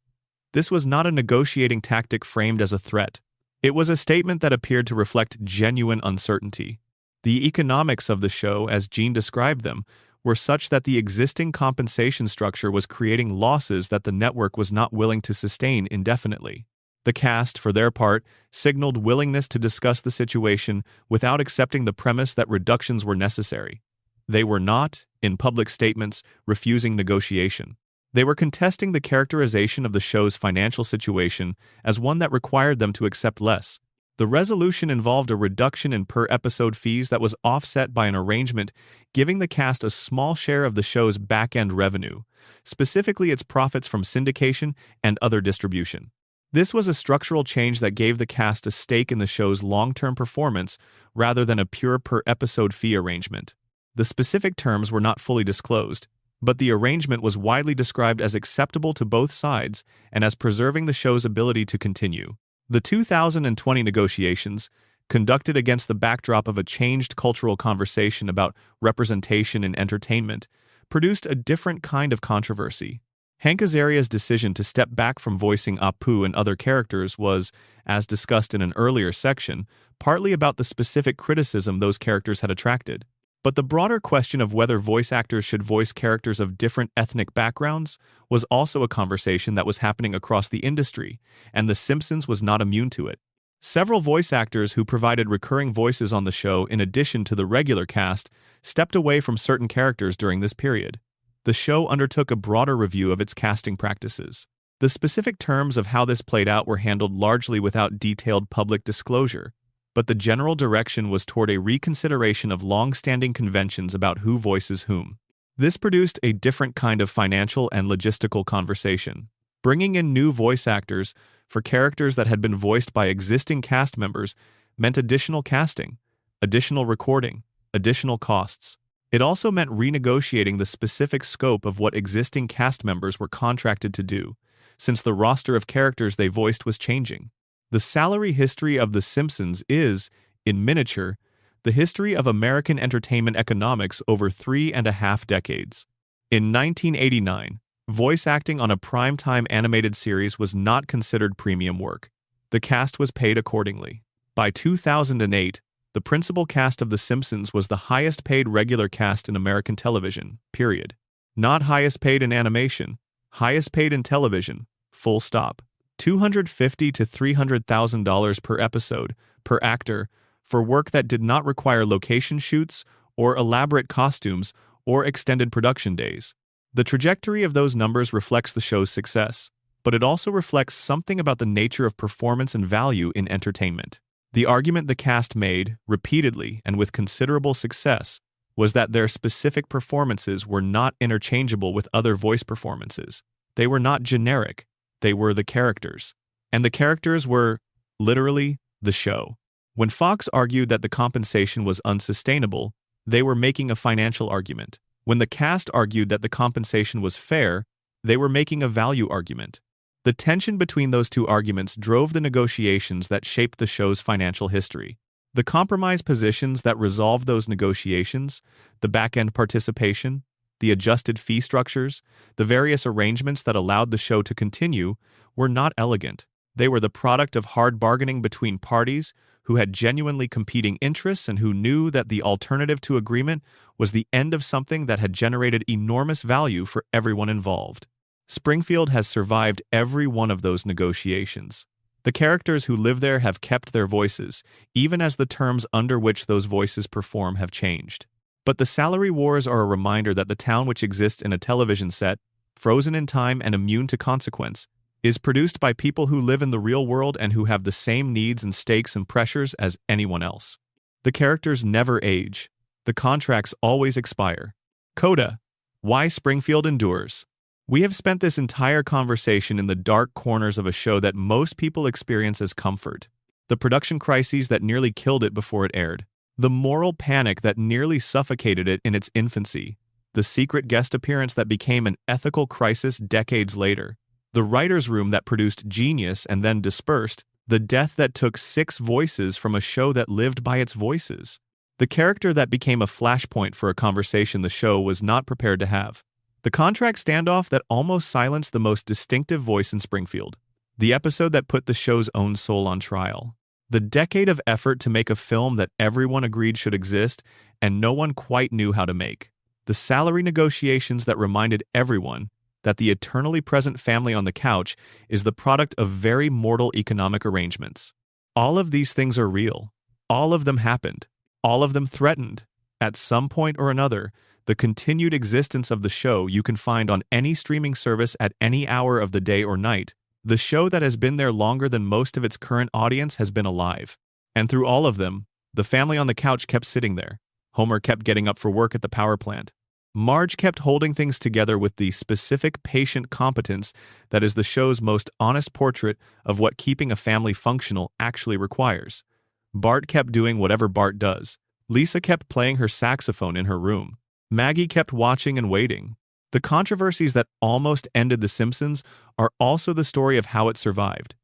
[SPEAKER 1] This was not a negotiating tactic framed as a threat. It was a statement that appeared to reflect genuine uncertainty. The economics of the show, as Jean described them, were such that the existing compensation structure was creating losses that the network was not willing to sustain indefinitely. The cast, for their part, signaled willingness to discuss the situation without accepting the premise that reductions were necessary. They were not, in public statements, refusing negotiation. They were contesting the characterization of the show's financial situation as one that required them to accept less. The resolution involved a reduction in per-episode fees that was offset by an arrangement giving the cast a small share of the show's back-end revenue, specifically its profits from syndication and other distribution. This was a structural change that gave the cast a stake in the show's long-term performance rather than a pure per-episode fee arrangement. The specific terms were not fully disclosed, but the arrangement was widely described as acceptable to both sides and as preserving the show's ability to continue. The 2020 negotiations, conducted against the backdrop of a changed cultural conversation about representation in entertainment, produced a different kind of controversy. Hank Azaria's decision to step back from voicing Apu and other characters was, as discussed in an earlier section, partly about the specific criticism those characters had attracted. But the broader question of whether voice actors should voice characters of different ethnic backgrounds was also a conversation that was happening across the industry, and The Simpsons was not immune to it. Several voice actors who provided recurring voices on the show in addition to the regular cast stepped away from certain characters during this period. The show undertook a broader review of its casting practices. The specific terms of how this played out were handled largely without detailed public disclosure, but the general direction was toward a reconsideration of long-standing conventions about who voices whom. This produced a different kind of financial and logistical conversation. Bringing in new voice actors for characters that had been voiced by existing cast members meant additional casting, additional recording, additional costs. It also meant renegotiating the specific scope of what existing cast members were contracted to do, since the roster of characters they voiced was changing. The salary history of The Simpsons is, in miniature, the history of American entertainment economics over 3.5 decades. In 1989, voice acting on a primetime animated series was not considered premium work. The cast was paid accordingly. By 2008, the principal cast of The Simpsons was the highest paid regular cast in American television, period. Not highest paid in animation, highest paid in television, full stop. $250,000 to $300,000 per episode, per actor, for work that did not require location shoots or elaborate costumes or extended production days. The trajectory of those numbers reflects the show's success, but it also reflects something about the nature of performance and value in entertainment. The argument the cast made, repeatedly and with considerable success, was that their specific performances were not interchangeable with other voice performances. They were not generic. They were the characters. And the characters were, literally, the show. When Fox argued that the compensation was unsustainable, they were making a financial argument. When the cast argued that the compensation was fair, they were making a value argument. The tension between those two arguments drove the negotiations that shaped the show's financial history. The compromise positions that resolved those negotiations, the back-end participation, the adjusted fee structures, the various arrangements that allowed the show to continue, were not elegant. They were the product of hard bargaining between parties who had genuinely competing interests and who knew that the alternative to agreement was the end of something that had generated enormous value for everyone involved. Springfield has survived every one of those negotiations. The characters who live there have kept their voices, even as the terms under which those voices perform have changed. But the salary wars are a reminder that the town which exists in a television set, frozen in time and immune to consequence, is produced by people who live in the real world and who have the same needs and stakes and pressures as anyone else. The characters never age. The contracts always expire. Coda. Why Springfield endures. We have spent this entire conversation in the dark corners of a show that most people experience as comfort. The production crises that nearly killed it before it aired. The moral panic that nearly suffocated it in its infancy. The secret guest appearance that became an ethical crisis decades later. The writer's room that produced genius and then dispersed. The death that took 6 voices from a show that lived by its voices. The character that became a flashpoint for a conversation the show was not prepared to have. The contract standoff that almost silenced the most distinctive voice in Springfield. The episode that put the show's own soul on trial. The decade of effort to make a film that everyone agreed should exist and no one quite knew how to make. The salary negotiations that reminded everyone that the eternally present family on the couch is the product of very mortal economic arrangements. All of these things are real. All of them happened. All of them threatened. At some point or another, the continued existence of the show you can find on any streaming service at any hour of the day or night. The show that has been there longer than most of its current audience has been alive. And through all of them, the family on the couch kept sitting there. Homer kept getting up for work at the power plant. Marge kept holding things together with the specific patient competence that is the show's most honest portrait of what keeping a family functional actually requires. Bart kept doing whatever Bart does. Lisa kept playing her saxophone in her room. Maggie kept watching and waiting. The controversies that almost ended The Simpsons are also the story of how it survived.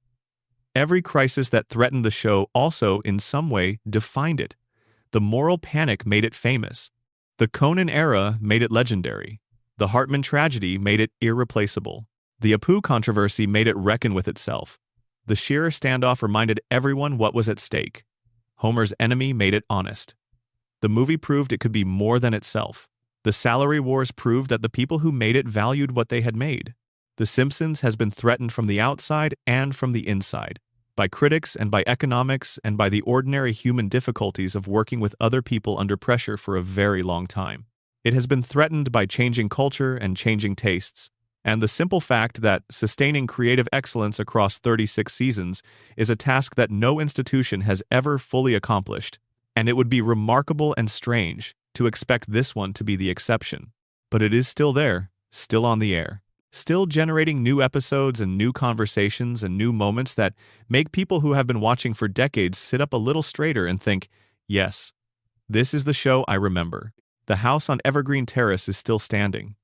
[SPEAKER 1] Every crisis that threatened the show also, in some way, defined it. The moral panic made it famous. The Conan era made it legendary. The Hartman tragedy made it irreplaceable. The Apu controversy made it reckon with itself. The Shearer standoff reminded everyone what was at stake. Homer's enemy made it honest. The movie proved it could be more than itself. The salary wars proved that the people who made it valued what they had made. The Simpsons has been threatened from the outside and from the inside, by critics and by economics and by the ordinary human difficulties of working with other people under pressure for a very long time. It has been threatened by changing culture and changing tastes, and the simple fact that sustaining creative excellence across 36 seasons is a task that no institution has ever fully accomplished, and it would be remarkable and strange to expect this one to be the exception. But it is still there, still on the air, still generating new episodes and new conversations and new moments that make people who have been watching for decades sit up a little straighter and think, yes, this is the show I remember. The house on Evergreen Terrace is still standing.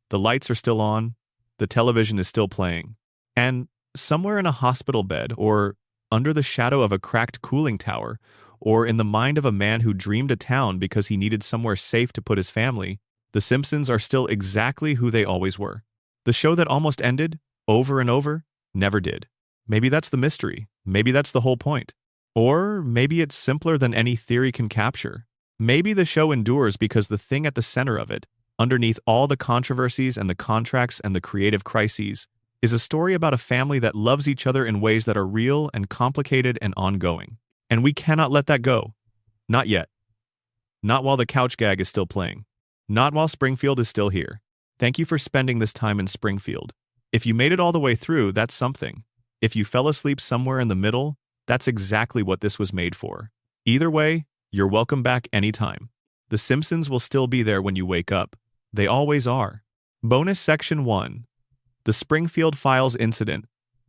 [SPEAKER 1] The lights are still on. The television is still playing. And somewhere in a hospital bed, or under the shadow of a cracked cooling tower, or in the mind of a man who dreamed a town because he needed somewhere safe to put his family, The Simpsons are still exactly who they always were. The show that almost ended, over and over, never did. Maybe that's the mystery. Maybe that's the whole point. Or maybe it's simpler than any theory can capture. Maybe the show endures because the thing at the center of it, underneath all the controversies and the contracts and the creative crises, is a story about a family that loves each other in ways that are real and complicated and ongoing. And we cannot let that go. Not yet. Not while the couch gag is still playing. Not while Springfield is still here. Thank you for spending this time in Springfield. If you made it all the way through, that's something. If you fell asleep somewhere in the middle, that's exactly what this was made for. Either way, you're welcome back anytime. The Simpsons will still be there when you wake up. They always are. Bonus Section 1. The Springfield Files Incident,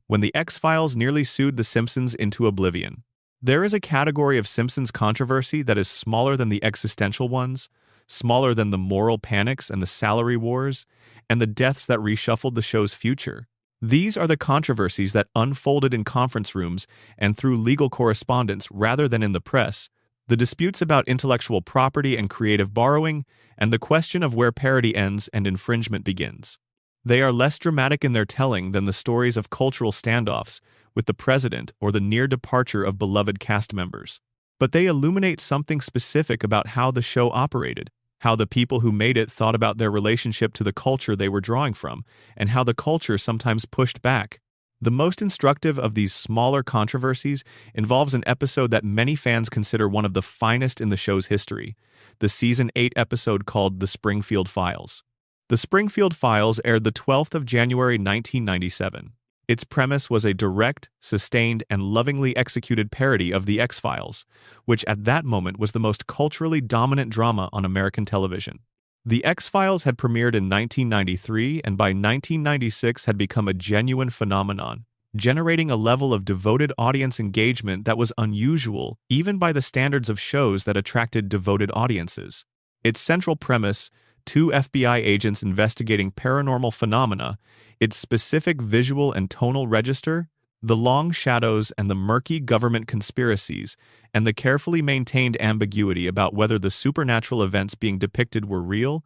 [SPEAKER 1] when the X-Files nearly sued The Simpsons into oblivion. There is a category of Simpsons controversy that is smaller than the existential ones, smaller than the moral panics and the salary wars, and the deaths that reshuffled the show's future. These are the controversies that unfolded in conference rooms and through legal correspondence rather than in the press, the disputes about intellectual property and creative borrowing, and the question of where parody ends and infringement begins. They are less dramatic in their telling than the stories of cultural standoffs with the president or the near departure of beloved cast members. But they illuminate something specific about how the show operated, how the people who made it thought about their relationship to the culture they were drawing from, and how the culture sometimes pushed back. The most instructive of these smaller controversies involves an episode that many fans consider one of the finest in the show's history, the Season 8 episode called The Springfield Files. The Springfield Files aired the 12th of January 1997. Its premise was a direct, sustained, and lovingly executed parody of The X-Files, which at that moment was the most culturally dominant drama on American television. The X-Files had premiered in 1993 and by 1996 had become a genuine phenomenon, generating a level of devoted audience engagement that was unusual even by the standards of shows that attracted devoted audiences. Its central premise, two FBI agents investigating paranormal phenomena, its specific visual and tonal register, the long shadows and the murky government conspiracies, and the carefully maintained ambiguity about whether the supernatural events being depicted were real,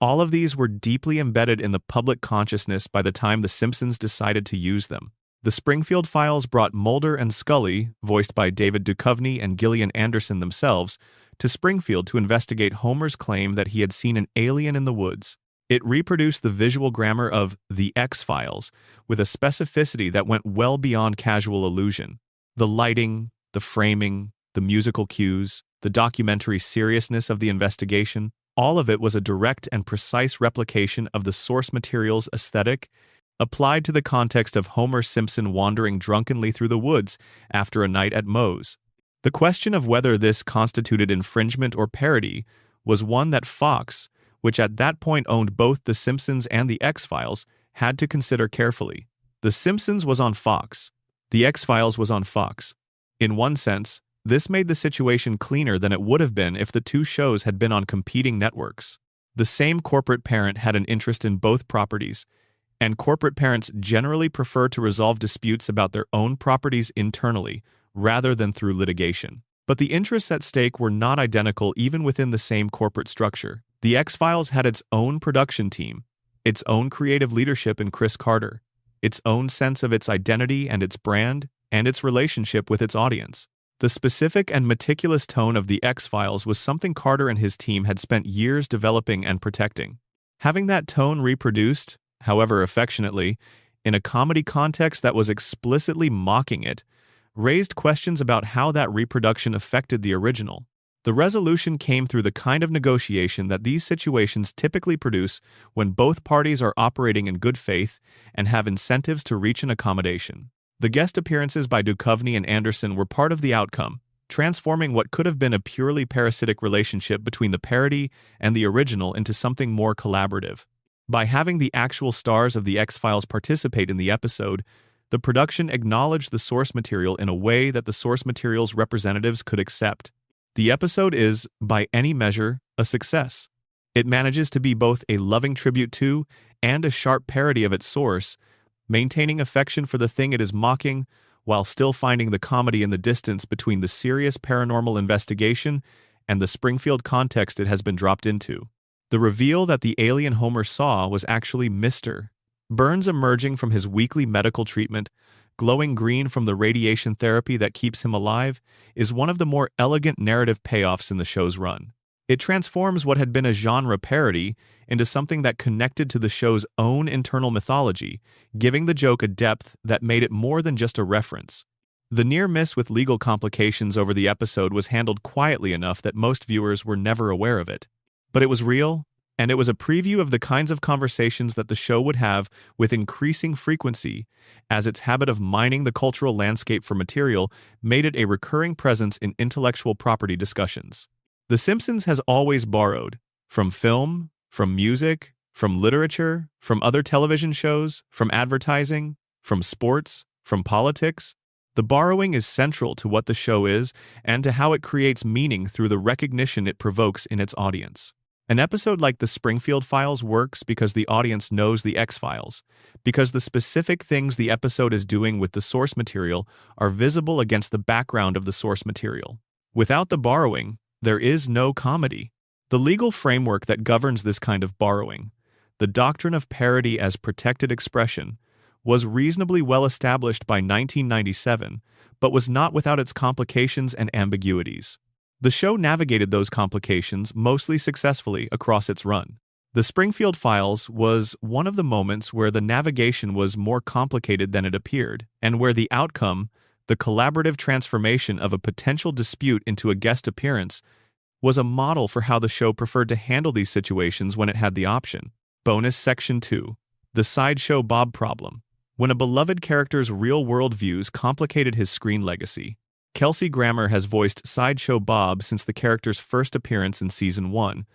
[SPEAKER 1] all of these were deeply embedded in the public consciousness by the time The Simpsons decided to use them. The Springfield Files brought Mulder and Scully, voiced by David Duchovny and Gillian Anderson themselves, to Springfield to investigate Homer's claim that he had seen an alien in the woods. It reproduced the visual grammar of The X-Files with a specificity that went well beyond casual illusion. The lighting, the framing, the musical cues, the documentary seriousness of the investigation, all of it was a direct and precise replication of the source material's aesthetic, applied to the context of Homer Simpson wandering drunkenly through the woods after a night at Moe's. The question of whether this constituted infringement or parody was one that Fox, which at that point owned both The Simpsons and The X-Files, had to consider carefully. The Simpsons was on Fox. The X-Files was on Fox. In one sense, this made the situation cleaner than it would have been if the two shows had been on competing networks. The same corporate parent had an interest in both properties, and corporate parents generally prefer to resolve disputes about their own properties internally, rather than through litigation. But the interests at stake were not identical even within the same corporate structure. The X-Files had its own production team, its own creative leadership in Chris Carter, its own sense of its identity and its brand, and its relationship with its audience. The specific and meticulous tone of The X-Files was something Carter and his team had spent years developing and protecting. Having that tone reproduced, however affectionately, in a comedy context that was explicitly mocking it, raised questions about how that reproduction affected the original. The resolution came through the kind of negotiation that these situations typically produce when both parties are operating in good faith and have incentives to reach an accommodation. The guest appearances by Duchovny and Anderson were part of the outcome, transforming what could have been a purely parasitic relationship between the parody and the original into something more collaborative. By having the actual stars of The X-Files participate in the episode, the production acknowledged the source material in a way that the source material's representatives could accept. The episode is, by any measure, a success. It manages to be both a loving tribute to and a sharp parody of its source, maintaining affection for the thing it is mocking while still finding the comedy in the distance between the serious paranormal investigation and the Springfield context it has been dropped into. The reveal that the alien Homer saw was actually Mr. Burns emerging from his weekly medical treatment, glowing green from the radiation therapy that keeps him alive, is one of the more elegant narrative payoffs in the show's run. It transforms what had been a genre parody into something that connected to the show's own internal mythology, giving the joke a depth that made it more than just a reference. The near miss with legal complications over the episode was handled quietly enough that most viewers were never aware of it. But it was real, and it was a preview of the kinds of conversations that the show would have with increasing frequency, as its habit of mining the cultural landscape for material made it a recurring presence in intellectual property discussions. The Simpsons has always borrowed, from film, from music, from literature, from other television shows, from advertising, from sports, from politics. The borrowing is central to what the show is and to how it creates meaning through the recognition it provokes in its audience. An episode like The Springfield Files works because the audience knows The X-Files, because the specific things the episode is doing with the source material are visible against the background of the source material. Without the borrowing, there is no comedy. The legal framework that governs this kind of borrowing, the doctrine of parody as protected expression, was reasonably well established by 1997, but was not without its complications and ambiguities. The show navigated those complications mostly successfully across its run. The Springfield Files was one of the moments where the navigation was more complicated than it appeared, and where the outcome, the collaborative transformation of a potential dispute into a guest appearance, was a model for how the show preferred to handle these situations when it had the option. Bonus Section 2. The Sideshow Bob Problem. when a beloved character's real-world views complicated his screen legacy. Kelsey Grammer has voiced Sideshow Bob since the character's first appearance in Season 1,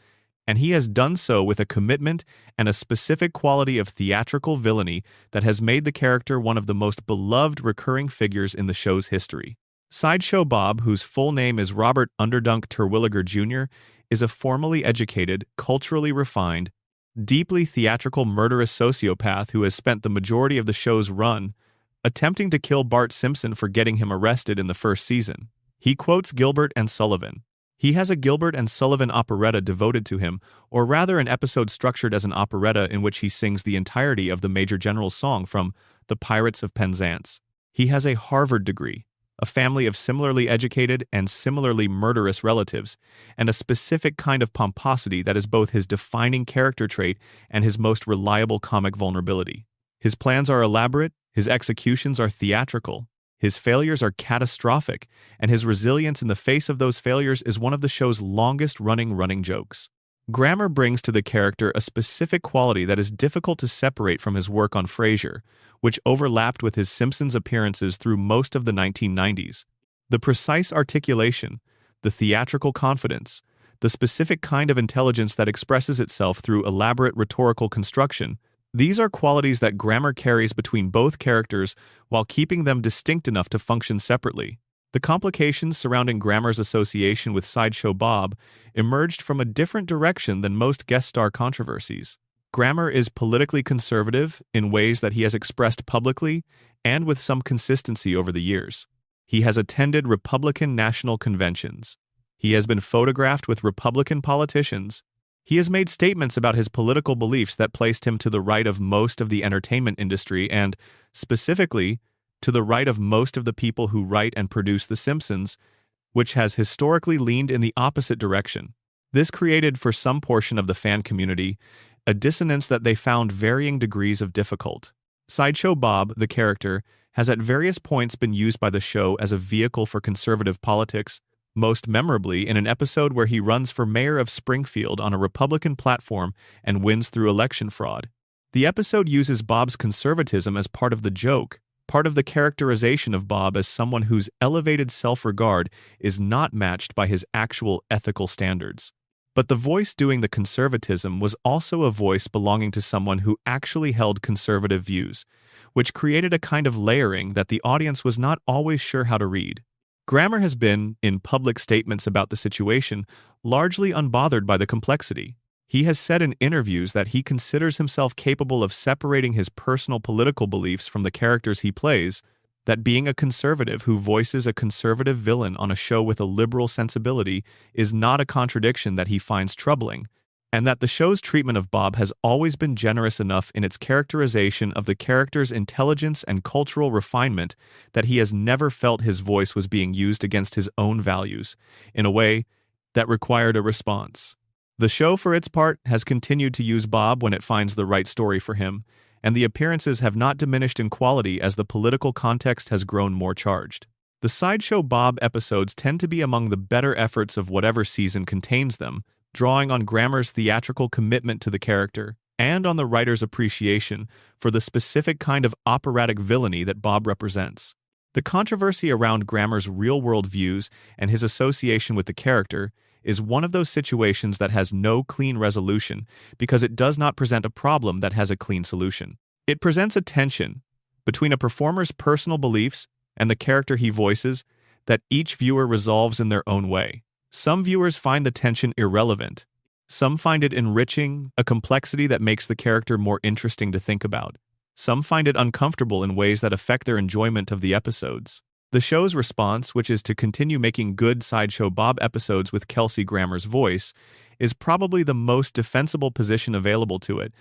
[SPEAKER 1] and he has done so with a commitment and a specific quality of theatrical villainy that has made the character one of the most beloved recurring figures in the show's history. Sideshow Bob, whose full name is Robert Underdunk Terwilliger Jr., is a formally educated, culturally refined, deeply theatrical murderous sociopath who has spent the majority of the show's run attempting to kill Bart Simpson for getting him arrested in the first season. He quotes Gilbert and Sullivan. He has a Gilbert and Sullivan operetta devoted to him, or rather an episode structured as an operetta in which he sings the entirety of the Major General's song from The Pirates of Penzance. He has a Harvard degree, a family of similarly educated and similarly murderous relatives, and a specific kind of pomposity that is both his defining character trait and his most reliable comic vulnerability. His plans are elaborate, his executions are theatrical, his failures are catastrophic, and his resilience in the face of those failures is one of the show's longest-running running jokes. Grammer brings to the character a specific quality that is difficult to separate from his work on Frasier, which overlapped with his Simpsons appearances through most of the 1990s. The precise articulation, the theatrical confidence, the specific kind of intelligence that expresses itself through elaborate rhetorical construction, these are qualities that Grammer carries between both characters while keeping them distinct enough to function separately. The complications surrounding Grammer's association with Sideshow Bob emerged from a different direction than most guest star controversies. Grammer is politically conservative in ways that he has expressed publicly and with some consistency over the years. He has attended Republican national conventions. He has been photographed with Republican politicians. He has made statements about his political beliefs that placed him to the right of most of the entertainment industry and, specifically, to the right of most of the people who write and produce The Simpsons, which has historically leaned in the opposite direction. This created, for some portion of the fan community, a dissonance that they found varying degrees of difficult. Sideshow Bob, the character, has at various points been used by the show as a vehicle for conservative politics, most memorably in an episode where he runs for mayor of Springfield on a Republican platform and wins through election fraud. The episode uses Bob's conservatism as part of the joke, part of the characterization of Bob as someone whose elevated self-regard is not matched by his actual ethical standards. But the voice doing the conservatism was also a voice belonging to someone who actually held conservative views, which created a kind of layering that the audience was not always sure how to read. Grammer has been, in public statements about the situation, largely unbothered by the complexity. He has said in interviews that he considers himself capable of separating his personal political beliefs from the characters he plays, that being a conservative who voices a conservative villain on a show with a liberal sensibility is not a contradiction that he finds troubling, and that the show's treatment of Bob has always been generous enough in its characterization of the character's intelligence and cultural refinement that he has never felt his voice was being used against his own values, in a way that required a response. The show, for its part, has continued to use Bob when it finds the right story for him, and the appearances have not diminished in quality as the political context has grown more charged. The Sideshow Bob episodes tend to be among the better efforts of whatever season contains them, drawing on Grammer's theatrical commitment to the character, and on the writer's appreciation for the specific kind of operatic villainy that Bob represents. The controversy around Grammer's real-world views and his association with the character is one of those situations that has no clean resolution because it does not present a problem that has a clean solution. It presents a tension between a performer's personal beliefs and the character he voices that each viewer resolves in their own way. Some viewers find the tension irrelevant. Some find it enriching, a complexity that makes the character more interesting to think about. Some find it uncomfortable in ways that affect their enjoyment of the episodes. The show's response, which is to continue making good Sideshow Bob episodes with Kelsey Grammer's voice, is probably the most defensible position available to it,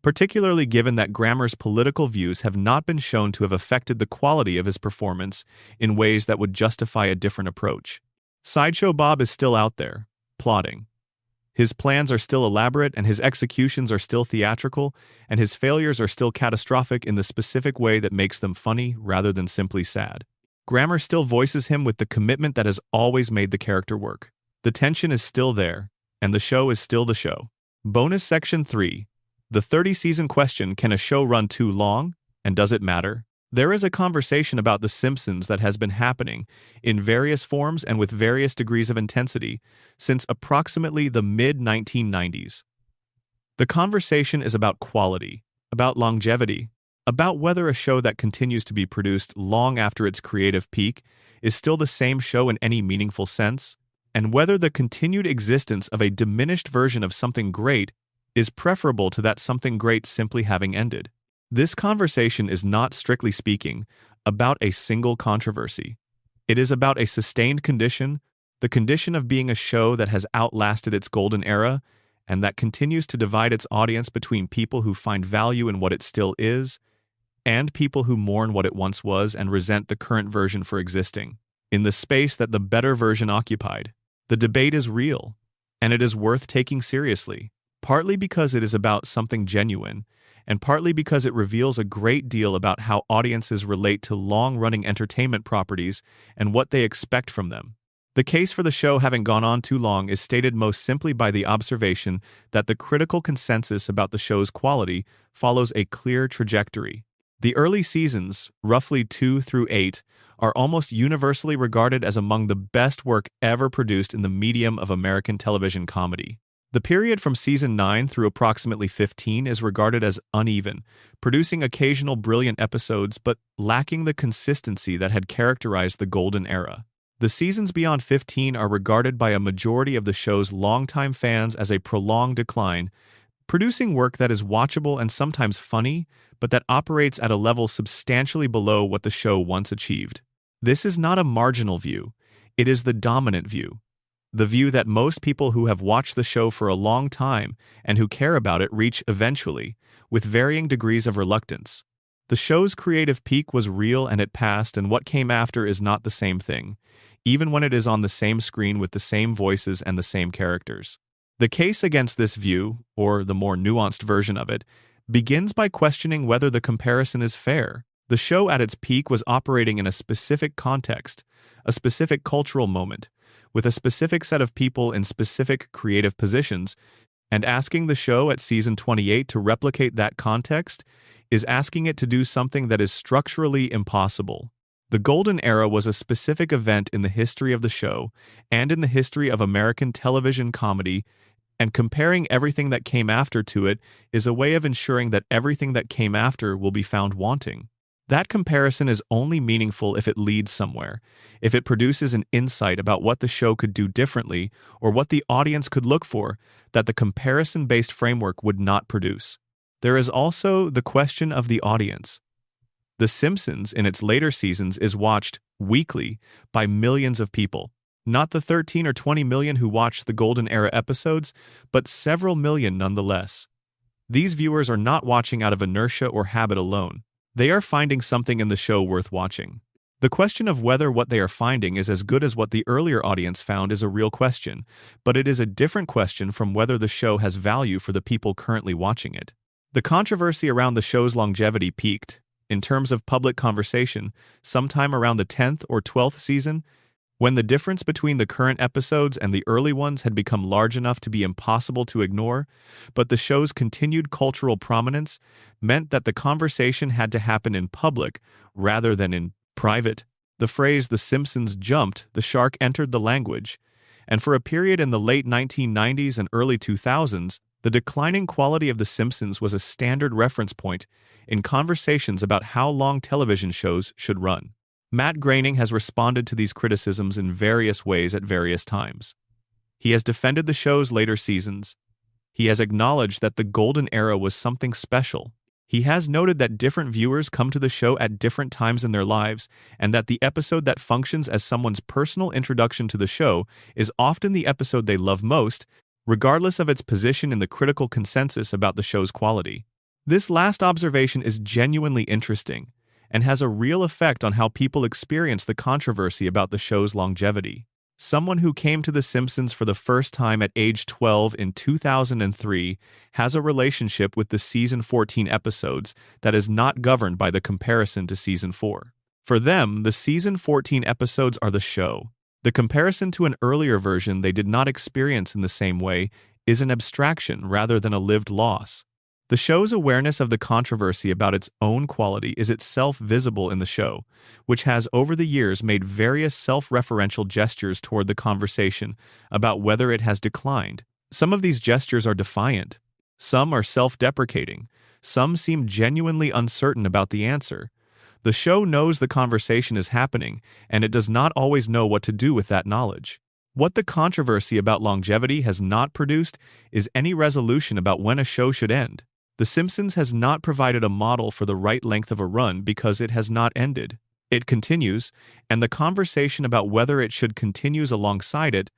[SPEAKER 1] particularly given that Grammer's political views have not been shown to have affected the quality of his performance in ways that would justify a different approach. Sideshow Bob is still out there, plotting. His plans are still elaborate, and his executions are still theatrical, and his failures are still catastrophic in the specific way that makes them funny rather than simply sad. Grammer still voices him with the commitment that has always made the character work. The tension is still there, and the show is still the show. Bonus Section 3. The 30-season question: can a show run too long? And does it matter? There is a conversation about The Simpsons that has been happening in various forms and with various degrees of intensity since approximately the mid-1990s. The conversation is about quality, about longevity, about whether a show that continues to be produced long after its creative peak is still the same show in any meaningful sense, and whether the continued existence of a diminished version of something great is preferable to that something great simply having ended. This conversation is not, strictly speaking, about a single controversy. It is about a sustained condition, the condition of being a show that has outlasted its golden era and that continues to divide its audience between people who find value in what it still is and people who mourn what it once was and resent the current version for existing in the space that the better version occupied. The debate is real, and it is worth taking seriously, partly because it is about something genuine, and partly because it reveals a great deal about how audiences relate to long-running entertainment properties and what they expect from them. The case for the show having gone on too long is stated most simply by the observation that the critical consensus about the show's quality follows a clear trajectory. The early seasons, roughly 2 through 8, are almost universally regarded as among the best work ever produced in the medium of American television comedy. The period from season 9 through approximately 15 is regarded as uneven, producing occasional brilliant episodes but lacking the consistency that had characterized the golden era. The seasons beyond 15 are regarded by a majority of the show's longtime fans as a prolonged decline, producing work that is watchable and sometimes funny, but that operates at a level substantially below what the show once achieved. This is not a marginal view, it is the dominant view. The view that most people who have watched the show for a long time and who care about it reach eventually, with varying degrees of reluctance. The show's creative peak was real and it passed, and what came after is not the same thing, even when it is on the same screen with the same voices and the same characters. The case against this view, or the more nuanced version of it, begins by questioning whether the comparison is fair. The show at its peak was operating in a specific context, a specific cultural moment, with a specific set of people in specific creative positions, and asking the show at season 28 to replicate that context is asking it to do something that is structurally impossible. The Golden Era was a specific event in the history of the show and in the history of American television comedy, and comparing everything that came after to it is a way of ensuring that everything that came after will be found wanting. That comparison is only meaningful if it leads somewhere, if it produces an insight about what the show could do differently or what the audience could look for that the comparison-based framework would not produce. There is also the question of the audience. The Simpsons, in its later seasons, is watched weekly by millions of people. Not the 13 or 20 million who watched the Golden Era episodes, but several million nonetheless. These viewers are not watching out of inertia or habit alone. They are finding something in the show worth watching. The question of whether what they are finding is as good as what the earlier audience found is a real question, but it is a different question from whether the show has value for the people currently watching it. The controversy around the show's longevity peaked, in terms of public conversation, sometime around the 10th or 12th season, when the difference between the current episodes and the early ones had become large enough to be impossible to ignore, but the show's continued cultural prominence meant that the conversation had to happen in public rather than in private. The phrase "The Simpsons jumped, the shark entered" the language, and for a period in the late 1990s and early 2000s, the declining quality of The Simpsons was a standard reference point in conversations about how long television shows should run. Matt Groening has responded to these criticisms in various ways at various times. He has defended the show's later seasons. He has acknowledged that the Golden Era was something special. He has noted that different viewers come to the show at different times in their lives, and that the episode that functions as someone's personal introduction to the show is often the episode they love most, regardless of its position in the critical consensus about the show's quality. This last observation is genuinely interesting and has a real effect on how people experience the controversy about the show's longevity. Someone who came to The Simpsons for the first time at age 12 in 2003 has a relationship with the season 14 episodes that is not governed by the comparison to season 4. For them, the season 14 episodes are the show. The comparison to an earlier version they did not experience in the same way is an abstraction rather than a lived loss. The show's awareness of the controversy about its own quality is itself visible in the show, which has over the years made various self-referential gestures toward the conversation about whether it has declined. Some of these gestures are defiant, some are self-deprecating, some seem genuinely uncertain about the answer. The show knows the conversation is happening, and it does not always know what to do with that knowledge. What the controversy about longevity has not produced is any resolution about when a show should end. The Simpsons has not provided a model for the right length of a run because it has not ended. It continues, and the conversation about whether it should continues alongside it,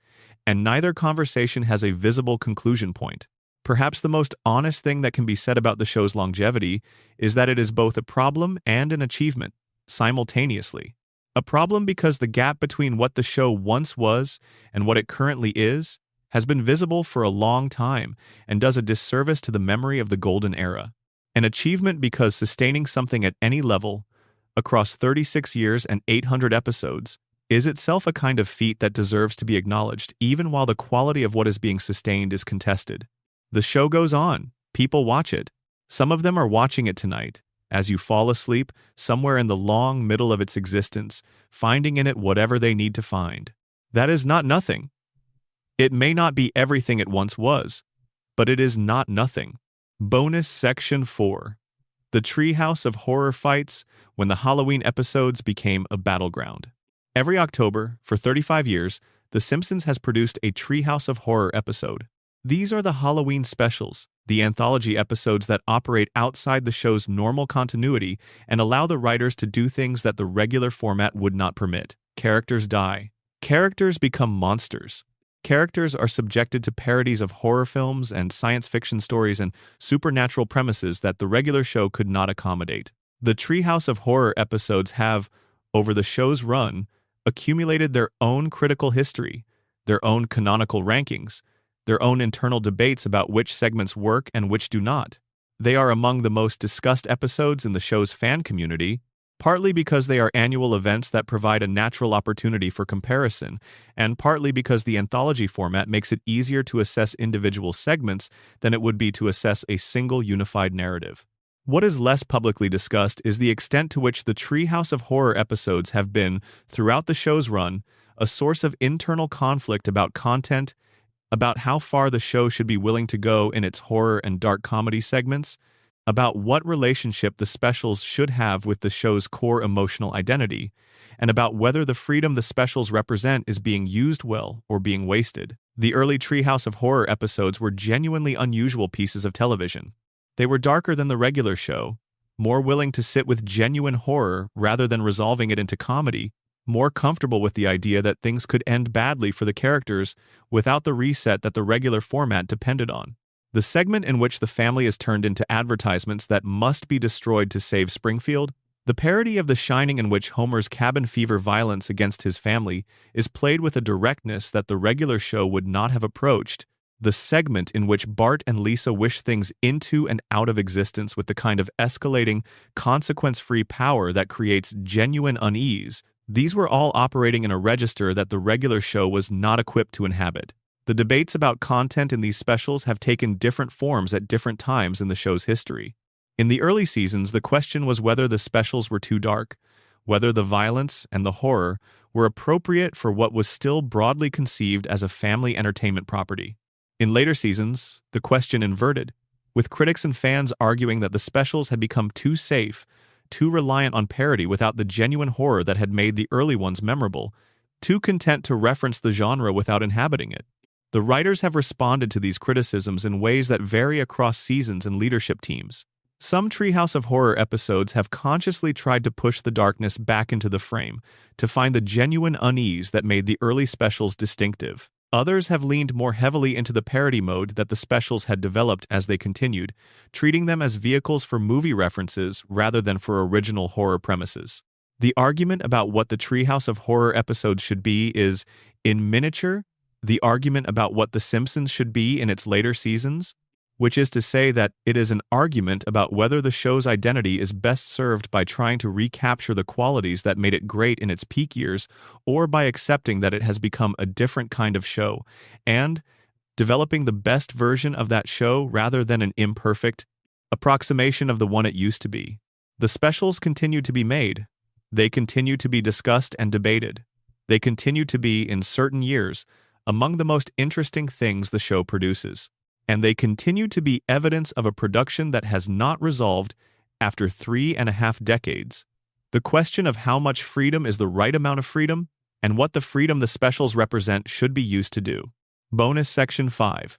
[SPEAKER 1] and neither conversation has a visible conclusion point. Perhaps the most honest thing that can be said about the show's longevity is that it is both a problem and an achievement, simultaneously. A problem because the gap between what the show once was and what it currently is has been visible for a long time and does a disservice to the memory of the golden era. An achievement because sustaining something at any level, across 36 years and 800 episodes, is itself a kind of feat that deserves to be acknowledged even while the quality of what is being sustained is contested. The show goes on. People watch it. Some of them are watching it tonight, as you fall asleep somewhere in the long middle of its existence, finding in it whatever they need to find. That is not nothing. It may not be everything it once was, but it is not nothing. Bonus Section 4. The Treehouse of Horror Fights when the Halloween episodes became a battleground. Every October, for 35 years, The Simpsons has produced a Treehouse of Horror episode. These are the Halloween specials, the anthology episodes that operate outside the show's normal continuity and allow the writers to do things that the regular format would not permit. Characters die. Characters become monsters. Characters are subjected to parodies of horror films and science fiction stories and supernatural premises that the regular show could not accommodate. The Treehouse of Horror episodes have, over the show's run, accumulated their own critical history, their own canonical rankings, their own internal debates about which segments work and which do not. They are among the most discussed episodes in the show's fan community, partly because they are annual events that provide a natural opportunity for comparison, and partly because the anthology format makes it easier to assess individual segments than it would be to assess a single unified narrative. What is less publicly discussed is the extent to which the Treehouse of Horror episodes have been, throughout the show's run, a source of internal conflict about content, about how far the show should be willing to go in its horror and dark comedy segments, about what relationship the specials should have with the show's core emotional identity, and about whether the freedom the specials represent is being used well or being wasted. The early Treehouse of Horror episodes were genuinely unusual pieces of television. They were darker than the regular show, more willing to sit with genuine horror rather than resolving it into comedy, more comfortable with the idea that things could end badly for the characters without the reset that the regular format depended on. The segment in which the family is turned into advertisements that must be destroyed to save Springfield, the parody of The Shining in which Homer's cabin fever violence against his family is played with a directness that the regular show would not have approached, the segment in which Bart and Lisa wish things into and out of existence with the kind of escalating, consequence-free power that creates genuine unease, these were all operating in a register that the regular show was not equipped to inhabit. The debates about content in these specials have taken different forms at different times in the show's history. In the early seasons, the question was whether the specials were too dark, whether the violence and the horror were appropriate for what was still broadly conceived as a family entertainment property. In later seasons, the question inverted, with critics and fans arguing that the specials had become too safe, too reliant on parody without the genuine horror that had made the early ones memorable, too content to reference the genre without inhabiting it. The writers have responded to these criticisms in ways that vary across seasons and leadership teams. Some Treehouse of Horror episodes have consciously tried to push the darkness back into the frame, to find the genuine unease that made the early specials distinctive. Others have leaned more heavily into the parody mode that the specials had developed as they continued, treating them as vehicles for movie references rather than for original horror premises. The argument about what the Treehouse of Horror episodes should be is, in miniature, the argument about what The Simpsons should be in its later seasons, which is to say that it is an argument about whether the show's identity is best served by trying to recapture the qualities that made it great in its peak years, or by accepting that it has become a different kind of show, and developing the best version of that show rather than an imperfect, approximation of the one it used to be. The specials continue to be made. They continue to be discussed and debated. They continue to be, in certain years, among the most interesting things the show produces. And they continue to be evidence of a production that has not resolved after 3.5 decades. The question of how much freedom is the right amount of freedom and what the freedom the specials represent should be used to do. Bonus Section 5.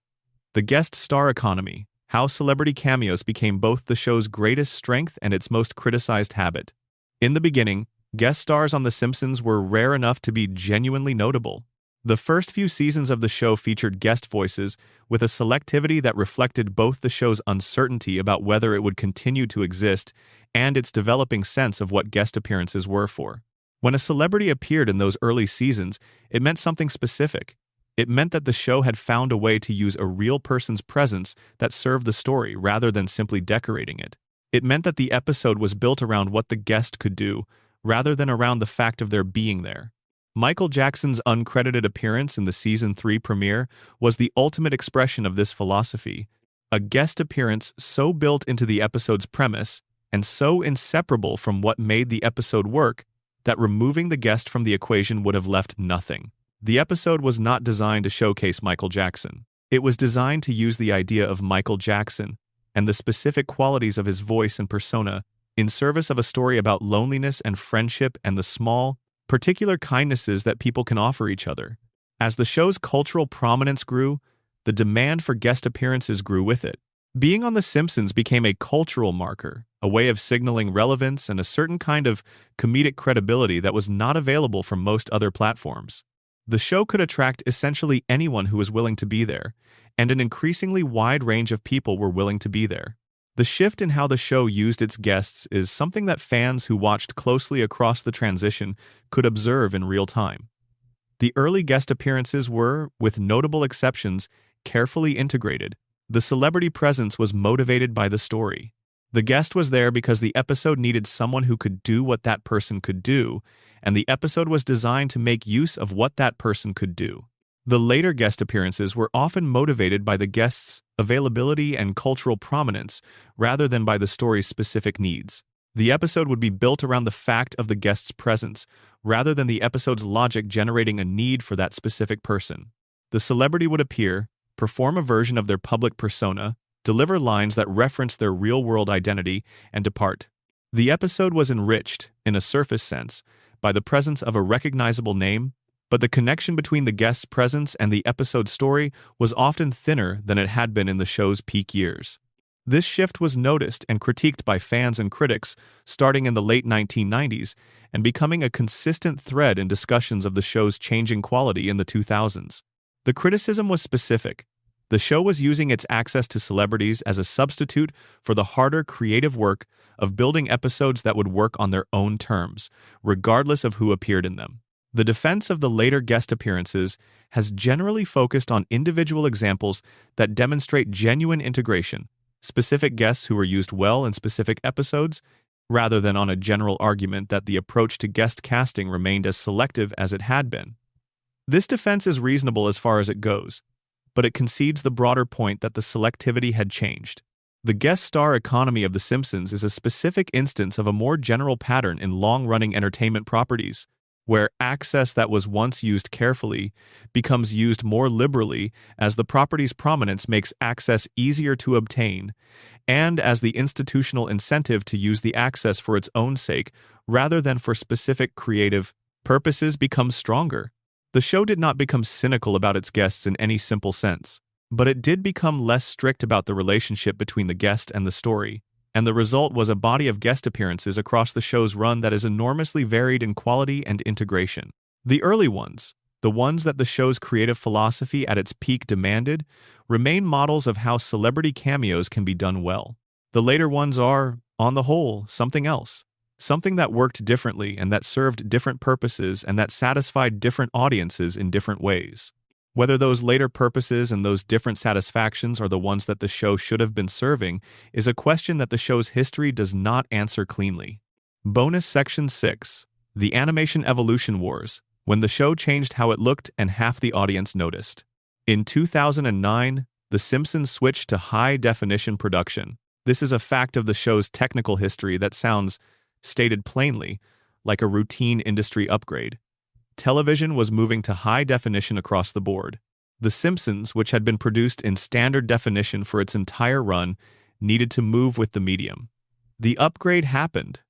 [SPEAKER 1] The guest star economy. How celebrity cameos became both the show's greatest strength and its most criticized habit. In the beginning, guest stars on The Simpsons were rare enough to be genuinely notable. The first few seasons of the show featured guest voices with a selectivity that reflected both the show's uncertainty about whether it would continue to exist and its developing sense of what guest appearances were for. When a celebrity appeared in those early seasons, it meant something specific. It meant that the show had found a way to use a real person's presence that served the story rather than simply decorating it. It meant that the episode was built around what the guest could do, rather than around the fact of their being there. Michael Jackson's uncredited appearance in the Season 3 premiere was the ultimate expression of this philosophy, a guest appearance so built into the episode's premise and so inseparable from what made the episode work that removing the guest from the equation would have left nothing. The episode was not designed to showcase Michael Jackson. It was designed to use the idea of Michael Jackson and the specific qualities of his voice and persona in service of a story about loneliness and friendship and the small, particular kindnesses that people can offer each other. As the show's cultural prominence grew, the demand for guest appearances grew with it. Being on The Simpsons became a cultural marker, a way of signaling relevance and a certain kind of comedic credibility that was not available from most other platforms. The show could attract essentially anyone who was willing to be there, and an increasingly wide range of people were willing to be there. The shift in how the show used its guests is something that fans who watched closely across the transition could observe in real time. The early guest appearances were, with notable exceptions, carefully integrated. The celebrity presence was motivated by the story. The guest was there because the episode needed someone who could do what that person could do, and the episode was designed to make use of what that person could do. The later guest appearances were often motivated by the guest's availability and cultural prominence rather than by the story's specific needs. The episode would be built around the fact of the guest's presence rather than the episode's logic generating a need for that specific person. The celebrity would appear, perform a version of their public persona, deliver lines that reference their real-world identity, and depart. The episode was enriched, in a surface sense, by the presence of a recognizable name, but the connection between the guest's presence and the episode's story was often thinner than it had been in the show's peak years. This shift was noticed and critiqued by fans and critics starting in the late 1990s and becoming a consistent thread in discussions of the show's changing quality in the 2000s. The criticism was specific. The show was using its access to celebrities as a substitute for the harder creative work of building episodes that would work on their own terms, regardless of who appeared in them. The defense of the later guest appearances has generally focused on individual examples that demonstrate genuine integration, specific guests who were used well in specific episodes, rather than on a general argument that the approach to guest casting remained as selective as it had been. This defense is reasonable as far as it goes, but it concedes the broader point that the selectivity had changed. The guest star economy of The Simpsons is a specific instance of a more general pattern in long-running entertainment properties, where access that was once used carefully becomes used more liberally as the property's prominence makes access easier to obtain, and as the institutional incentive to use the access for its own sake rather than for specific creative purposes becomes stronger. The show did not become cynical about its guests in any simple sense, but it did become less strict about the relationship between the guest and the story, and the result was a body of guest appearances across the show's run that is enormously varied in quality and integration. The early ones, the ones that the show's creative philosophy at its peak demanded, remain models of how celebrity cameos can be done well. The later ones are, on the whole, something else. Something that worked differently and that served different purposes and that satisfied different audiences in different ways. Whether those later purposes and those different satisfactions are the ones that the show should have been serving is a question that the show's history does not answer cleanly. Bonus Section 6. The Animation Evolution Wars, when the show changed how it looked and half the audience noticed. In 2009, The Simpsons switched to high-definition production. This is a fact of the show's technical history that sounds, stated plainly, like a routine industry upgrade. Television was moving to high definition across the board. The Simpsons, which had been produced in standard definition for its entire run, needed to move with the medium. The upgrade happened.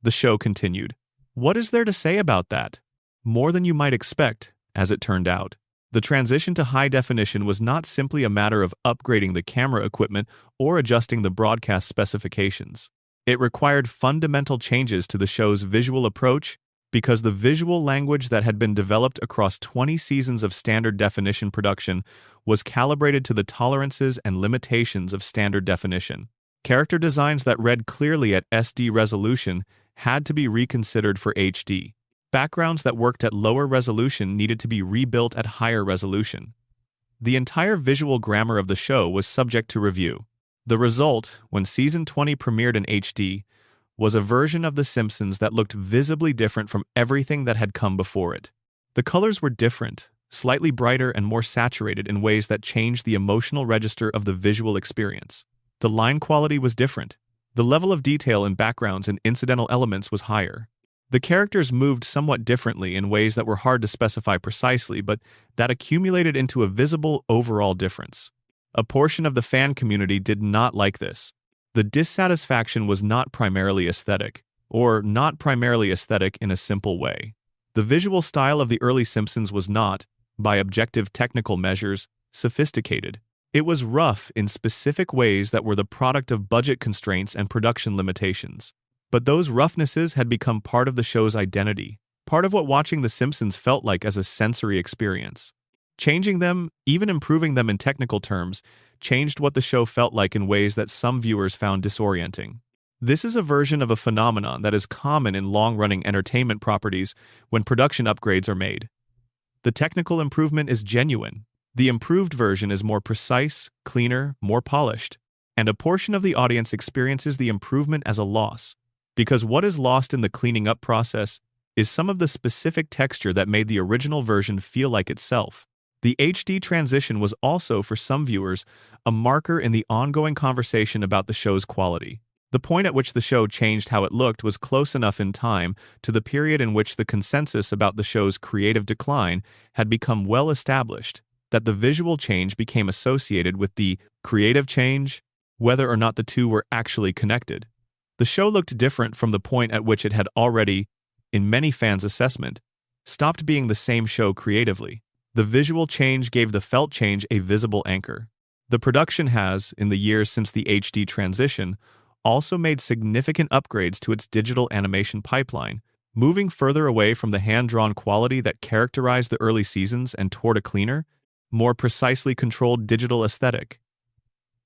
[SPEAKER 1] The show continued. What is there to say about that? More than you might expect, as it turned out. The transition to high definition was not simply a matter of upgrading the camera equipment or adjusting the broadcast specifications. It required fundamental changes to the show's visual approach because the visual language that had been developed across 20 seasons of standard definition production was calibrated to the tolerances and limitations of standard definition. Character designs that read clearly at SD resolution had to be reconsidered for HD. Backgrounds that worked at lower resolution needed to be rebuilt at higher resolution. The entire visual grammar of the show was subject to review. The result, when Season 20 premiered in HD, was a version of The Simpsons that looked visibly different from everything that had come before it. The colors were different, slightly brighter and more saturated in ways that changed the emotional register of the visual experience. The line quality was different. The level of detail in backgrounds and incidental elements was higher. The characters moved somewhat differently in ways that were hard to specify precisely, but that accumulated into a visible overall difference. A portion of the fan community did not like this. The dissatisfaction was not primarily aesthetic, or not primarily aesthetic in a simple way. The visual style of the early Simpsons was not, by objective technical measures, sophisticated. It was rough in specific ways that were the product of budget constraints and production limitations. But those roughnesses had become part of the show's identity, part of what watching The Simpsons felt like as a sensory experience. Changing them, even improving them in technical terms, changed what the show felt like in ways that some viewers found disorienting. This is a version of a phenomenon that is common in long-running entertainment properties when production upgrades are made. The technical improvement is genuine. The improved version is more precise, cleaner, more polished, and a portion of the audience experiences the improvement as a loss, because what is lost in the cleaning up process is some of the specific texture that made the original version feel like itself. The HD transition was also, for some viewers, a marker in the ongoing conversation about the show's quality. The point at which the show changed how it looked was close enough in time to the period in which the consensus about the show's creative decline had become well established, that the visual change became associated with the creative change, whether or not the two were actually connected. The show looked different from the point at which it had already, in many fans' assessment, stopped being the same show creatively. The visual change gave the felt change a visible anchor. The production has, in the years since the HD transition, also made significant upgrades to its digital animation pipeline, moving further away from the hand-drawn quality that characterized the early seasons and toward a cleaner, more precisely controlled digital aesthetic.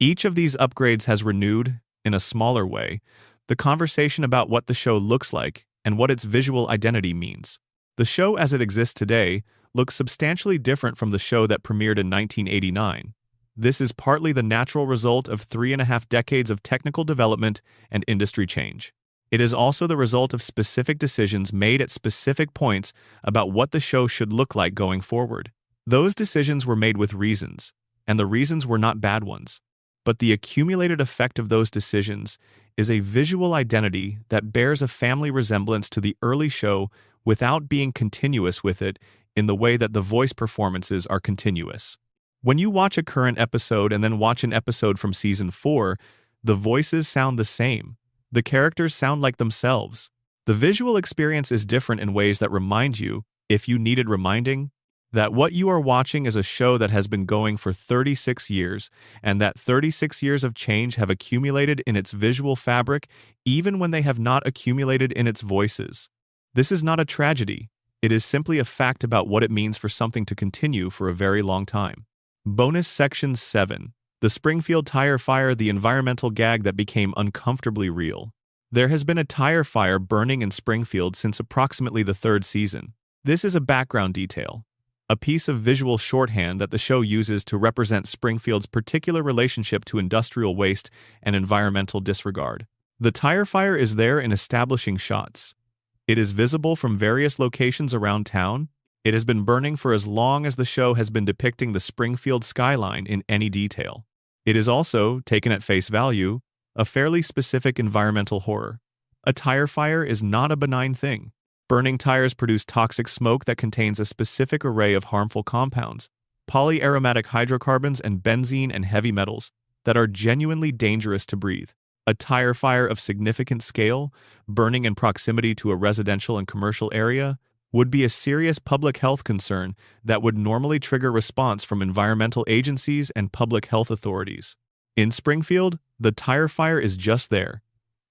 [SPEAKER 1] Each of these upgrades has renewed, in a smaller way, the conversation about what the show looks like and what its visual identity means. The show as it exists today looks substantially different from the show that premiered in 1989. This is partly the natural result of 3.5 decades of technical development and industry change. It is also the result of specific decisions made at specific points about what the show should look like going forward. Those decisions were made with reasons, and the reasons were not bad ones. But the accumulated effect of those decisions is a visual identity that bears a family resemblance to the early show without being continuous with it in the way that the voice performances are continuous. When you watch a current episode and then watch an episode from Season 4, the voices sound the same. The characters sound like themselves. The visual experience is different in ways that remind you, if you needed reminding, that what you are watching is a show that has been going for 36 years, and that 36 years of change have accumulated in its visual fabric even when they have not accumulated in its voices. This is not a tragedy. It is simply a fact about what it means for something to continue for a very long time. Bonus Section 7. The Springfield Tire Fire, the environmental gag that became uncomfortably real. There has been a tire fire burning in Springfield since approximately the 3rd season. This is a background detail, a piece of visual shorthand that the show uses to represent Springfield's particular relationship to industrial waste and environmental disregard. The tire fire is there in establishing shots. It is visible from various locations around town. It has been burning for as long as the show has been depicting the Springfield skyline in any detail. It is also, taken at face value, a fairly specific environmental horror. A tire fire is not a benign thing. Burning tires produce toxic smoke that contains a specific array of harmful compounds, polyaromatic hydrocarbons and benzene and heavy metals, that are genuinely dangerous to breathe. A tire fire of significant scale, burning in proximity to a residential and commercial area, would be a serious public health concern that would normally trigger response from environmental agencies and public health authorities. In Springfield, the tire fire is just there.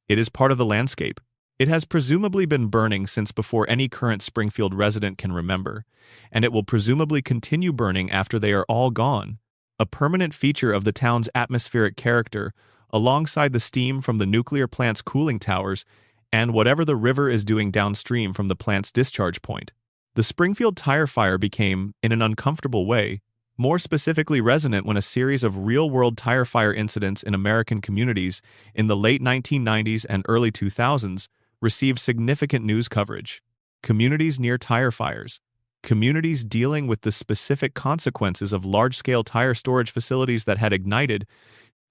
[SPEAKER 1] It is part of the landscape. It has presumably been burning since before any current Springfield resident can remember, and it will presumably continue burning after they are all gone, a permanent feature of the town's atmospheric character, alongside the steam from the nuclear plant's cooling towers and whatever the river is doing downstream from the plant's discharge point. The Springfield tire fire became, in an uncomfortable way, more specifically resonant when a series of real-world tire fire incidents in American communities in the late 1990s and early 2000s received significant news coverage. Communities near tire fires, communities dealing with the specific consequences of large-scale tire storage facilities that had ignited,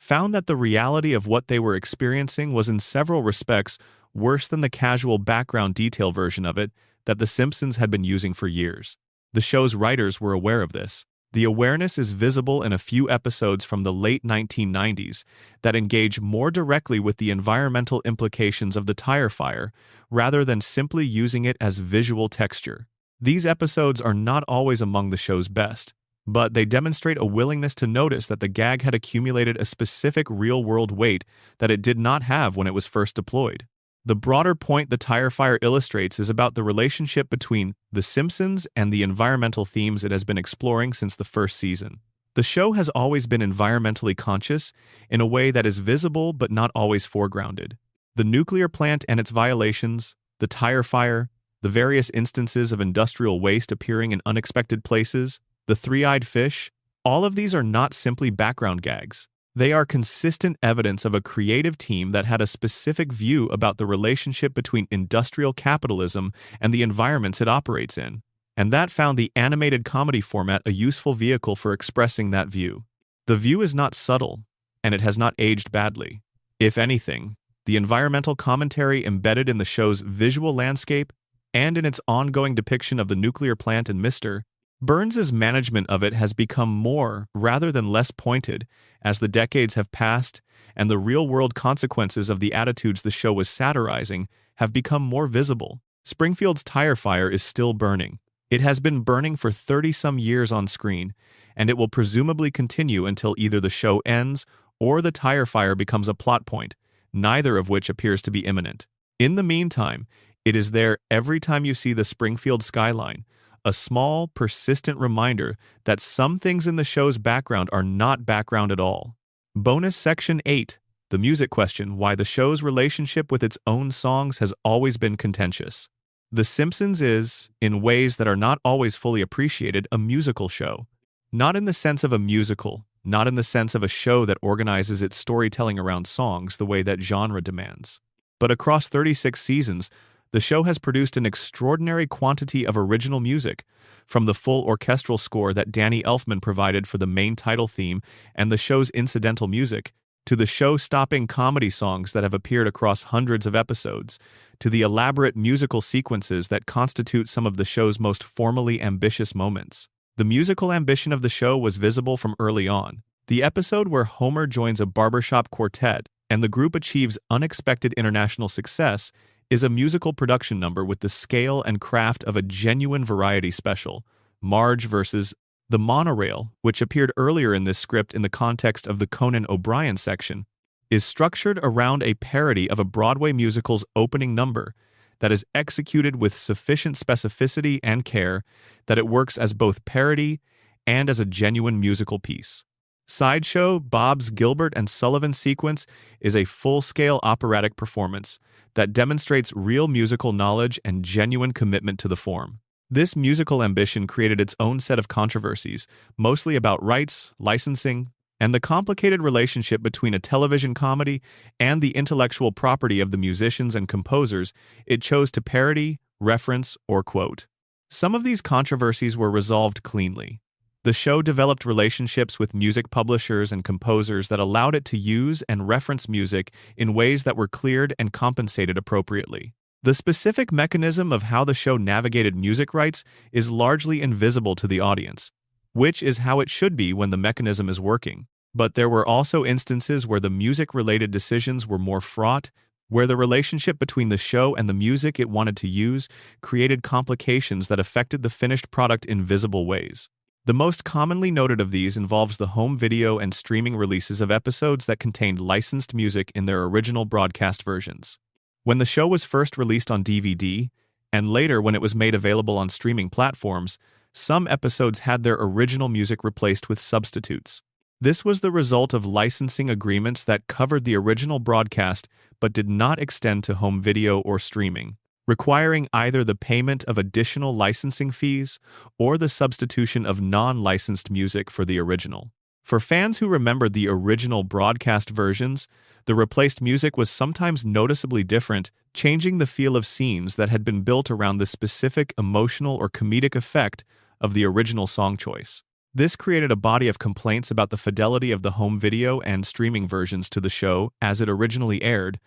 [SPEAKER 1] found that the reality of what they were experiencing was in several respects worse than the casual background detail version of it that The Simpsons had been using for years. The show's writers were aware of this. The awareness is visible in a few episodes from the late 1990s that engage more directly with the environmental implications of the tire fire, rather than simply using it as visual texture. These episodes are not always among the show's best, but they demonstrate a willingness to notice that the gag had accumulated a specific real-world weight that it did not have when it was first deployed. The broader point the tire fire illustrates is about the relationship between The Simpsons and the environmental themes it has been exploring since the first season. The show has always been environmentally conscious in a way that is visible but not always foregrounded. The nuclear plant and its violations, the tire fire, the various instances of industrial waste appearing in unexpected places, the three-eyed fish, all of these are not simply background gags. They are consistent evidence of a creative team that had a specific view about the relationship between industrial capitalism and the environments it operates in, and that found the animated comedy format a useful vehicle for expressing that view. The view is not subtle, and it has not aged badly. If anything, the environmental commentary embedded in the show's visual landscape and in its ongoing depiction of the nuclear plant and Mr. Burns's management of it has become more rather than less pointed as the decades have passed, and the real-world consequences of the attitudes the show was satirizing have become more visible. Springfield's tire fire is still burning. It has been burning for 30-some years on screen, and it will presumably continue until either the show ends or the tire fire becomes a plot point, neither of which appears to be imminent. In the meantime, it is there every time you see the Springfield skyline, a small, persistent reminder that some things in the show's background are not background at all. Bonus Section 8, the music question, why the show's relationship with its own songs has always been contentious. The Simpsons is, in ways that are not always fully appreciated, a musical show. Not in the sense of a musical, not in the sense of a show that organizes its storytelling around songs the way that genre demands. But across 36 seasons, the show has produced an extraordinary quantity of original music, from the full orchestral score that Danny Elfman provided for the main title theme and the show's incidental music, to the show-stopping comedy songs that have appeared across hundreds of episodes, to the elaborate musical sequences that constitute some of the show's most formally ambitious moments. The musical ambition of the show was visible from early on. The episode where Homer joins a barbershop quartet and the group achieves unexpected international success is a musical production number with the scale and craft of a genuine variety special. Marge versus The Monorail, which appeared earlier in this script in the context of the Conan O'Brien section, is structured around a parody of a Broadway musical's opening number that is executed with sufficient specificity and care that it works as both parody and as a genuine musical piece. Sideshow, Bob's Gilbert and Sullivan sequence is a full-scale operatic performance that demonstrates real musical knowledge and genuine commitment to the form. This musical ambition created its own set of controversies, mostly about rights, licensing, and the complicated relationship between a television comedy and the intellectual property of the musicians and composers it chose to parody, reference, or quote. Some of these controversies were resolved cleanly. The show developed relationships with music publishers and composers that allowed it to use and reference music in ways that were cleared and compensated appropriately. The specific mechanism of how the show navigated music rights is largely invisible to the audience, which is how it should be when the mechanism is working. But there were also instances where the music-related decisions were more fraught, where the relationship between the show and the music it wanted to use created complications that affected the finished product in visible ways. The most commonly noted of these involves the home video and streaming releases of episodes that contained licensed music in their original broadcast versions. When the show was first released on DVD, and later when it was made available on streaming platforms, some episodes had their original music replaced with substitutes. This was the result of licensing agreements that covered the original broadcast but did not extend to home video or streaming, requiring either the payment of additional licensing fees or the substitution of non-licensed music for the original. For fans who remembered the original broadcast versions, the replaced music was sometimes noticeably different, changing the feel of scenes that had been built around the specific emotional or comedic effect of the original song choice. This created a body of complaints about the fidelity of the home video and streaming versions to the show as it originally aired,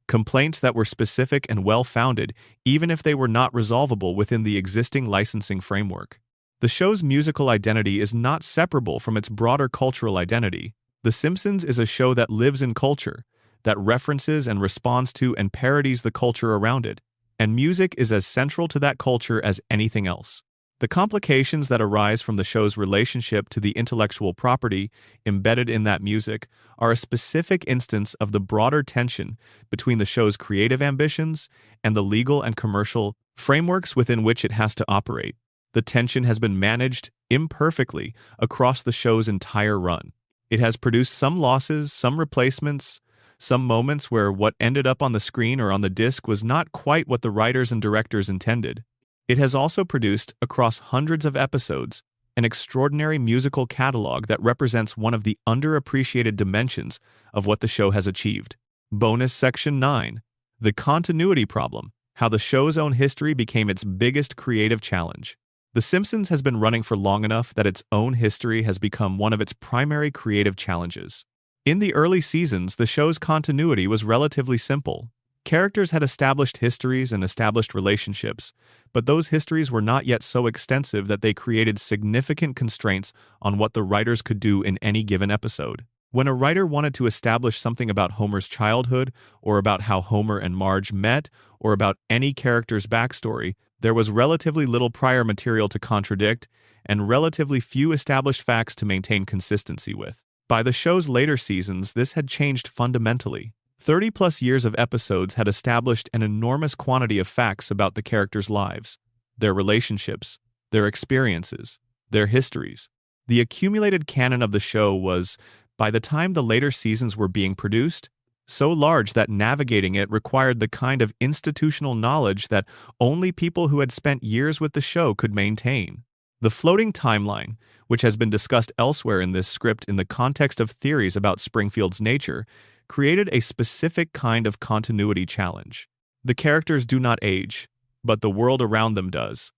[SPEAKER 1] complaints that were specific and well-founded, even if they were not resolvable within the existing licensing framework. The show's musical identity is not separable from its broader cultural identity. The Simpsons is a show that lives in culture, that references and responds to and parodies the culture around it, and music is as central to that culture as anything else. The complications that arise from the show's relationship to the intellectual property embedded in that music are a specific instance of the broader tension between the show's creative ambitions and the legal and commercial frameworks within which it has to operate. The tension has been managed imperfectly across the show's entire run. It has produced some losses, some replacements, some moments where what ended up on the screen or on the disc was not quite what the writers and directors intended. It has also produced, across hundreds of episodes, an extraordinary musical catalog that represents one of the underappreciated dimensions of what the show has achieved. Bonus Section 9. The Continuity Problem: How the show's own history became its biggest creative challenge. The Simpsons has been running for long enough that its own history has become one of its primary creative challenges. In the early seasons, the show's continuity was relatively simple. Characters had established histories and established relationships, but those histories were not yet so extensive that they created significant constraints on what the writers could do in any given episode. When a writer wanted to establish something about Homer's childhood, or about how Homer and Marge met, or about any character's backstory, there was relatively little prior material to contradict, and relatively few established facts to maintain consistency with. By the show's later seasons, this had changed fundamentally. 30-plus years of episodes had established an enormous quantity of facts about the characters' lives, their relationships, their experiences, their histories. The accumulated canon of the show was, by the time the later seasons were being produced, so large that navigating it required the kind of institutional knowledge that only people who had spent years with the show could maintain. The floating timeline, which has been discussed elsewhere in this script in the context of theories about Springfield's nature, created a specific kind of continuity challenge. The characters do not age, but the world around them does.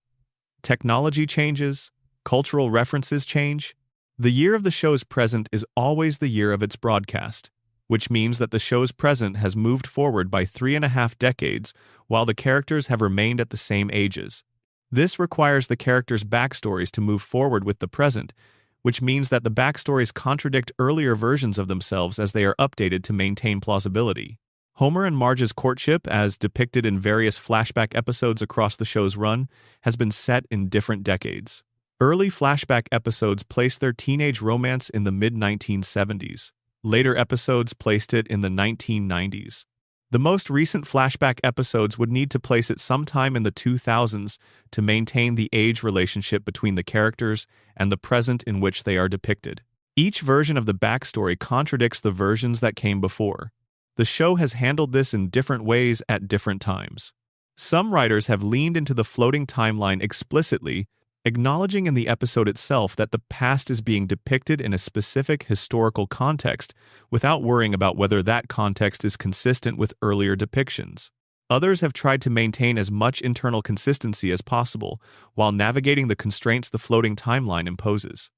[SPEAKER 1] Technology changes, cultural references change. The year of the show's present is always the year of its broadcast, which means that the show's present has moved forward by 3.5 decades, while the characters have remained at the same ages. This requires the characters' backstories to move forward with the present, which means that the backstories contradict earlier versions of themselves as they are updated to maintain plausibility. Homer and Marge's courtship, as depicted in various flashback episodes across the show's run, has been set in different decades. Early flashback episodes placed their teenage romance in the mid-1970s. Later episodes placed it in the 1990s. The most recent flashback episodes would need to place it sometime in the 2000s to maintain the age relationship between the characters and the present in which they are depicted. Each version of the backstory contradicts the versions that came before. The show has handled this in different ways at different times. Some writers have leaned into the floating timeline explicitly, acknowledging in the episode itself that the past is being depicted in a specific historical context without worrying about whether that context is consistent with earlier depictions. Others have tried to maintain as much internal consistency as possible while navigating the constraints the floating timeline imposes.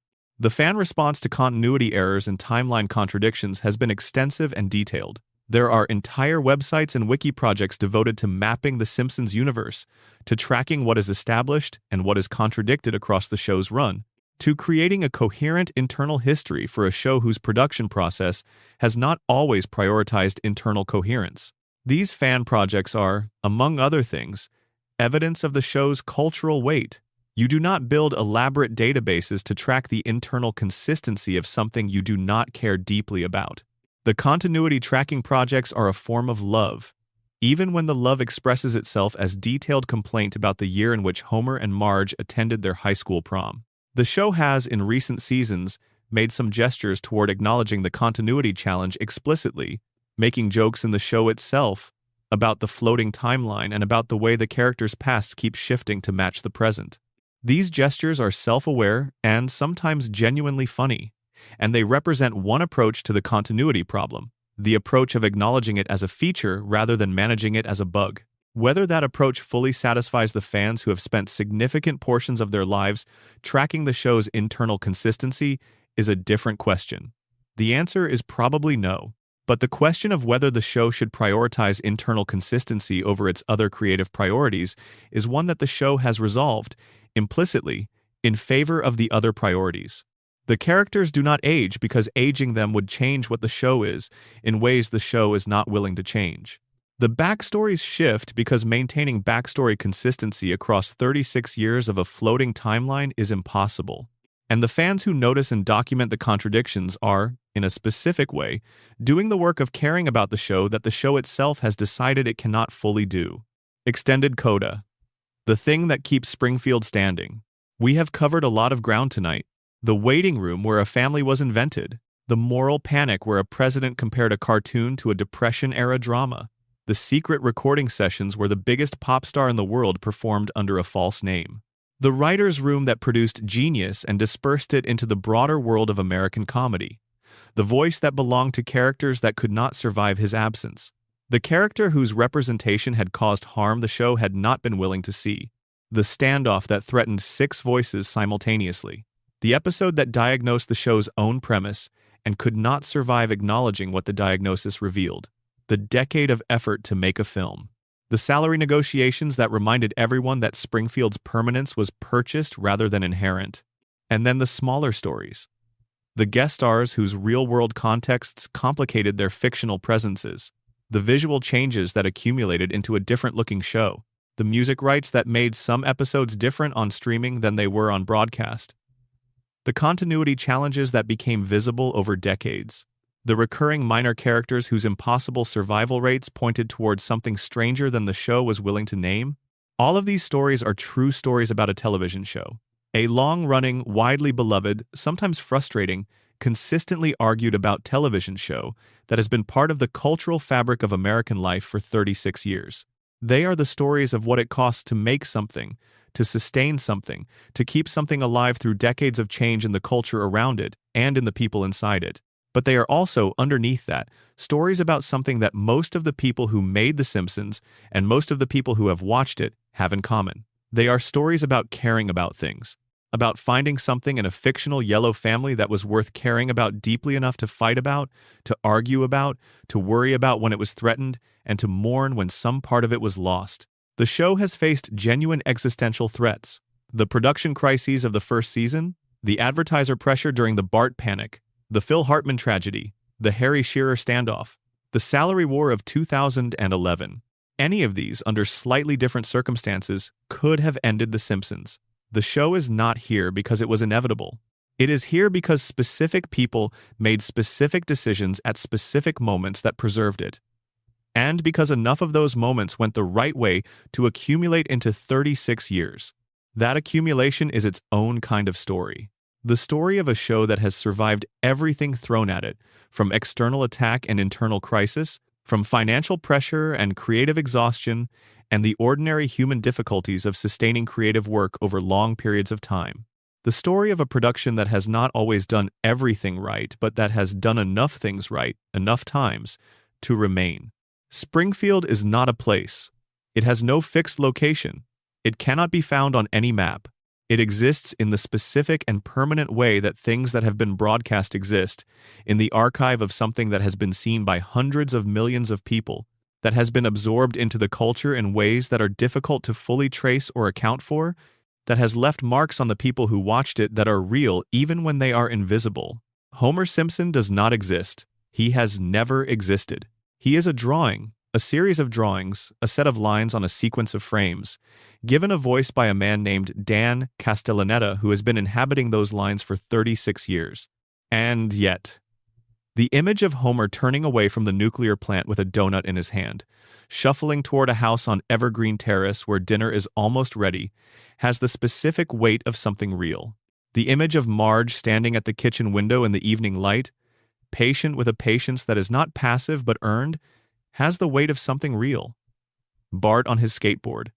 [SPEAKER 1] The fan response to continuity errors and timeline contradictions has been extensive and detailed. There are entire websites and wiki projects devoted to mapping the Simpsons universe, to tracking what is established and what is contradicted across the show's run, to creating a coherent internal history for a show whose production process has not always prioritized internal coherence. These fan projects are, among other things, evidence of the show's cultural weight. You do not build elaborate databases to track the internal consistency of something you do not care deeply about. The continuity tracking projects are a form of love, even when the love expresses itself as detailed complaint about the year in which Homer and Marge attended their high school prom. The show has, in recent seasons, made some gestures toward acknowledging the continuity challenge explicitly, making jokes in the show itself about the floating timeline and about the way the characters' pasts keep shifting to match the present. These gestures are self-aware and sometimes genuinely funny, and they represent one approach to the continuity problem, the approach of acknowledging it as a feature rather than managing it as a bug. Whether that approach fully satisfies the fans who have spent significant portions of their lives tracking the show's internal consistency is a different question. The answer is probably no. But the question of whether the show should prioritize internal consistency over its other creative priorities is one that the show has resolved, implicitly, in favor of the other priorities. The characters do not age because aging them would change what the show is in ways the show is not willing to change. The backstories shift because maintaining backstory consistency across 36 years of a floating timeline is impossible. And the fans who notice and document the contradictions are, in a specific way, doing the work of caring about the show that the show itself has decided it cannot fully do. Extended coda. The thing that keeps Springfield standing. We have covered a lot of ground tonight. The waiting room where a family was invented. The moral panic where a president compared a cartoon to a Depression-era drama. The secret recording sessions where the biggest pop star in the world performed under a false name. The writer's room that produced genius and dispersed it into the broader world of American comedy. The voice that belonged to characters that could not survive his absence. The character whose representation had caused harm the show had not been willing to see. The standoff that threatened 6 voices simultaneously. The episode that diagnosed the show's own premise and could not survive acknowledging what the diagnosis revealed. The decade of effort to make a film. The salary negotiations that reminded everyone that Springfield's permanence was purchased rather than inherent. And then the smaller stories. The guest stars whose real-world contexts complicated their fictional presences. The visual changes that accumulated into a different-looking show. The music rights that made some episodes different on streaming than they were on broadcast. The continuity challenges that became visible over decades. The recurring minor characters whose impossible survival rates pointed towards something stranger than the show was willing to name. All of these stories are true stories about a television show. A long-running, widely beloved, sometimes frustrating, consistently argued about television show that has been part of the cultural fabric of American life for 36 years. They are the stories of what it costs to make something, to sustain something, to keep something alive through decades of change in the culture around it and in the people inside it. But they are also, underneath that, stories about something that most of the people who made The Simpsons and most of the people who have watched it have in common. They are stories about caring about things, about finding something in a fictional yellow family that was worth caring about deeply enough to fight about, to argue about, to worry about when it was threatened, and to mourn when some part of it was lost. The show has faced genuine existential threats. The production crises of the first season, the advertiser pressure during the Bart panic, the Phil Hartman tragedy, the Harry Shearer standoff, the salary war of 2011. Any of these, under slightly different circumstances, could have ended The Simpsons. The show is not here because it was inevitable. It is here because specific people made specific decisions at specific moments that preserved it. And because enough of those moments went the right way to accumulate into 36 years. That accumulation is its own kind of story. The story of a show that has survived everything thrown at it, from external attack and internal crisis, from financial pressure and creative exhaustion, and the ordinary human difficulties of sustaining creative work over long periods of time. The story of a production that has not always done everything right, but that has done enough things right, enough times, to remain. Springfield is not a place. It has no fixed location. It cannot be found on any map. It exists in the specific and permanent way that things that have been broadcast exist, in the archive of something that has been seen by hundreds of millions of people, that has been absorbed into the culture in ways that are difficult to fully trace or account for, that has left marks on the people who watched it that are real even when they are invisible. Homer Simpson does not exist. He has never existed. He is a drawing, a series of drawings, a set of lines on a sequence of frames, given a voice by a man named Dan Castellaneta who has been inhabiting those lines for 36 years. And yet, the image of Homer turning away from the nuclear plant with a donut in his hand, shuffling toward a house on Evergreen Terrace where dinner is almost ready, has the specific weight of something real. The image of Marge standing at the kitchen window in the evening light, patient with a patience that is not passive but earned, has the weight of something real. Bart on his skateboard,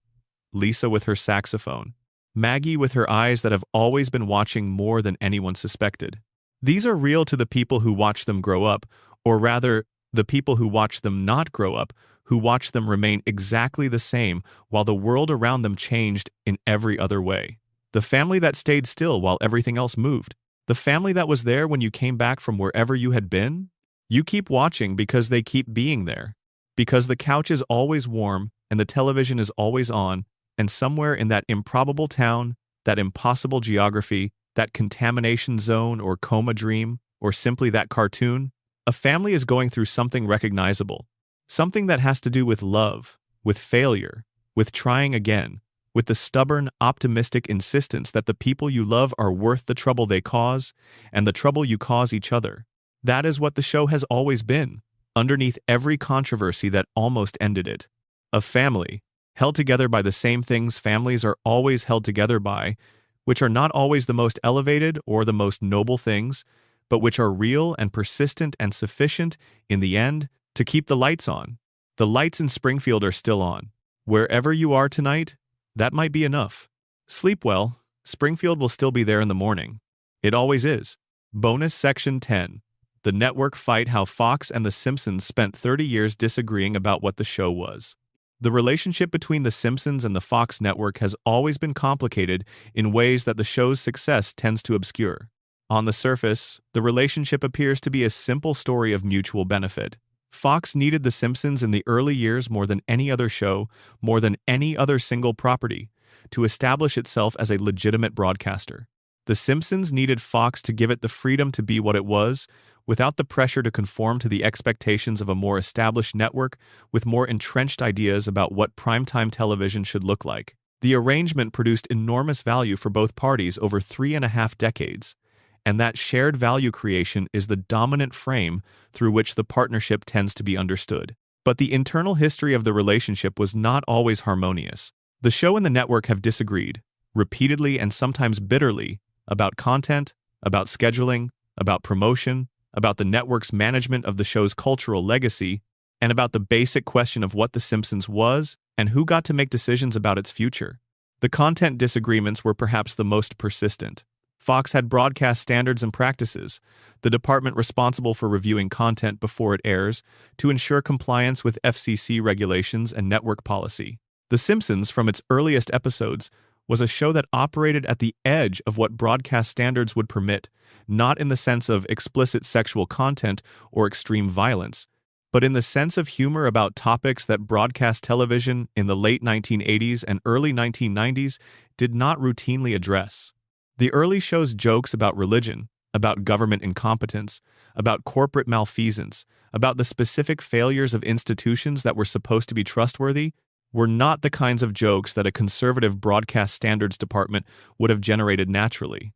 [SPEAKER 1] Lisa with her saxophone, Maggie with her eyes that have always been watching more than anyone suspected. These are real to the people who watch them grow up, or rather, the people who watch them not grow up, who watch them remain exactly the same while the world around them changed in every other way. The family that stayed still while everything else moved. The family that was there when you came back from wherever you had been. You keep watching because they keep being there. Because the couch is always warm and the television is always on, and somewhere in that improbable town, that impossible geography, that contamination zone or coma dream, or simply that cartoon, a family is going through something recognizable. Something that has to do with love, with failure, with trying again, with the stubborn, optimistic insistence that the people you love are worth the trouble they cause, and the trouble you cause each other. That is what the show has always been, underneath every controversy that almost ended it. A family, held together by the same things families are always held together by, which are not always the most elevated or the most noble things, but which are real and persistent and sufficient, in the end, to keep the lights on. The lights in Springfield are still on. Wherever you are tonight, that might be enough. Sleep well. Springfield will still be there in the morning. It always is. Bonus Section 10. The network fight how Fox and The Simpsons spent 30 years disagreeing about what the show was. The relationship between The Simpsons and the Fox network has always been complicated in ways that the show's success tends to obscure. On the surface, the relationship appears to be a simple story of mutual benefit. Fox needed The Simpsons in the early years more than any other show, more than any other single property, to establish itself as a legitimate broadcaster. The Simpsons needed Fox to give it the freedom to be what it was, without the pressure to conform to the expectations of a more established network with more entrenched ideas about what primetime television should look like. The arrangement produced enormous value for both parties over 3.5 decades, and that shared value creation is the dominant frame through which the partnership tends to be understood. But the internal history of the relationship was not always harmonious. The show and the network have disagreed, repeatedly and sometimes bitterly, about content, about scheduling, about promotion, about the network's management of the show's cultural legacy, and about the basic question of what The Simpsons was and who got to make decisions about its future. The content disagreements were perhaps the most persistent. Fox had broadcast standards and practices, the department responsible for reviewing content before it airs, to ensure compliance with FCC regulations and network policy. The Simpsons, from its earliest episodes, was a show that operated at the edge of what broadcast standards would permit, not in the sense of explicit sexual content or extreme violence, but in the sense of humor about topics that broadcast television in the late 1980s and early 1990s did not routinely address. The early show's jokes about religion, about government incompetence, about corporate malfeasance, about the specific failures of institutions that were supposed to be trustworthy, were not the kinds of jokes that a conservative broadcast standards department would have generated naturally.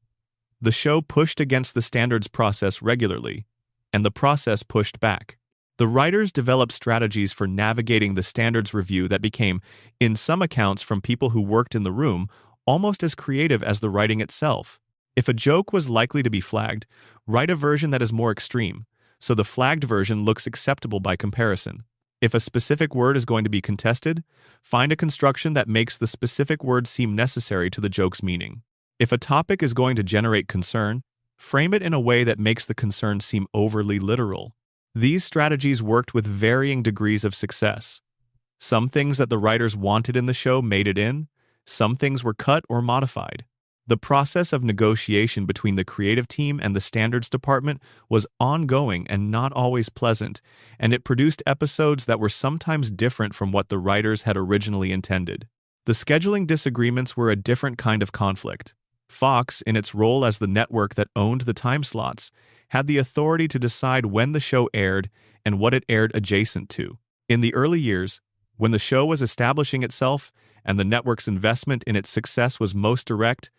[SPEAKER 1] The show pushed against the standards process regularly, and the process pushed back. The writers developed strategies for navigating the standards review that became, in some accounts from people who worked in the room, almost as creative as the writing itself. If a joke was likely to be flagged, write a version that is more extreme, so the flagged version looks acceptable by comparison. If a specific word is going to be contested, find a construction that makes the specific word seem necessary to the joke's meaning. If a topic is going to generate concern, frame it in a way that makes the concern seem overly literal. These strategies worked with varying degrees of success. Some things that the writers wanted in the show made it in, some things were cut or modified. The process of negotiation between the creative team and the standards department was ongoing and not always pleasant, and it produced episodes that were sometimes different from what the writers had originally intended. The scheduling disagreements were a different kind of conflict. Fox, in its role as the network that owned the time slots, had the authority to decide when the show aired and what it aired adjacent to. In the early years, when the show was establishing itself and the network's investment in its success was most direct,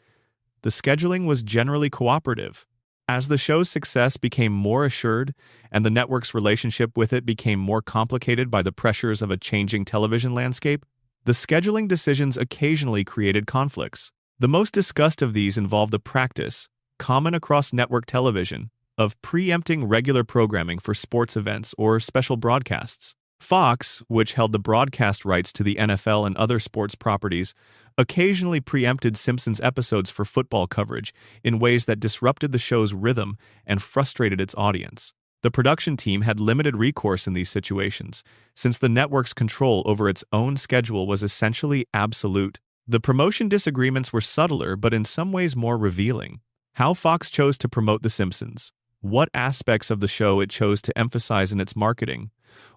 [SPEAKER 1] the scheduling was generally cooperative. As the show's success became more assured and the network's relationship with it became more complicated by the pressures of a changing television landscape, the scheduling decisions occasionally created conflicts. The most discussed of these involved the practice, common across network television, of preempting regular programming for sports events or special broadcasts. Fox, which held the broadcast rights to the NFL and other sports properties, occasionally preempted Simpsons episodes for football coverage in ways that disrupted the show's rhythm and frustrated its audience. The production team had limited recourse in these situations, since the network's control over its own schedule was essentially absolute. The promotion disagreements were subtler but in some ways more revealing. How Fox chose to promote The Simpsons, what aspects of the show it chose to emphasize in its marketing,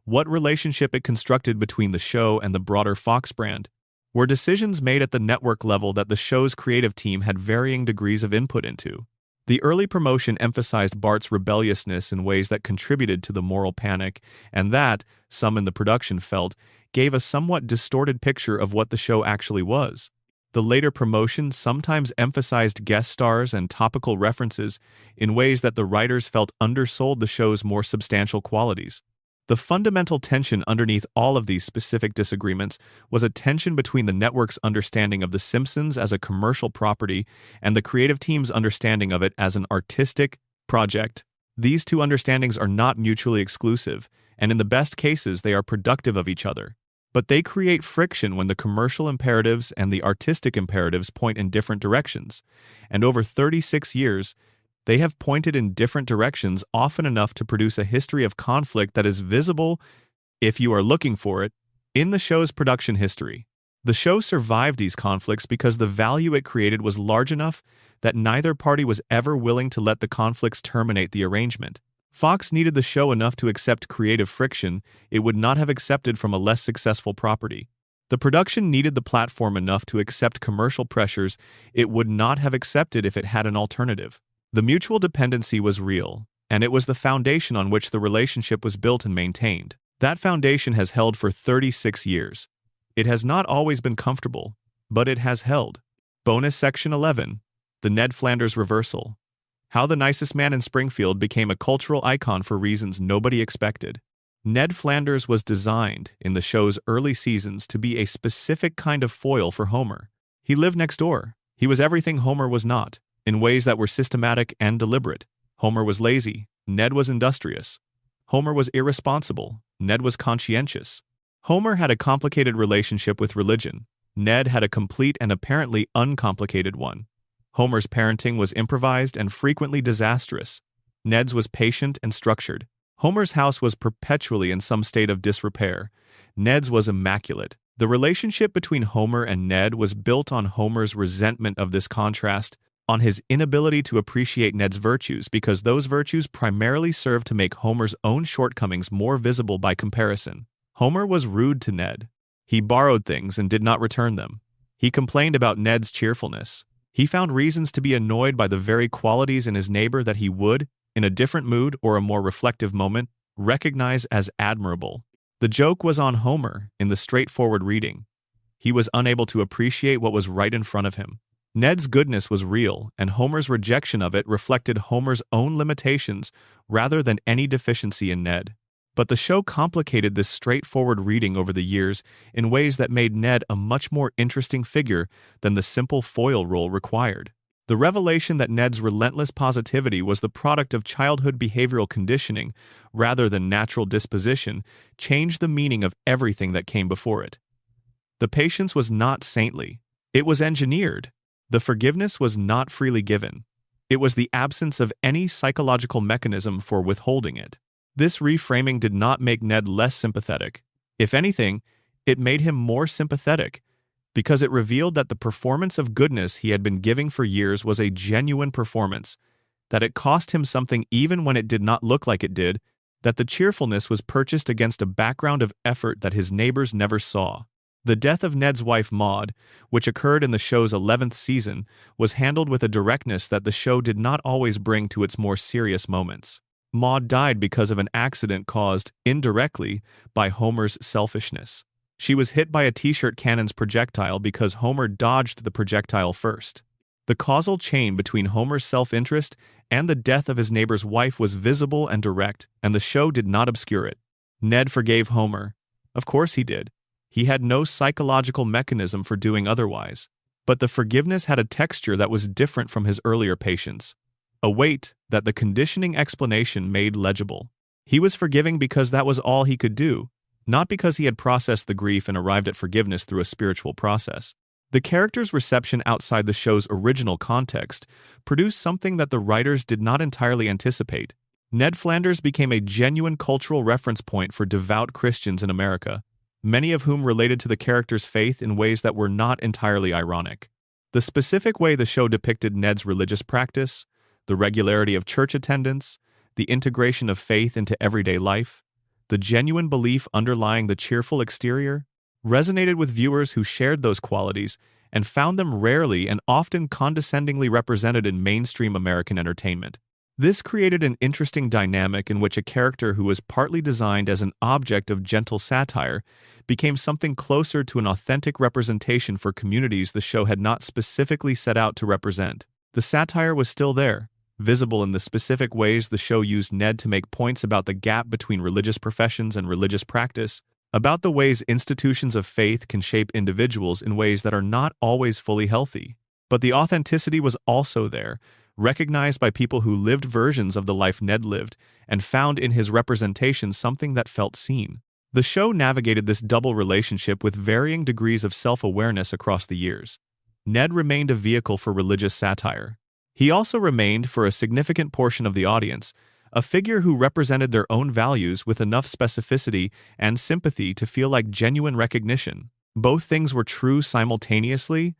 [SPEAKER 1] what relationship it constructed between the show and the broader Fox brand, were decisions made at the network level that the show's creative team had varying degrees of input into. The early promotion emphasized Bart's rebelliousness in ways that contributed to the moral panic, and that, some in the production felt, gave a somewhat distorted picture of what the show actually was. The later promotion sometimes emphasized guest stars and topical references in ways that the writers felt undersold the show's more substantial qualities. The fundamental tension underneath all of these specific disagreements was a tension between the network's understanding of The Simpsons as a commercial property and the creative team's understanding of it as an artistic project. These two understandings are not mutually exclusive, and in the best cases they are productive of each other. But they create friction when the commercial imperatives and the artistic imperatives point in different directions, and over 36 years, they have pointed in different directions often enough to produce a history of conflict that is visible, if you are looking for it, in the show's production history. The show survived these conflicts because the value it created was large enough that neither party was ever willing to let the conflicts terminate the arrangement. Fox needed the show enough to accept creative friction it would not have accepted from a less successful property. The production needed the platform enough to accept commercial pressures it would not have accepted if it had an alternative. The mutual dependency was real, and it was the foundation on which the relationship was built and maintained. That foundation has held for 36 years. It has not always been comfortable, but it has held. Bonus Section 11. The Ned Flanders Reversal. How the nicest man in Springfield became a cultural icon for reasons nobody expected. Ned Flanders was designed, in the show's early seasons, to be a specific kind of foil for Homer. He lived next door. He was everything Homer was not, in ways that were systematic and deliberate. Homer was lazy. Ned was industrious. Homer was irresponsible. Ned was conscientious. Homer had a complicated relationship with religion. Ned had a complete and apparently uncomplicated one. Homer's parenting was improvised and frequently disastrous. Ned's was patient and structured. Homer's house was perpetually in some state of disrepair. Ned's was immaculate. The relationship between Homer and Ned was built on Homer's resentment of this contrast, on his inability to appreciate Ned's virtues because those virtues primarily served to make Homer's own shortcomings more visible by comparison. Homer was rude to Ned. He borrowed things and did not return them. He complained about Ned's cheerfulness. He found reasons to be annoyed by the very qualities in his neighbor that he would, in a different mood or a more reflective moment, recognize as admirable. The joke was on Homer in the straightforward reading. He was unable to appreciate what was right in front of him. Ned's goodness was real, and Homer's rejection of it reflected Homer's own limitations rather than any deficiency in Ned. But the show complicated this straightforward reading over the years in ways that made Ned a much more interesting figure than the simple foil role required. The revelation that Ned's relentless positivity was the product of childhood behavioral conditioning rather than natural disposition changed the meaning of everything that came before it. The patience was not saintly. It was engineered. The forgiveness was not freely given. It was the absence of any psychological mechanism for withholding it. This reframing did not make Ned less sympathetic. If anything, it made him more sympathetic, because it revealed that the performance of goodness he had been giving for years was a genuine performance, that it cost him something even when it did not look like it did, that the cheerfulness was purchased against a background of effort that his neighbors never saw. The death of Ned's wife Maud, which occurred in the show's 11th season, was handled with a directness that the show did not always bring to its more serious moments. Maud died because of an accident caused, indirectly, by Homer's selfishness. She was hit by a t-shirt cannon's projectile because Homer dodged the projectile first. The causal chain between Homer's self-interest and the death of his neighbor's wife was visible and direct, and the show did not obscure it. Ned forgave Homer. Of course he did. He had no psychological mechanism for doing otherwise. But the forgiveness had a texture that was different from his earlier patience. A weight that the conditioning explanation made legible. He was forgiving because that was all he could do, not because he had processed the grief and arrived at forgiveness through a spiritual process. The character's reception outside the show's original context produced something that the writers did not entirely anticipate. Ned Flanders became a genuine cultural reference point for devout Christians in America, many of whom related to the character's faith in ways that were not entirely ironic. The specific way the show depicted Ned's religious practice, the regularity of church attendance, the integration of faith into everyday life, the genuine belief underlying the cheerful exterior, resonated with viewers who shared those qualities and found them rarely and often condescendingly represented in mainstream American entertainment. This created an interesting dynamic in which a character who was partly designed as an object of gentle satire became something closer to an authentic representation for communities the show had not specifically set out to represent. The satire was still there, visible in the specific ways the show used Ned to make points about the gap between religious professions and religious practice, about the ways institutions of faith can shape individuals in ways that are not always fully healthy. But the authenticity was also there, recognized by people who lived versions of the life Ned lived and found in his representation something that felt seen. The show navigated this double relationship with varying degrees of self-awareness across the years. Ned remained a vehicle for religious satire. He also remained, for a significant portion of the audience, a figure who represented their own values with enough specificity and sympathy to feel like genuine recognition. Both things were true simultaneously,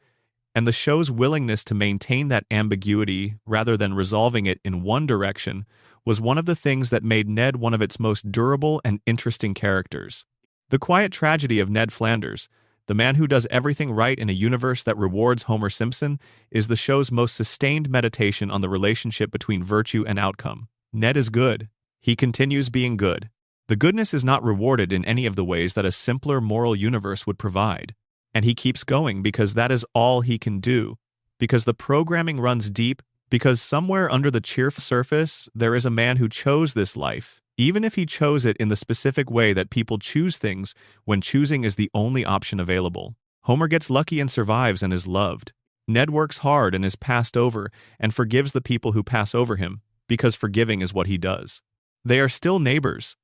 [SPEAKER 1] and the show's willingness to maintain that ambiguity rather than resolving it in one direction was one of the things that made Ned one of its most durable and interesting characters. The quiet tragedy of Ned Flanders, the man who does everything right in a universe that rewards Homer Simpson, is the show's most sustained meditation on the relationship between virtue and outcome. Ned is good. He continues being good. The goodness is not rewarded in any of the ways that a simpler moral universe would provide. And he keeps going because that is all he can do, because the programming runs deep, because somewhere under the cheerful surface there is a man who chose this life, even if he chose it in the specific way that people choose things when choosing is the only option available. Homer gets lucky and survives and is loved. Ned works hard and is passed over and forgives the people who pass over him, because forgiving is what he does. They are still neighbors.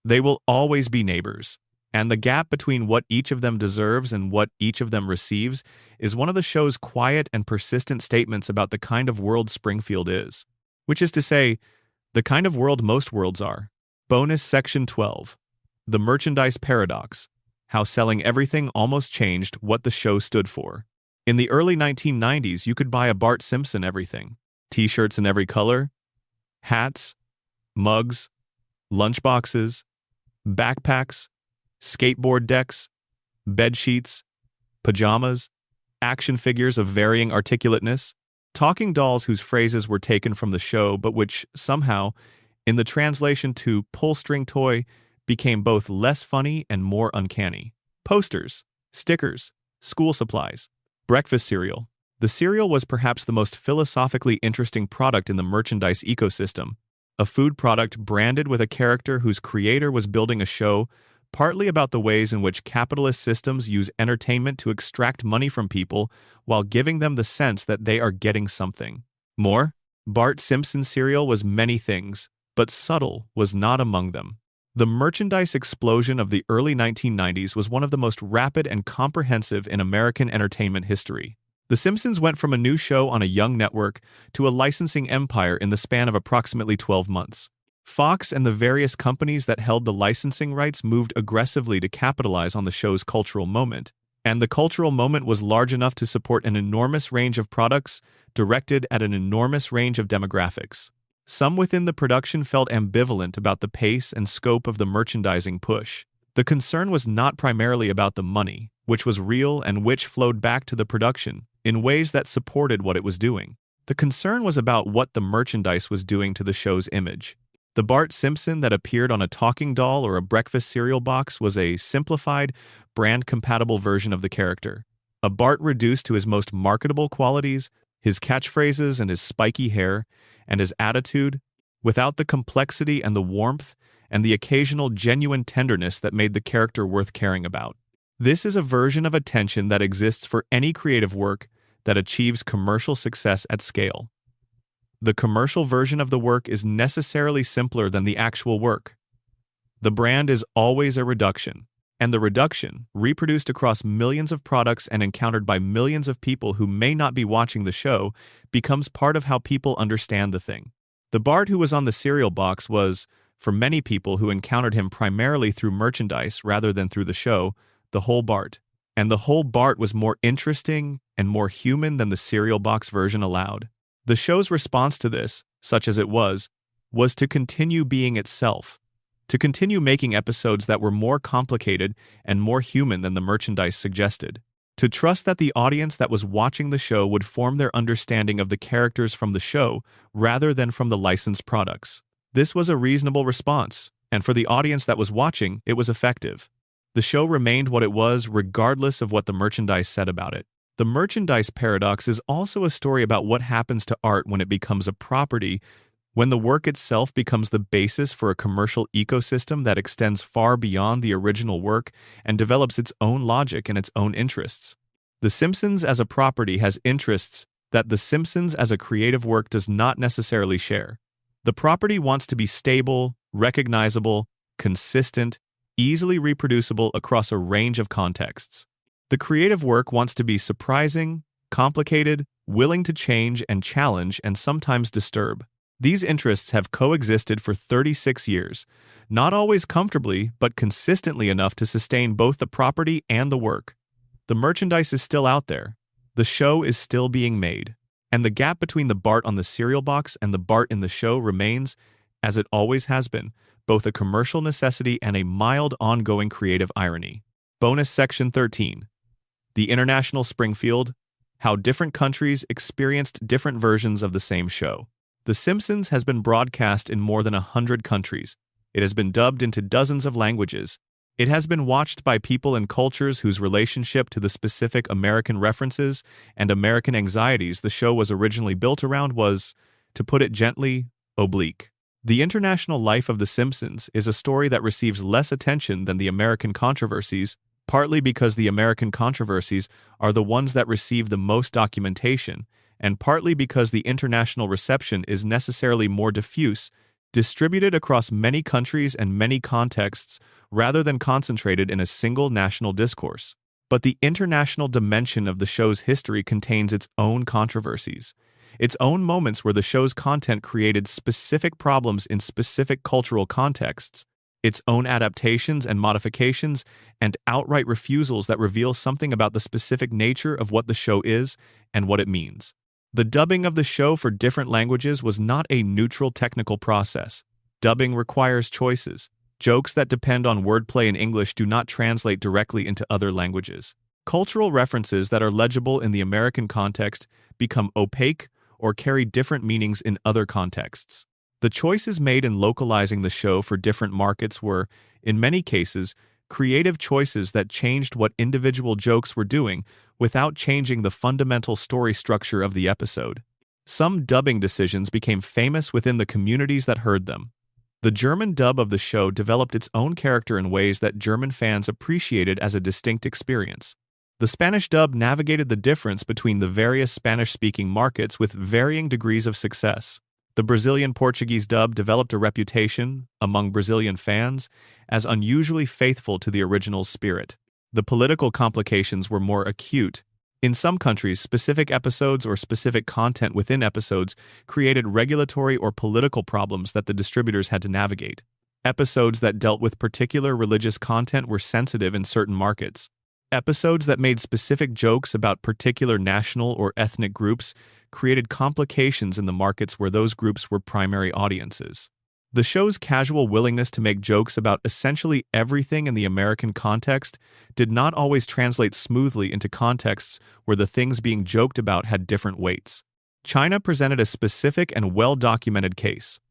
[SPEAKER 1] They will always be neighbors. And the gap between what each of them deserves and what each of them receives is one of the show's quiet and persistent statements about the kind of world Springfield is. Which is to say, the kind of world most worlds are. Bonus Section 12. The Merchandise Paradox. How selling everything almost changed what the show stood for. In the early 1990s, you could buy a Bart Simpson everything. T-shirts in every color, hats, mugs, lunchboxes, backpacks, skateboard decks, bed sheets, pajamas, action figures of varying articulateness, talking dolls whose phrases were taken from the show but which somehow, in the translation to pull-string toy, became both less funny and more uncanny. Posters, stickers, school supplies, breakfast cereal. The cereal was perhaps the most philosophically interesting product in the merchandise ecosystem, a food product branded with a character whose creator was building a show partly about the ways in which capitalist systems use entertainment to extract money from people while giving them the sense that they are getting something. More, Bart Simpson's cereal was many things, but subtle was not among them. The merchandise explosion of the early 1990s was one of the most rapid and comprehensive in American entertainment history. The Simpsons went from a new show on a young network to a licensing empire in the span of approximately 12 months. Fox and the various companies that held the licensing rights moved aggressively to capitalize on the show's cultural moment, and the cultural moment was large enough to support an enormous range of products directed at an enormous range of demographics. Some within the production felt ambivalent about the pace and scope of the merchandising push. The concern was not primarily about the money, which was real and which flowed back to the production in ways that supported what it was doing. The concern was about what the merchandise was doing to the show's image. The Bart Simpson that appeared on a talking doll or a breakfast cereal box was a simplified, brand-compatible version of the character. A Bart reduced to his most marketable qualities, his catchphrases and his spiky hair, and his attitude, without the complexity and the warmth and the occasional genuine tenderness that made the character worth caring about. This is a version of attention that exists for any creative work that achieves commercial success at scale. The commercial version of the work is necessarily simpler than the actual work. The brand is always a reduction, and the reduction, reproduced across millions of products and encountered by millions of people who may not be watching the show, becomes part of how people understand the thing. The Bart who was on the cereal box was, for many people who encountered him primarily through merchandise rather than through the show, the whole Bart. And the whole Bart was more interesting and more human than the cereal box version allowed. The show's response to this, such as it was to continue being itself, to continue making episodes that were more complicated and more human than the merchandise suggested, to trust that the audience that was watching the show would form their understanding of the characters from the show rather than from the licensed products. This was a reasonable response, and for the audience that was watching, it was effective. The show remained what it was regardless of what the merchandise said about it. The merchandise paradox is also a story about what happens to art when it becomes a property, when the work itself becomes the basis for a commercial ecosystem that extends far beyond the original work and develops its own logic and its own interests. The Simpsons as a property has interests that The Simpsons as a creative work does not necessarily share. The property wants to be stable, recognizable, consistent, easily reproducible across a range of contexts. The creative work wants to be surprising, complicated, willing to change and challenge and sometimes disturb. These interests have coexisted for 36 years, not always comfortably, but consistently enough to sustain both the property and the work. The merchandise is still out there. The show is still being made. And the gap between the Bart on the cereal box and the Bart in the show remains, as it always has been, both a commercial necessity and a mild ongoing creative irony. Bonus Section 13. The International Springfield, How Different Countries Experienced Different Versions of the Same Show. The Simpsons has been broadcast in more than 100 countries. It has been dubbed into dozens of languages. It has been watched by people in cultures whose relationship to the specific American references and American anxieties the show was originally built around was, to put it gently, oblique. The international life of The Simpsons is a story that receives less attention than the American controversies, partly because the American controversies are the ones that receive the most documentation, and partly because the international reception is necessarily more diffuse, distributed across many countries and many contexts rather than concentrated in a single national discourse. But the international dimension of the show's history contains its own controversies, its own moments where the show's content created specific problems in specific cultural contexts, its own adaptations and modifications, and outright refusals that reveal something about the specific nature of what the show is and what it means. The dubbing of the show for different languages was not a neutral technical process. Dubbing requires choices. Jokes that depend on wordplay in English do not translate directly into other languages. Cultural references that are legible in the American context become opaque or carry different meanings in other contexts. The choices made in localizing the show for different markets were, in many cases, creative choices that changed what individual jokes were doing without changing the fundamental story structure of the episode. Some dubbing decisions became famous within the communities that heard them. The German dub of the show developed its own character in ways that German fans appreciated as a distinct experience. The Spanish dub navigated the difference between the various Spanish-speaking markets with varying degrees of success. The Brazilian Portuguese dub developed a reputation, among Brazilian fans, as unusually faithful to the original's spirit. The political complications were more acute. In some countries, specific episodes or specific content within episodes created regulatory or political problems that the distributors had to navigate. Episodes that dealt with particular religious content were sensitive in certain markets. Episodes that made specific jokes about particular national or ethnic groups created complications in the markets where those groups were primary audiences. The show's casual willingness to make jokes about essentially everything in the American context did not always translate smoothly into contexts where the things being joked about had different weights. China presented a specific and well-documented case.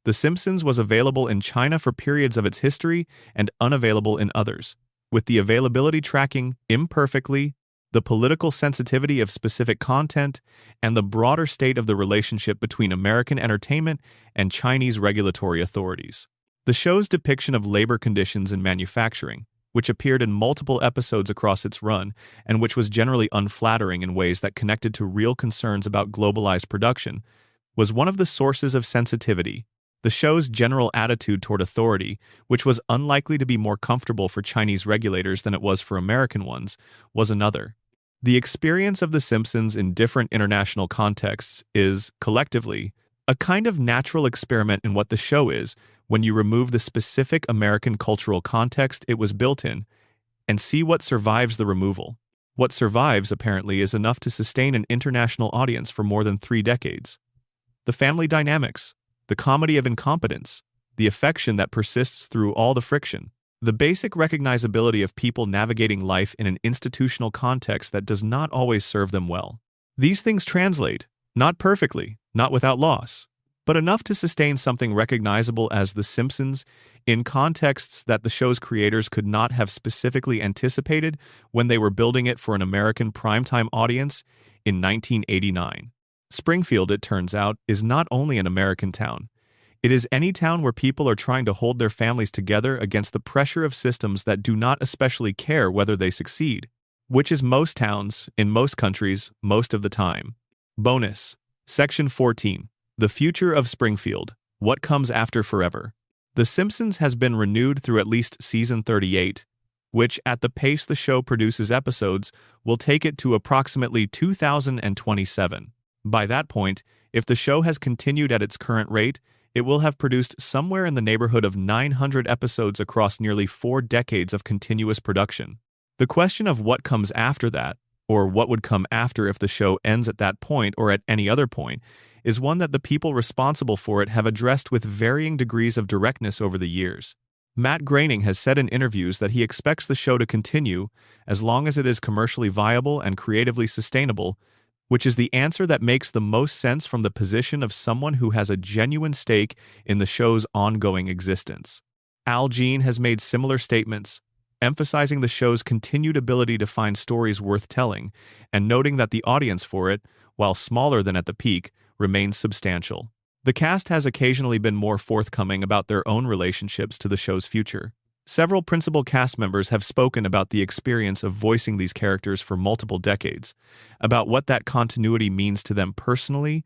[SPEAKER 1] The Simpsons was available in China for periods of its history and unavailable in others, with the availability tracking imperfectly, the political sensitivity of specific content, and the broader state of the relationship between American entertainment and Chinese regulatory authorities. The show's depiction of labor conditions in manufacturing, which appeared in multiple episodes across its run and which was generally unflattering in ways that connected to real concerns about globalized production, was one of the sources of sensitivity. The show's general attitude toward authority, which was unlikely to be more comfortable for Chinese regulators than it was for American ones, was another. The experience of The Simpsons in different international contexts is, collectively, a kind of natural experiment in what the show is when you remove the specific American cultural context it was built in and see what survives the removal. What survives, apparently, is enough to sustain an international audience for more than 3 decades. The family dynamics, the comedy of incompetence, the affection that persists through all the friction, the basic recognizability of people navigating life in an institutional context that does not always serve them well. These things translate, not perfectly, not without loss, but enough to sustain something recognizable as The Simpsons in contexts that the show's creators could not have specifically anticipated when they were building it for an American primetime audience in 1989. Springfield, it turns out, is not only an American town. It is any town where people are trying to hold their families together against the pressure of systems that do not especially care whether they succeed, which is most towns, in most countries, most of the time. Bonus. Section 14. The Future of Springfield. What Comes After Forever. The Simpsons has been renewed through at least season 38, which, at the pace the show produces episodes, will take it to approximately 2027. By that point, if the show has continued at its current rate, it will have produced somewhere in the neighborhood of 900 episodes across nearly 4 decades of continuous production. The question of what comes after that, or what would come after if the show ends at that point or at any other point, is one that the people responsible for it have addressed with varying degrees of directness over the years. Matt Groening has said in interviews that he expects the show to continue as long as it is commercially viable and creatively sustainable, which is the answer that makes the most sense from the position of someone who has a genuine stake in the show's ongoing existence. Al Jean has made similar statements, emphasizing the show's continued ability to find stories worth telling, and noting that the audience for it, while smaller than at the peak, remains substantial. The cast has occasionally been more forthcoming about their own relationships to the show's future. Several principal cast members have spoken about the experience of voicing these characters for multiple decades, about what that continuity means to them personally,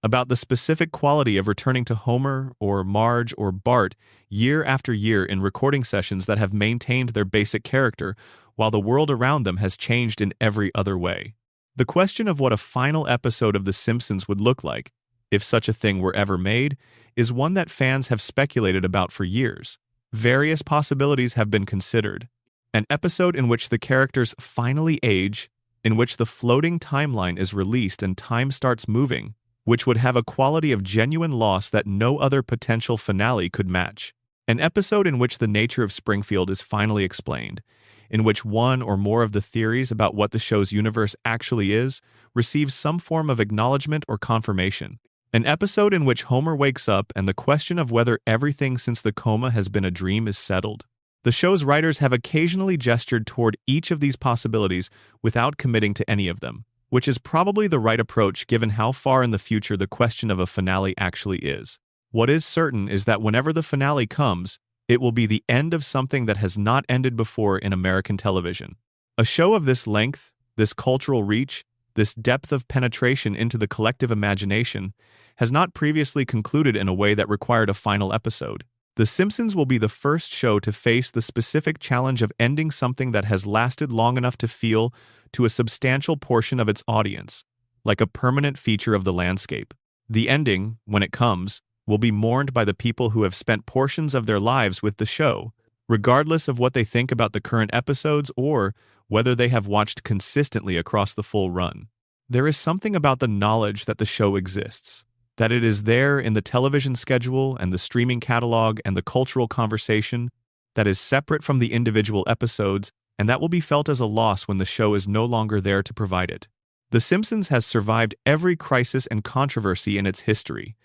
[SPEAKER 1] about the specific quality of returning to Homer or Marge or Bart year after year in recording sessions that have maintained their basic character while the world around them has changed in every other way. The question of what a final episode of The Simpsons would look like, if such a thing were ever made, is one that fans have speculated about for years. Various possibilities have been considered. An episode in which the characters finally age, in which the floating timeline is released and time starts moving, which would have a quality of genuine loss that no other potential finale could match. An episode in which the nature of Springfield is finally explained, in which one or more of the theories about what the show's universe actually is receives some form of acknowledgement or confirmation. An episode in which Homer wakes up and the question of whether everything since the coma has been a dream is settled. The show's writers have occasionally gestured toward each of these possibilities without committing to any of them, which is probably the right approach given how far in the future the question of a finale actually is. What is certain is that whenever the finale comes, it will be the end of something that has not ended before in American television. A show of this length, this cultural reach, this depth of penetration into the collective imagination, has not previously concluded in a way that required a final episode. The Simpsons will be the first show to face the specific challenge of ending something that has lasted long enough to feel, to a substantial portion of its audience, like a permanent feature of the landscape. The ending, when it comes, will be mourned by the people who have spent portions of their lives with the show, regardless of what they think about the current episodes or whether they have watched consistently across the full run. There is something about the knowledge that the show exists, that it is there in the television schedule and the streaming catalog and the cultural conversation that is separate from the individual episodes, and that will be felt as a loss when the show is no longer there to provide it. The Simpsons has survived every crisis and controversy in its history.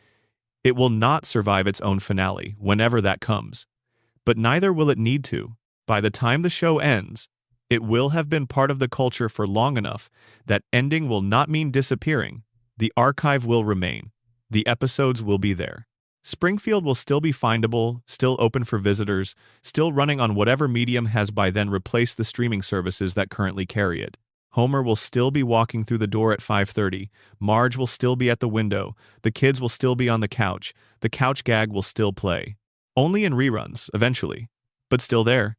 [SPEAKER 1] It will not survive its own finale, whenever that comes. But neither will it need to. By the time the show ends, it will have been part of the culture for long enough that ending will not mean disappearing. The archive will remain. The episodes will be there. Springfield will still be findable, still open for visitors, still running on whatever medium has by then replaced the streaming services that currently carry it. Homer will still be walking through the door at 5:30, Marge will still be at the window, the kids will still be on the couch gag will still play. Only in reruns, eventually. But still there.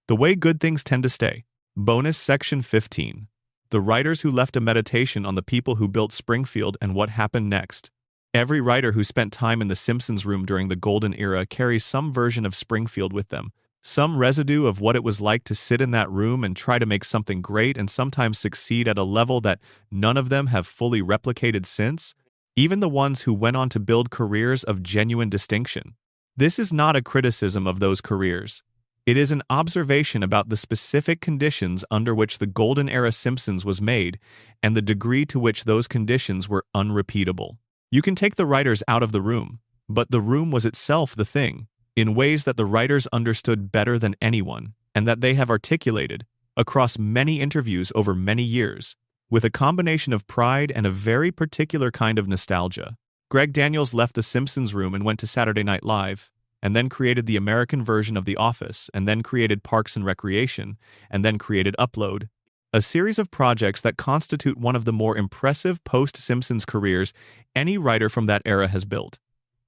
[SPEAKER 1] The way good things tend to stay. Bonus Section 15. The writers who left a meditation on the people who built Springfield and what happened next. Every writer who spent time in the Simpsons room during the golden era carries some version of Springfield with them. Some residue of what it was like to sit in that room and try to make something great and sometimes succeed at a level that none of them have fully replicated since, even the ones who went on to build careers of genuine distinction. This is not a criticism of those careers. It is an observation about the specific conditions under which the golden era Simpsons was made and the degree to which those conditions were unrepeatable. You can take the writers out of the room, but the room was itself the thing, in ways that the writers understood better than anyone, and that they have articulated, across many interviews over many years, with a combination of pride and a very particular kind of nostalgia. Greg Daniels left the Simpsons room and went to Saturday Night Live, and then created the American version of The Office, and then created Parks and Recreation, and then created Upload, a series of projects that constitute one of the more impressive post-Simpsons careers any writer from that era has built.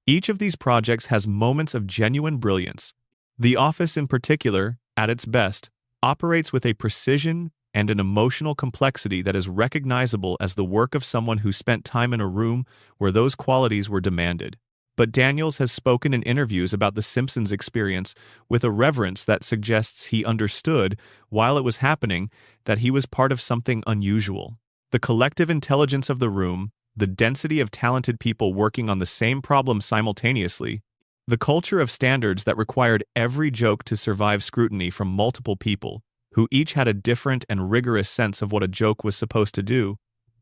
[SPEAKER 1] Each of these projects has moments of genuine brilliance. The Office in particular, at its best, operates with a precision and an emotional complexity that is recognizable as the work of someone who spent time in a room where those qualities were demanded. But Daniels has spoken in interviews about the Simpsons experience with a reverence that suggests he understood, while it was happening, that he was part of something unusual. The collective intelligence of the room, the density of talented people working on the same problem simultaneously, the culture of standards that required every joke to survive scrutiny from multiple people, who each had a different and rigorous sense of what a joke was supposed to do,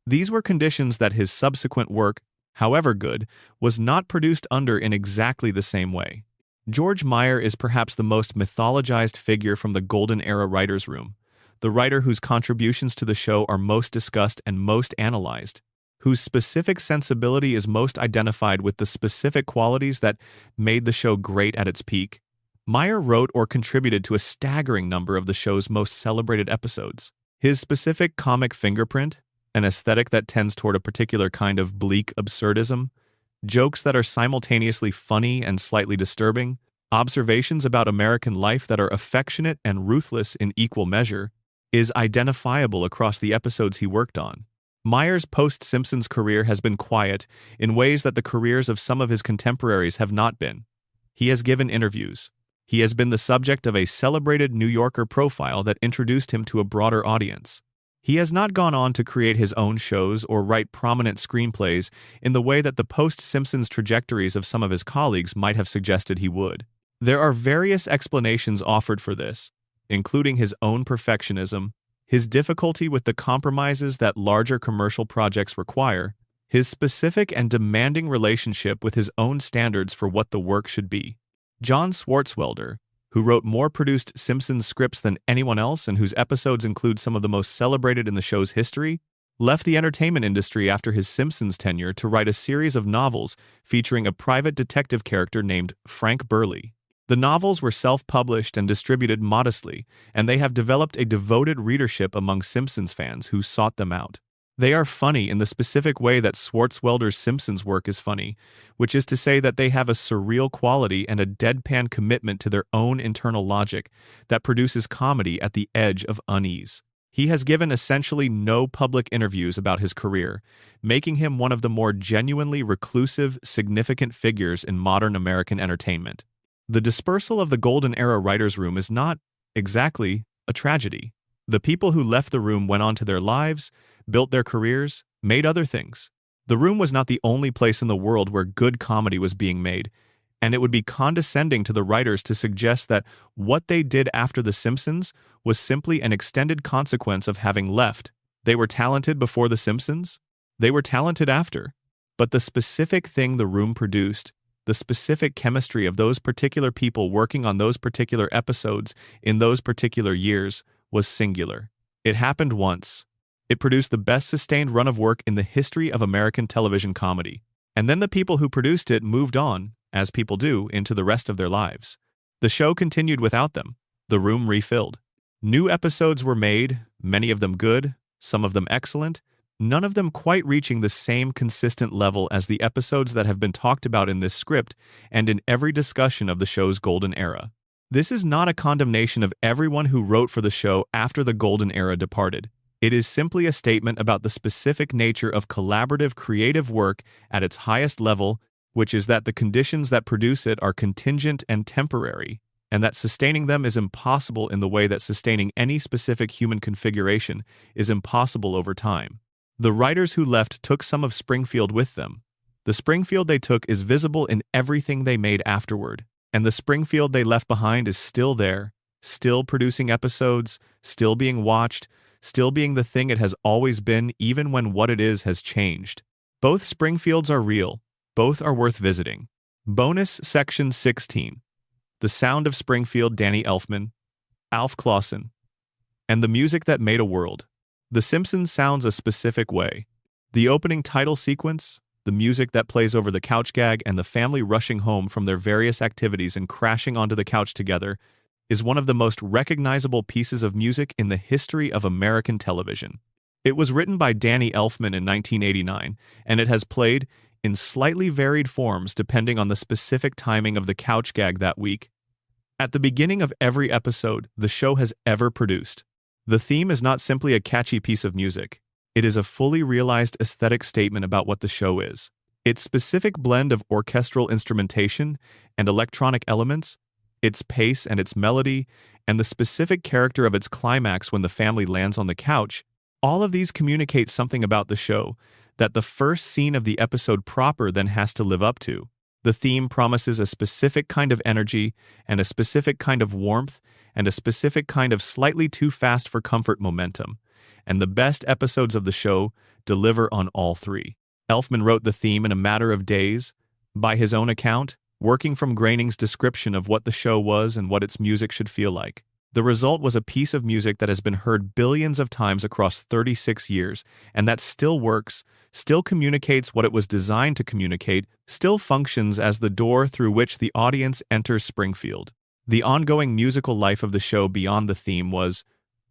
[SPEAKER 1] these were conditions that his subsequent work, however good, was not produced under in exactly the same way. George Meyer is perhaps the most mythologized figure from the Golden Era writer's room, the writer whose contributions to the show are most discussed and most analyzed, whose specific sensibility is most identified with the specific qualities that made the show great at its peak. Meyer wrote or contributed to a staggering number of the show's most celebrated episodes. His specific comic fingerprint, an aesthetic that tends toward a particular kind of bleak absurdism, jokes that are simultaneously funny and slightly disturbing, observations about American life that are affectionate and ruthless in equal measure, is identifiable across the episodes he worked on. Meyer's post-Simpsons career has been quiet in ways that the careers of some of his contemporaries have not been. He has given interviews. He has been the subject of a celebrated New Yorker profile that introduced him to a broader audience. He has not gone on to create his own shows or write prominent screenplays in the way that the post-Simpsons trajectories of some of his colleagues might have suggested he would. There are various explanations offered for this, including his own perfectionism, his difficulty with the compromises that larger commercial projects require, his specific and demanding relationship with his own standards for what the work should be. John Swartzwelder, who wrote more produced Simpsons scripts than anyone else and whose episodes include some of the most celebrated in the show's history, left the entertainment industry after his Simpsons tenure to write a series of novels featuring a private detective character named Frank Burley. The novels were self-published and distributed modestly, and they have developed a devoted readership among Simpsons fans who sought them out. They are funny in the specific way that Swartzwelder's Simpsons work is funny, which is to say that they have a surreal quality and a deadpan commitment to their own internal logic that produces comedy at the edge of unease. He has given essentially no public interviews about his career, making him one of the more genuinely reclusive, significant figures in modern American entertainment. The dispersal of the Golden Era writers' room is not exactly a tragedy. The people who left the room went on to their lives, built their careers, made other things. The room was not the only place in the world where good comedy was being made, and it would be condescending to the writers to suggest that what they did after The Simpsons was simply an extended consequence of having left. They were talented before The Simpsons. They were talented after. But the specific thing the room produced, the specific chemistry of those particular people working on those particular episodes in those particular years, was singular. It happened once. It produced the best sustained run of work in the history of American television comedy. And then the people who produced it moved on, as people do, into the rest of their lives. The show continued without them. The room refilled. New episodes were made, many of them good, some of them excellent, none of them quite reaching the same consistent level as the episodes that have been talked about in this script and in every discussion of the show's golden era. This is not a condemnation of everyone who wrote for the show after the golden era departed. It is simply a statement about the specific nature of collaborative creative work at its highest level, which is that the conditions that produce it are contingent and temporary, and that sustaining them is impossible in the way that sustaining any specific human configuration is impossible over time. The writers who left took some of Springfield with them. The Springfield they took is visible in everything they made afterward, and the Springfield they left behind is still there, still producing episodes, still being watched, still being the thing it has always been even when what it is has changed. Both Springfields are real. Both are worth visiting. Bonus Section 16. The Sound of Springfield, Danny Elfman, Alf Clausen, and the Music That Made a World. The Simpsons sounds a specific way. The opening title sequence, the music that plays over the couch gag, and the family rushing home from their various activities and crashing onto the couch together is one of the most recognizable pieces of music in the history of American television. It was written by Danny Elfman in 1989, and it has played in slightly varied forms depending on the specific timing of the couch gag that week. At the beginning of every episode the show has ever produced, the theme is not simply a catchy piece of music. It is a fully realized aesthetic statement about what the show is. Its specific blend of orchestral instrumentation and electronic elements, its pace and its melody, and the specific character of its climax when the family lands on the couch, all of these communicate something about the show that the first scene of the episode proper then has to live up to. The theme promises a specific kind of energy and a specific kind of warmth and a specific kind of slightly too fast for comfort momentum, and the best episodes of the show deliver on all three. Elfman wrote the theme in a matter of days, by his own account, working from Groening's description of what the show was and what its music should feel like. The result was a piece of music that has been heard billions of times across 36 years, and that still works, still communicates what it was designed to communicate, still functions as the door through which the audience enters Springfield. The ongoing musical life of the show beyond the theme was,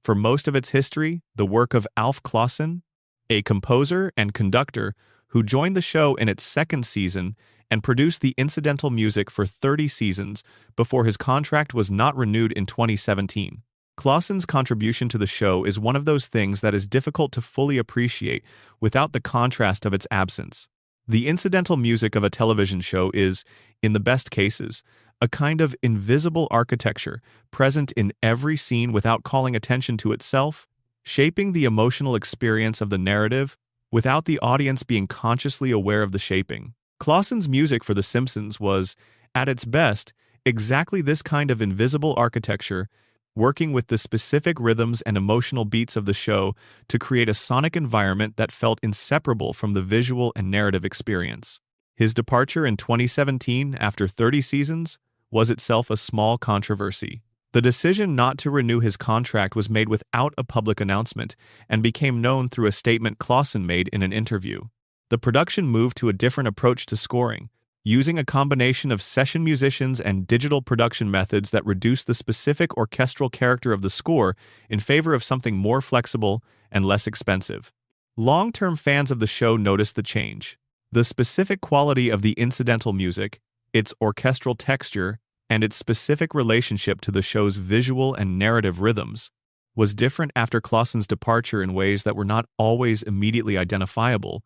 [SPEAKER 1] for most of its history, the work of Alf Clausen, a composer and conductor who joined the show in its second season and produced the incidental music for 30 seasons before his contract was not renewed in 2017. Clausen's contribution to the show is one of those things that is difficult to fully appreciate without the contrast of its absence. The incidental music of a television show is, in the best cases, a kind of invisible architecture present in every scene without calling attention to itself, shaping the emotional experience of the narrative without the audience being consciously aware of the shaping. Clausen's music for The Simpsons was, at its best, exactly this kind of invisible architecture, working with the specific rhythms and emotional beats of the show to create a sonic environment that felt inseparable from the visual and narrative experience. His departure in 2017, after 30 seasons, was itself a small controversy. The decision not to renew his contract was made without a public announcement and became known through a statement Clausen made in an interview. The production moved to a different approach to scoring, using a combination of session musicians and digital production methods that reduced the specific orchestral character of the score in favor of something more flexible and less expensive. Long-term fans of the show noticed the change. The specific quality of the incidental music, its orchestral texture, and its specific relationship to the show's visual and narrative rhythms was different after Clausen's departure in ways that were not always immediately identifiable,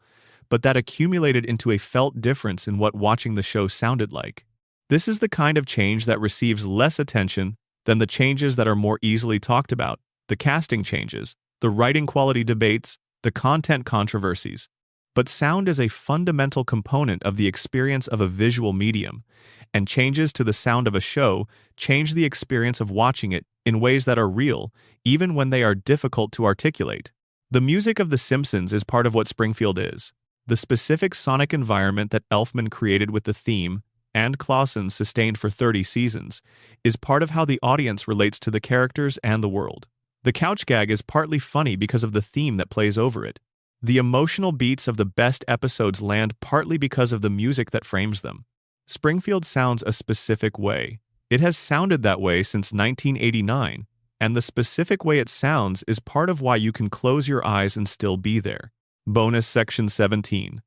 [SPEAKER 1] but that accumulated into a felt difference in what watching the show sounded like. This is the kind of change that receives less attention than the changes that are more easily talked about: the casting changes, the writing quality debates, the content controversies. But sound is a fundamental component of the experience of a visual medium, and changes to the sound of a show change the experience of watching it in ways that are real, even when they are difficult to articulate. The music of The Simpsons is part of what Springfield is. The specific sonic environment that Elfman created with the theme, and Clausen sustained for 30 seasons, is part of how the audience relates to the characters and the world. The couch gag is partly funny because of the theme that plays over it. The emotional beats of the best episodes land partly because of the music that frames them. Springfield sounds a specific way. It has sounded that way since 1989, and the specific way it sounds is part of why you can close your eyes and still be there. Bonus section 17.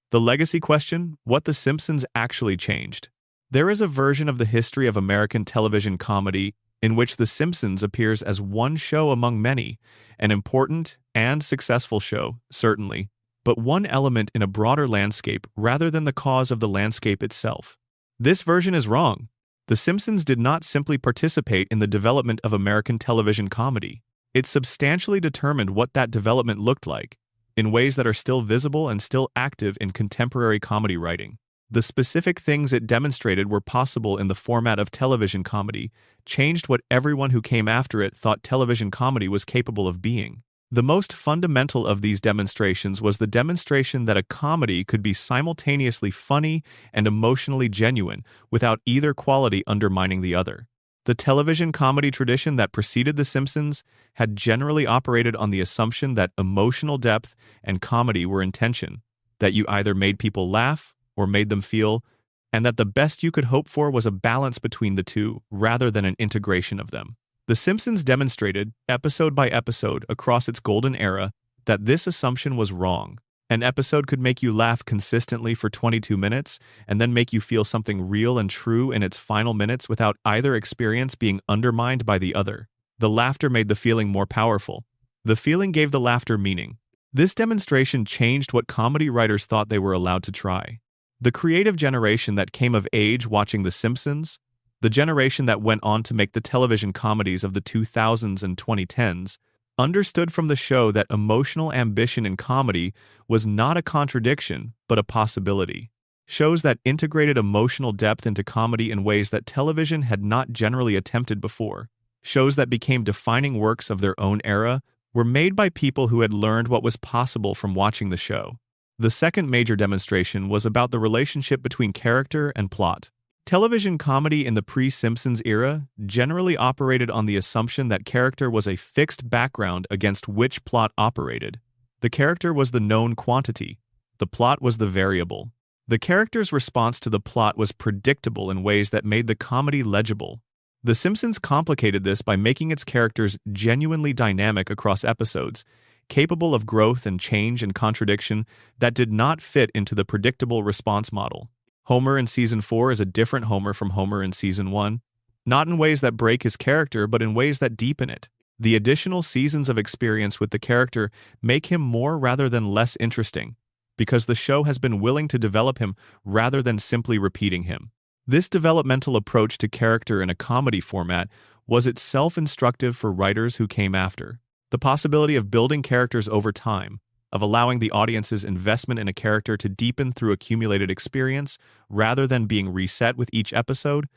[SPEAKER 1] The legacy question: what The Simpsons actually changed. There is a version of the history of American television comedy in which The Simpsons appears as one show among many, an important and successful show, certainly, but one element in a broader landscape rather than the cause of the landscape itself. This version is wrong. The Simpsons did not simply participate in the development of American television comedy. It substantially determined what that development looked like, in ways that are still visible and still active in contemporary comedy writing. The specific things it demonstrated were possible in the format of television comedy, changed what everyone who came after it thought television comedy was capable of being. The most fundamental of these demonstrations was the demonstration that a comedy could be simultaneously funny and emotionally genuine without either quality undermining the other. The television comedy tradition that preceded The Simpsons had generally operated on the assumption that emotional depth and comedy were in tension, that you either made people laugh or made them feel, and that the best you could hope for was a balance between the two rather than an integration of them. The Simpsons demonstrated, episode by episode across its golden era, that this assumption was wrong. An episode could make you laugh consistently for 22 minutes and then make you feel something real and true in its final minutes without either experience being undermined by the other. The laughter made the feeling more powerful. The feeling gave the laughter meaning. This demonstration changed what comedy writers thought they were allowed to try. The creative generation that came of age watching The Simpsons, the generation that went on to make the television comedies of the 2000s and 2010s, understood from the show that emotional ambition in comedy was not a contradiction, but a possibility. Shows that integrated emotional depth into comedy in ways that television had not generally attempted before. Shows that became defining works of their own era were made by people who had learned what was possible from watching the show. The second major demonstration was about the relationship between character and plot. Television comedy in the pre-Simpsons era generally operated on the assumption that character was a fixed background against which plot operated. The character was the known quantity. The plot was the variable. The character's response to the plot was predictable in ways that made the comedy legible. The Simpsons complicated this by making its characters genuinely dynamic across episodes, capable of growth and change and contradiction that did not fit into the predictable response model. Homer in Season 4 is a different Homer from Homer in Season 1, not in ways that break his character, but in ways that deepen it. The additional seasons of experience with the character make him more rather than less interesting, because the show has been willing to develop him rather than simply repeating him. This developmental approach to character in a comedy format was itself instructive for writers who came after. The possibility of building characters over time, of allowing the audience's investment in a character to deepen through accumulated experience rather than being reset with each episode,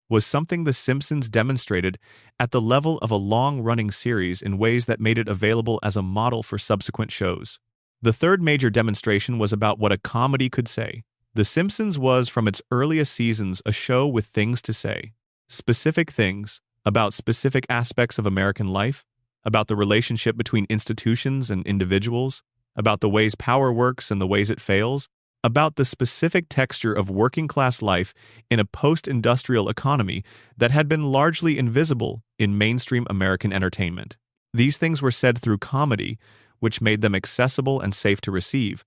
[SPEAKER 1] was something The Simpsons demonstrated at the level of a long-running series in ways that made it available as a model for subsequent shows. The third major demonstration was about what a comedy could say. The Simpsons was, from its earliest seasons, a show with things to say. Specific things about specific aspects of American life, about the relationship between institutions and individuals, about the ways power works and the ways it fails, about the specific texture of working-class life in a post-industrial economy that had been largely invisible in mainstream American entertainment. These things were said through comedy, which made them accessible and safe to receive,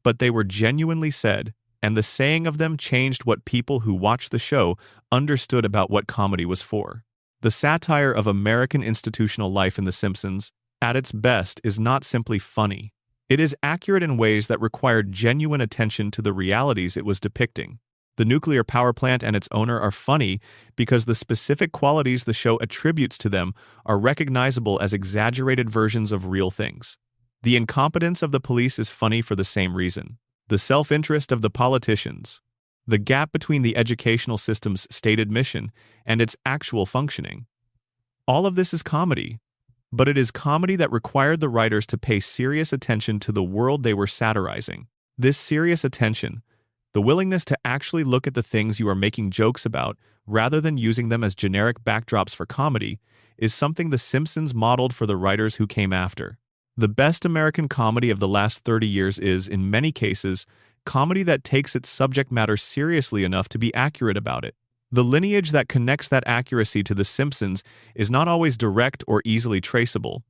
[SPEAKER 1] but they were genuinely said, and the saying of them changed what people who watched the show understood about what comedy was for. The satire of American institutional life in The Simpsons, at its best, is not simply funny. It is accurate in ways that required genuine attention to the realities it was depicting. The nuclear power plant and its owner are funny because the specific qualities the show attributes to them are recognizable as exaggerated versions of real things. The incompetence of the police is funny for the same reason. The self-interest of the politicians. The gap between the educational system's stated mission and its actual functioning. All of this is comedy, but it is comedy that required the writers to pay serious attention to the world they were satirizing. This serious attention, the willingness to actually look at the things you are making jokes about rather than using them as generic backdrops for comedy, is something The Simpsons modeled for the writers who came after. The best American comedy of the last 30 years is, in many cases, comedy that takes its subject matter seriously enough to be accurate about it. The lineage that connects that accuracy to The Simpsons is not always direct or easily traceable,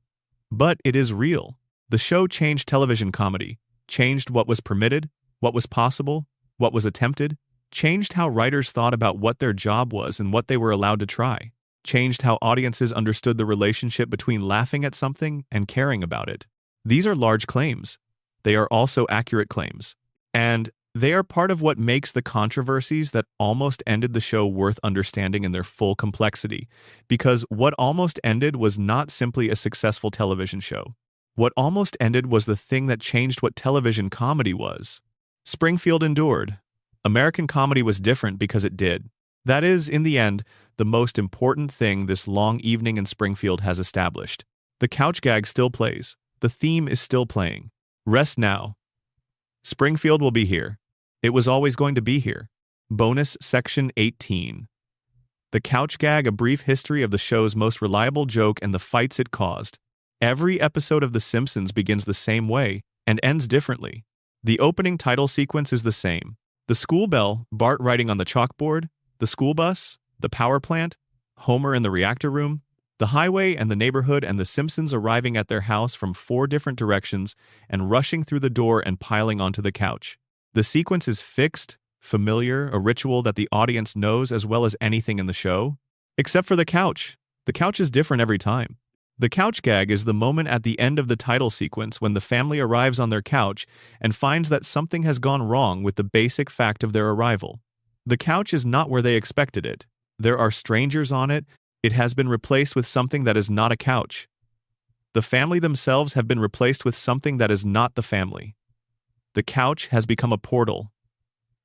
[SPEAKER 1] but it is real. The show changed television comedy, changed what was permitted, what was possible, what was attempted, changed how writers thought about what their job was and what they were allowed to try, changed how audiences understood the relationship between laughing at something and caring about it. These are large claims. They are also accurate claims. And they are part of what makes the controversies that almost ended the show worth understanding in their full complexity, because what almost ended was not simply a successful television show. What almost ended was the thing that changed what television comedy was. Springfield endured. American comedy was different because it did. That is, in the end, the most important thing this long evening in Springfield has established. The couch gag still plays. The theme is still playing. Rest now. Springfield will be here. It was always going to be here. Bonus Section 18. The couch gag, a brief history of the show's most reliable joke and the fights it caused. Every episode of The Simpsons begins the same way and ends differently. The opening title sequence is the same. The school bell, Bart writing on the chalkboard, the school bus, the power plant, Homer in the reactor room, the highway and the neighborhood, and the Simpsons arriving at their house from 4 different directions and rushing through the door and piling onto the couch. The sequence is fixed, familiar, a ritual that the audience knows as well as anything in the show. Except for the couch. The couch is different every time. The couch gag is the moment at the end of the title sequence when the family arrives on their couch and finds that something has gone wrong with the basic fact of their arrival. The couch is not where they expected it. There are strangers on it. It has been replaced with something that is not a couch. The family themselves have been replaced with something that is not the family. The couch has become a portal.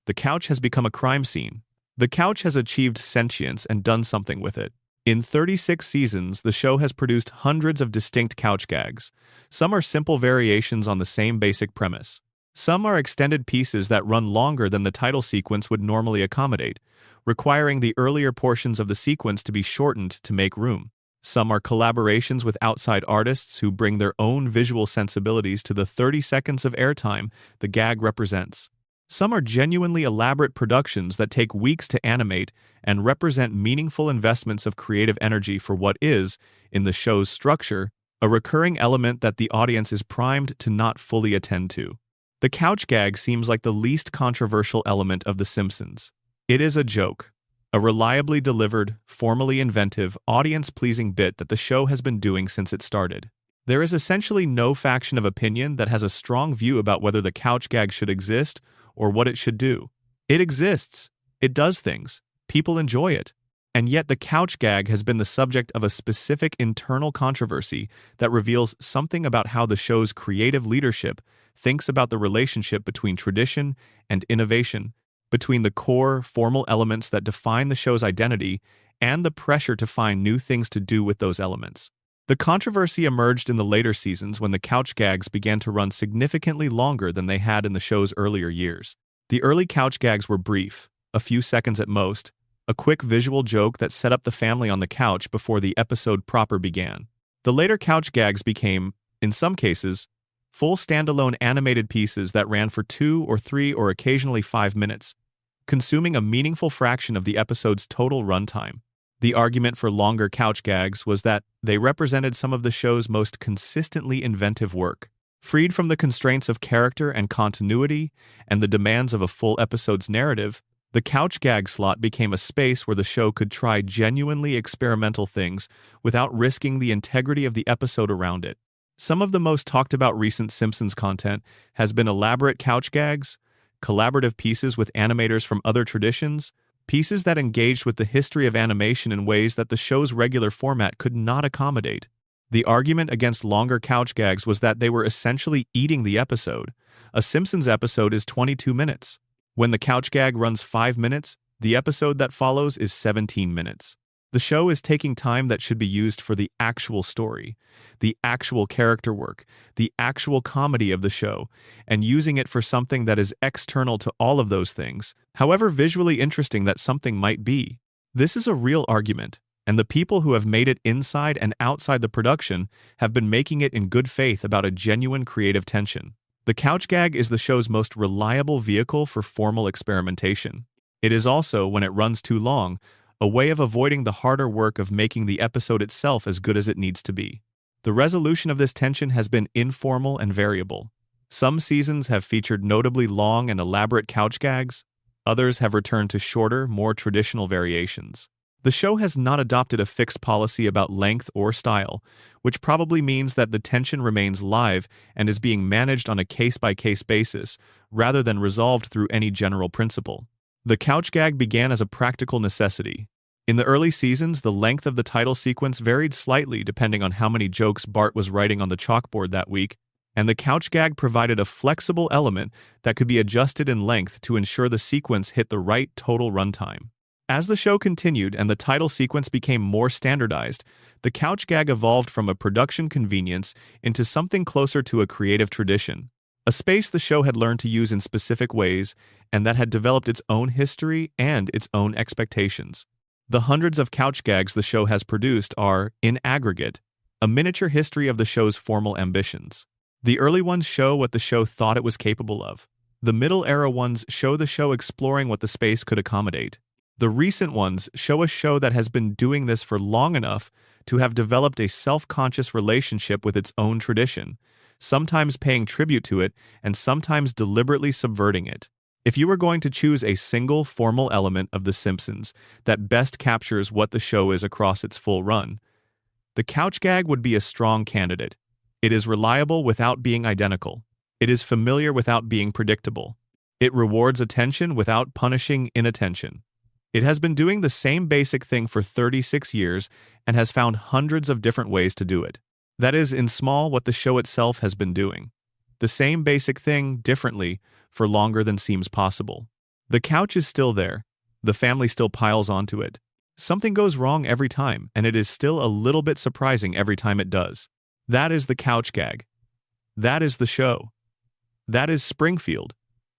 [SPEAKER 1] The couch has become a crime scene. The couch has achieved sentience and done something with it. In 36 seasons, the show has produced hundreds of distinct couch gags. Some are simple variations on the same basic premise. Some are extended pieces that run longer than the title sequence would normally accommodate, requiring the earlier portions of the sequence to be shortened to make room. Some are collaborations with outside artists who bring their own visual sensibilities to the 30 seconds of airtime the gag represents. Some are genuinely elaborate productions that take weeks to animate and represent meaningful investments of creative energy for what is, in the show's structure, a recurring element that the audience is primed to not fully attend to. The couch gag seems like the least controversial element of The Simpsons. It is a joke, a reliably delivered, formally inventive, audience-pleasing bit that the show has been doing since it started. There is essentially no faction of opinion that has a strong view about whether the couch gag should exist or what it should do. It exists. It does things. People enjoy it. And yet the couch gag has been the subject of a specific internal controversy that reveals something about how the show's creative leadership thinks about the relationship between tradition and innovation, between the core, formal elements that define the show's identity and the pressure to find new things to do with those elements. The controversy emerged in the later seasons when the couch gags began to run significantly longer than they had in the show's earlier years. The early couch gags were brief, a few seconds at most, a quick visual joke that set up the family on the couch before the episode proper began. The later couch gags became, in some cases, full standalone animated pieces that ran for 2 or 3 or occasionally 5 minutes, consuming a meaningful fraction of the episode's total runtime. The argument for longer couch gags was that they represented some of the show's most consistently inventive work. Freed from the constraints of character and continuity and the demands of a full episode's narrative, the couch gag slot became a space where the show could try genuinely experimental things without risking the integrity of the episode around it. Some of the most talked about recent Simpsons content has been elaborate couch gags, collaborative pieces with animators from other traditions, pieces that engaged with the history of animation in ways that the show's regular format could not accommodate. The argument against longer couch gags was that they were essentially eating the episode. A Simpsons episode is 22 minutes. When the couch gag runs 5 minutes, the episode that follows is 17 minutes. The show is taking time that should be used for the actual story, the actual character work, the actual comedy of the show, and using it for something that is external to all of those things, however visually interesting that something might be. This is a real argument, and the people who have made it inside and outside the production have been making it in good faith about a genuine creative tension. The couch gag is the show's most reliable vehicle for formal experimentation. It is also, when it runs too long, a way of avoiding the harder work of making the episode itself as good as it needs to be. The resolution of this tension has been informal and variable. Some seasons have featured notably long and elaborate couch gags. Others have returned to shorter, more traditional variations. The show has not adopted a fixed policy about length or style, which probably means that the tension remains live and is being managed on a case-by-case basis, rather than resolved through any general principle. The couch gag began as a practical necessity. In the early seasons, the length of the title sequence varied slightly depending on how many jokes Bart was writing on the chalkboard that week, and the couch gag provided a flexible element that could be adjusted in length to ensure the sequence hit the right total runtime. As the show continued and the title sequence became more standardized, the couch gag evolved from a production convenience into something closer to a creative tradition, a space the show had learned to use in specific ways and that had developed its own history and its own expectations. The hundreds of couch gags the show has produced are, in aggregate, a miniature history of the show's formal ambitions. The early ones show what the show thought it was capable of. The middle-era ones show the show exploring what the space could accommodate. The recent ones show a show that has been doing this for long enough to have developed a self-conscious relationship with its own tradition, sometimes paying tribute to it and sometimes deliberately subverting it. If you were going to choose a single formal element of The Simpsons that best captures what the show is across its full run, the couch gag would be a strong candidate. It is reliable without being identical. It is familiar without being predictable. It rewards attention without punishing inattention. It has been doing the same basic thing for 36 years and has found hundreds of different ways to do it. That is, in small, what the show itself has been doing. The same basic thing, differently, for longer than seems possible. The couch is still there. The family still piles onto it. Something goes wrong every time, and it is still a little bit surprising every time it does. That is the couch gag. That is the show. That is Springfield,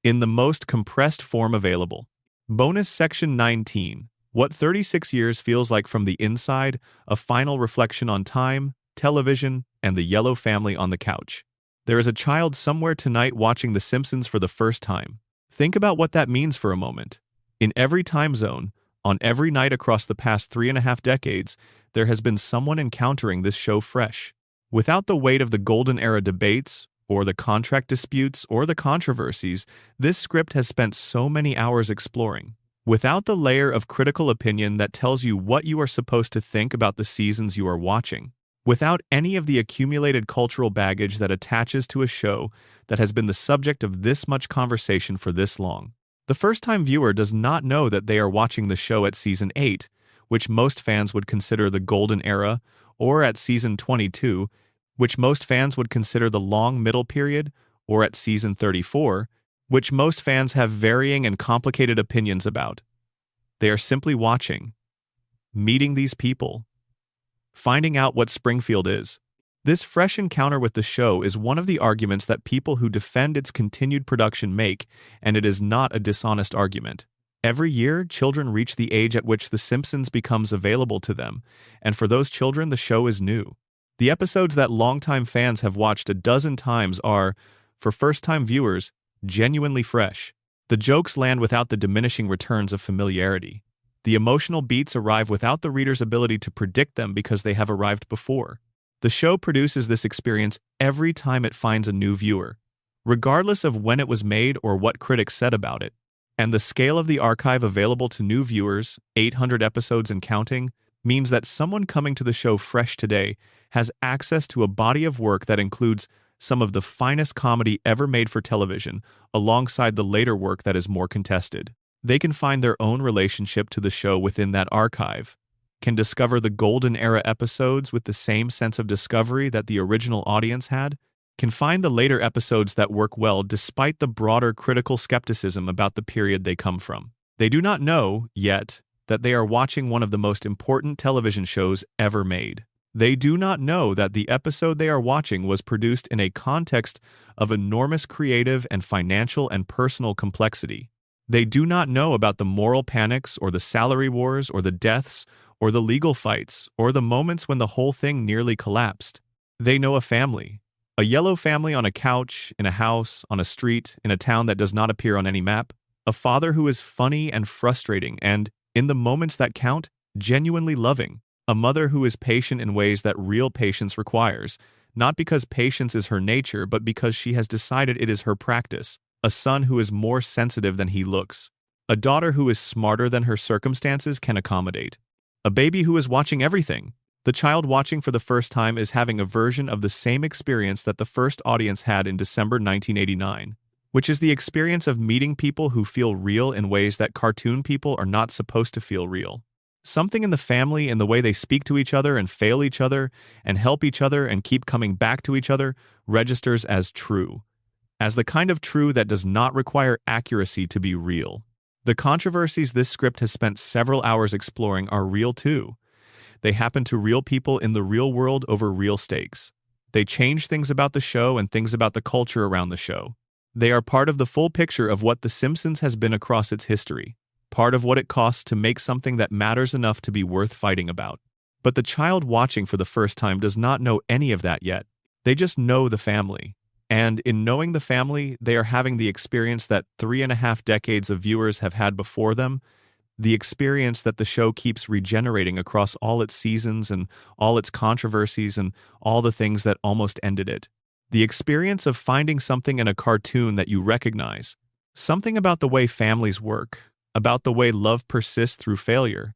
[SPEAKER 1] in the most compressed form available. Bonus Section 19. What 36 years feels like from the inside, a final reflection on time, television, and the yellow family on the couch. There is a child somewhere tonight watching The Simpsons for the first time. Think about what that means for a moment. In every time zone, on every night across the past 3.5 decades, there has been someone encountering this show fresh. Without the weight of the golden era debates, or the contract disputes, or the controversies, this script has spent so many hours exploring. Without the layer of critical opinion that tells you what you are supposed to think about the seasons you are watching. Without any of the accumulated cultural baggage that attaches to a show that has been the subject of this much conversation for this long. The first-time viewer does not know that they are watching the show at Season 8, which most fans would consider the golden era, or at Season 22, which most fans would consider the long middle period, or at Season 34, which most fans have varying and complicated opinions about. They are simply watching, meeting these people, finding out what Springfield is. This fresh encounter with the show is one of the arguments that people who defend its continued production make, and it is not a dishonest argument. Every year, children reach the age at which The Simpsons becomes available to them, and for those children, the show is new. The episodes that longtime fans have watched a dozen times are, for first-time viewers, genuinely fresh. The jokes land without the diminishing returns of familiarity. The emotional beats arrive without the reader's ability to predict them because they have arrived before. The show produces this experience every time it finds a new viewer, regardless of when it was made or what critics said about it. And the scale of the archive available to new viewers, 800 episodes and counting, means that someone coming to the show fresh today has access to a body of work that includes some of the finest comedy ever made for television, alongside the later work that is more contested. They can find their own relationship to the show within that archive, can discover the golden era episodes with the same sense of discovery that the original audience had, can find the later episodes that work well despite the broader critical skepticism about the period they come from. They do not know, yet, that they are watching one of the most important television shows ever made. They do not know that the episode they are watching was produced in a context of enormous creative and financial and personal complexity. They do not know about the moral panics or the salary wars or the deaths or the legal fights or the moments when the whole thing nearly collapsed. They know a family. A yellow family on a couch, in a house, on a street, in a town that does not appear on any map. A father who is funny and frustrating and, in the moments that count, genuinely loving. A mother who is patient in ways that real patience requires, not because patience is her nature, but because she has decided it is her practice. A son who is more sensitive than he looks. A daughter who is smarter than her circumstances can accommodate. A baby who is watching everything. The child watching for the first time is having a version of the same experience that the first audience had in December 1989, which is the experience of meeting people who feel real in ways that cartoon people are not supposed to feel real. Something in the family, in the way they speak to each other and fail each other and help each other and keep coming back to each other, registers as true. As the kind of true that does not require accuracy to be real. The controversies this script has spent several hours exploring are real too. They happen to real people in the real world over real stakes. They change things about the show and things about the culture around the show. They are part of the full picture of what The Simpsons has been across its history. Part of what it costs to make something that matters enough to be worth fighting about. But the child watching for the first time does not know any of that yet. They just know the family. And in knowing the family, they are having the experience that 3.5 decades of viewers have had before them, the experience that the show keeps regenerating across all its seasons and all its controversies and all the things that almost ended it. The experience of finding something in a cartoon that you recognize. Something about the way families work. About the way love persists through failure,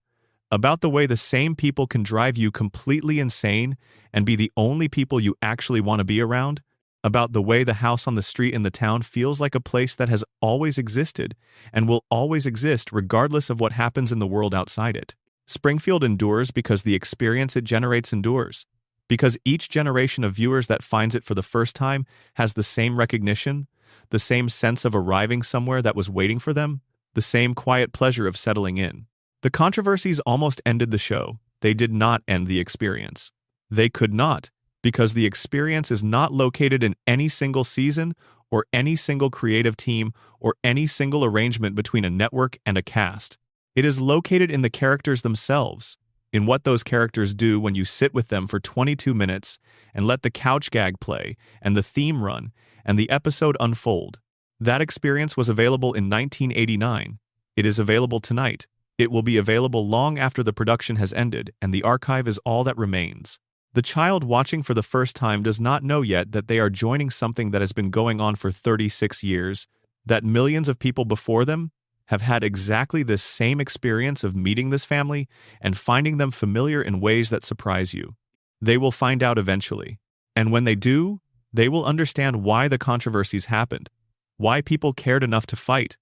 [SPEAKER 1] about the way the same people can drive you completely insane and be the only people you actually want to be around, about the way the house on the street in the town feels like a place that has always existed and will always exist regardless of what happens in the world outside it. Springfield endures because the experience it generates endures, because each generation of viewers that finds it for the first time has the same recognition, the same sense of arriving somewhere that was waiting for them, the same quiet pleasure of settling in. The controversies almost ended the show. They did not end the experience. They could not, because the experience is not located in any single season or any single creative team or any single arrangement between a network and a cast. It is located in the characters themselves, in what those characters do when you sit with them for 22 minutes and let the couch gag play and the theme run and the episode unfold. That experience was available in 1989. It is available tonight. It will be available long after the production has ended, and the archive is all that remains. The child watching for the first time does not know yet that they are joining something that has been going on for 36 years, that millions of people before them have had exactly this same experience of meeting this family and finding them familiar in ways that surprise you. They will find out eventually. And when they do, they will understand why the controversies happened. Why people cared enough to fight.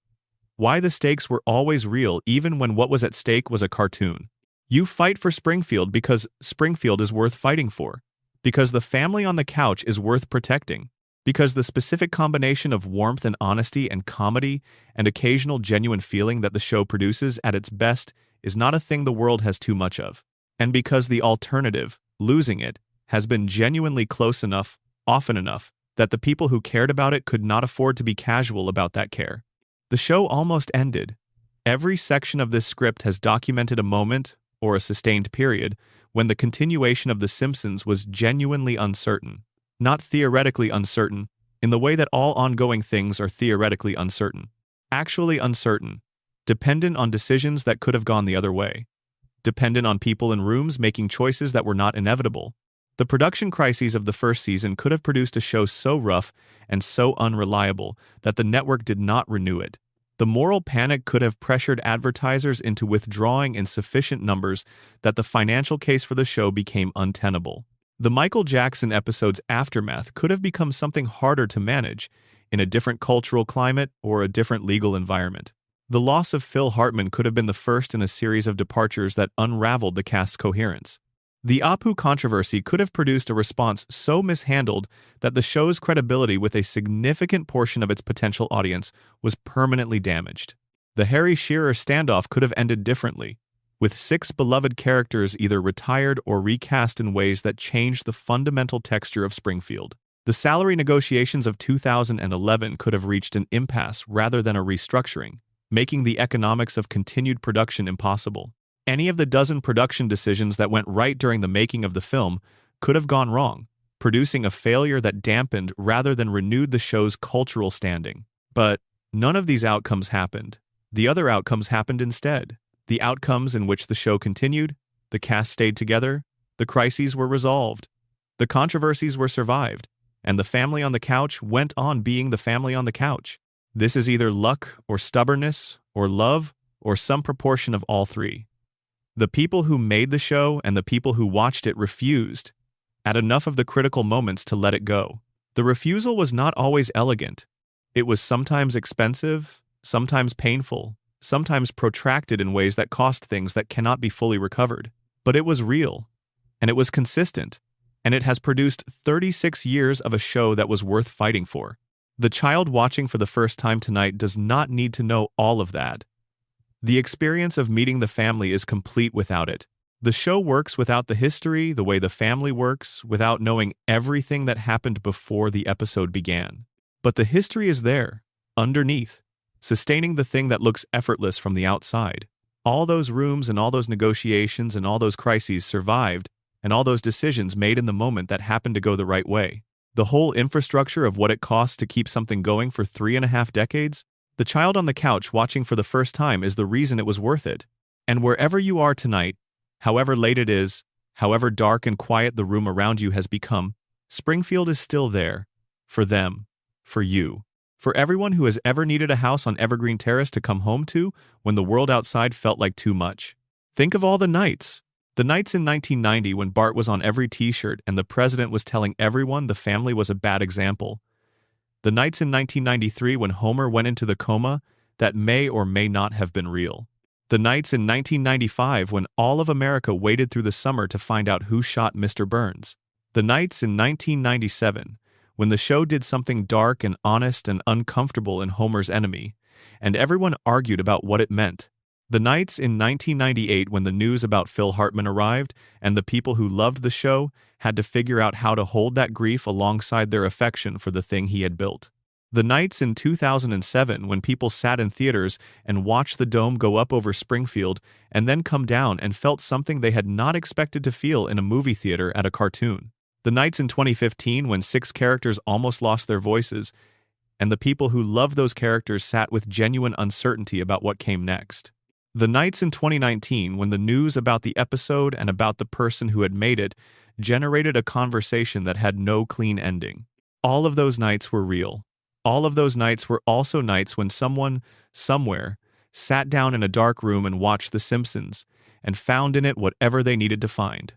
[SPEAKER 1] Why the stakes were always real even when what was at stake was a cartoon. You fight for Springfield because Springfield is worth fighting for. Because the family on the couch is worth protecting. Because the specific combination of warmth and honesty and comedy and occasional genuine feeling that the show produces at its best is not a thing the world has too much of. And because the alternative, losing it, has been genuinely close enough, often enough, that the people who cared about it could not afford to be casual about that care. The show almost ended. Every section of this script has documented a moment, or a sustained period, when the continuation of The Simpsons was genuinely uncertain. Not theoretically uncertain, in the way that all ongoing things are theoretically uncertain. Actually uncertain. Dependent on decisions that could have gone the other way. Dependent on people in rooms making choices that were not inevitable. The production crises of the first season could have produced a show so rough and so unreliable that the network did not renew it. The moral panic could have pressured advertisers into withdrawing in sufficient numbers that the financial case for the show became untenable. The Michael Jackson episode's aftermath could have become something harder to manage in a different cultural climate or a different legal environment. The loss of Phil Hartman could have been the first in a series of departures that unraveled the cast's coherence. The Apu controversy could have produced a response so mishandled that the show's credibility with a significant portion of its potential audience was permanently damaged. The Harry Shearer standoff could have ended differently, with 6 beloved characters either retired or recast in ways that changed the fundamental texture of Springfield. The salary negotiations of 2011 could have reached an impasse rather than a restructuring, making the economics of continued production impossible. Any of the dozen production decisions that went right during the making of the film could have gone wrong, producing a failure that dampened rather than renewed the show's cultural standing. But none of these outcomes happened. The other outcomes happened instead. The outcomes in which the show continued, the cast stayed together, the crises were resolved, the controversies were survived, and the family on the couch went on being the family on the couch. This is either luck or stubbornness or love or some proportion of all three. The people who made the show and the people who watched it refused, at enough of the critical moments, to let it go. The refusal was not always elegant. It was sometimes expensive, sometimes painful, sometimes protracted in ways that cost things that cannot be fully recovered. But it was real, and it was consistent, and it has produced 36 years of a show that was worth fighting for. The child watching for the first time tonight does not need to know all of that. The experience of meeting the family is complete without it. The show works without the history, the way the family works, without knowing everything that happened before the episode began. But the history is there, underneath, sustaining the thing that looks effortless from the outside. All those rooms and all those negotiations and all those crises survived, and all those decisions made in the moment that happened to go the right way. The whole infrastructure of what it costs to keep something going for 3.5 decades, the child on the couch watching for the first time is the reason it was worth it. And wherever you are tonight, however late it is, however dark and quiet the room around you has become, Springfield is still there. For them. For you. For everyone who has ever needed a house on Evergreen Terrace to come home to when the world outside felt like too much. Think of all the nights. The nights in 1990 when Bart was on every t-shirt and the president was telling everyone the family was a bad example. The nights in 1993 when Homer went into the coma that may or may not have been real. The nights in 1995 when all of America waited through the summer to find out who shot Mr. Burns. The nights in 1997 when the show did something dark and honest and uncomfortable in Homer's enemy, and everyone argued about what it meant. The nights in 1998 when the news about Phil Hartman arrived, and the people who loved the show had to figure out how to hold that grief alongside their affection for the thing he had built. The nights in 2007 when people sat in theaters and watched the dome go up over Springfield and then come down and felt something they had not expected to feel in a movie theater at a cartoon. The nights in 2015 when 6 characters almost lost their voices, and the people who loved those characters sat with genuine uncertainty about what came next. The nights in 2019 when the news about the episode and about the person who had made it generated a conversation that had no clean ending. All of those nights were real. All of those nights were also nights when someone, somewhere, sat down in a dark room and watched The Simpsons and found in it whatever they needed to find.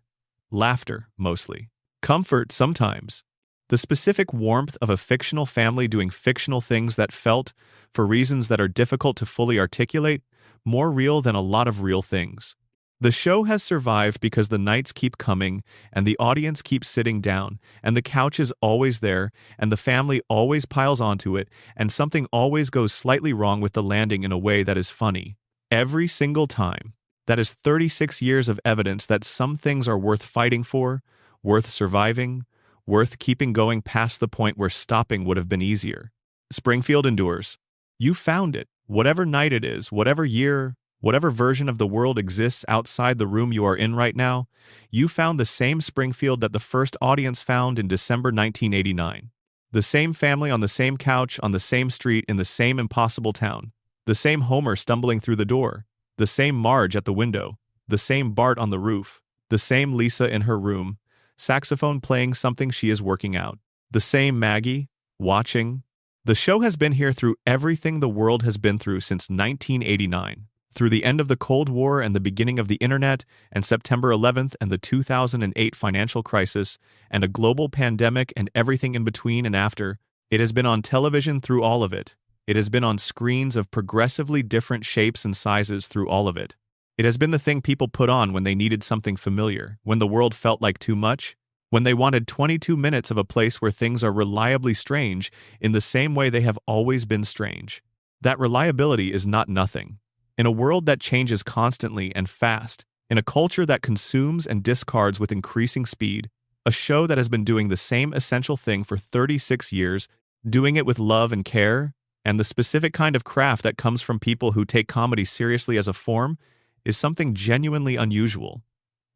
[SPEAKER 1] Laughter, mostly. Comfort, sometimes. The specific warmth of a fictional family doing fictional things that felt, for reasons that are difficult to fully articulate, more real than a lot of real things. The show has survived because the nights keep coming, and the audience keeps sitting down, and the couch is always there, and the family always piles onto it, and something always goes slightly wrong with the landing in a way that is funny. Every single time. That is 36 years of evidence that some things are worth fighting for, worth surviving, worth keeping going past the point where stopping would have been easier. Springfield endures. You found it. Whatever night it is, whatever year, whatever version of the world exists outside the room you are in right now, you found the same Springfield that the first audience found in December 1989. The same family on the same couch on the same street in the same impossible town. The same Homer stumbling through the door. The same Marge at the window. The same Bart on the roof. The same Lisa in her room, saxophone playing something she is working out. The same Maggie, watching. The show has been here through everything the world has been through since 1989. Through the end of the Cold War and the beginning of the internet, and September 11th and the 2008 financial crisis, and a global pandemic and everything in between and after, it has been on television through all of it. It has been on screens of progressively different shapes and sizes through all of it. It has been the thing people put on when they needed something familiar, when the world felt like too much, when they wanted 22 minutes of a place where things are reliably strange in the same way they have always been strange. That reliability is not nothing. In a world that changes constantly and fast, in a culture that consumes and discards with increasing speed, a show that has been doing the same essential thing for 36 years, doing it with love and care, and the specific kind of craft that comes from people who take comedy seriously as a form, is something genuinely unusual.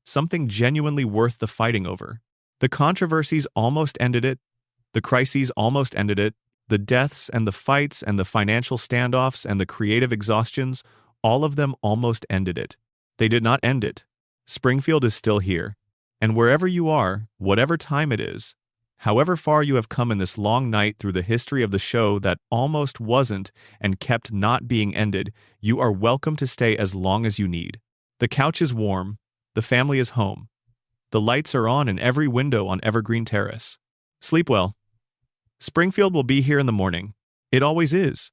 [SPEAKER 1] Something genuinely worth the fighting over. The controversies almost ended it. The crises almost ended it. The deaths and the fights and the financial standoffs and the creative exhaustions, all of them almost ended it. They did not end it. Springfield is still here. And wherever you are, whatever time it is, however far you have come in this long night through the history of the show that almost wasn't and kept not being ended, you are welcome to stay as long as you need. The couch is warm. The family is home. The lights are on in every window on Evergreen Terrace. Sleep well. Springfield will be here in the morning. It always is.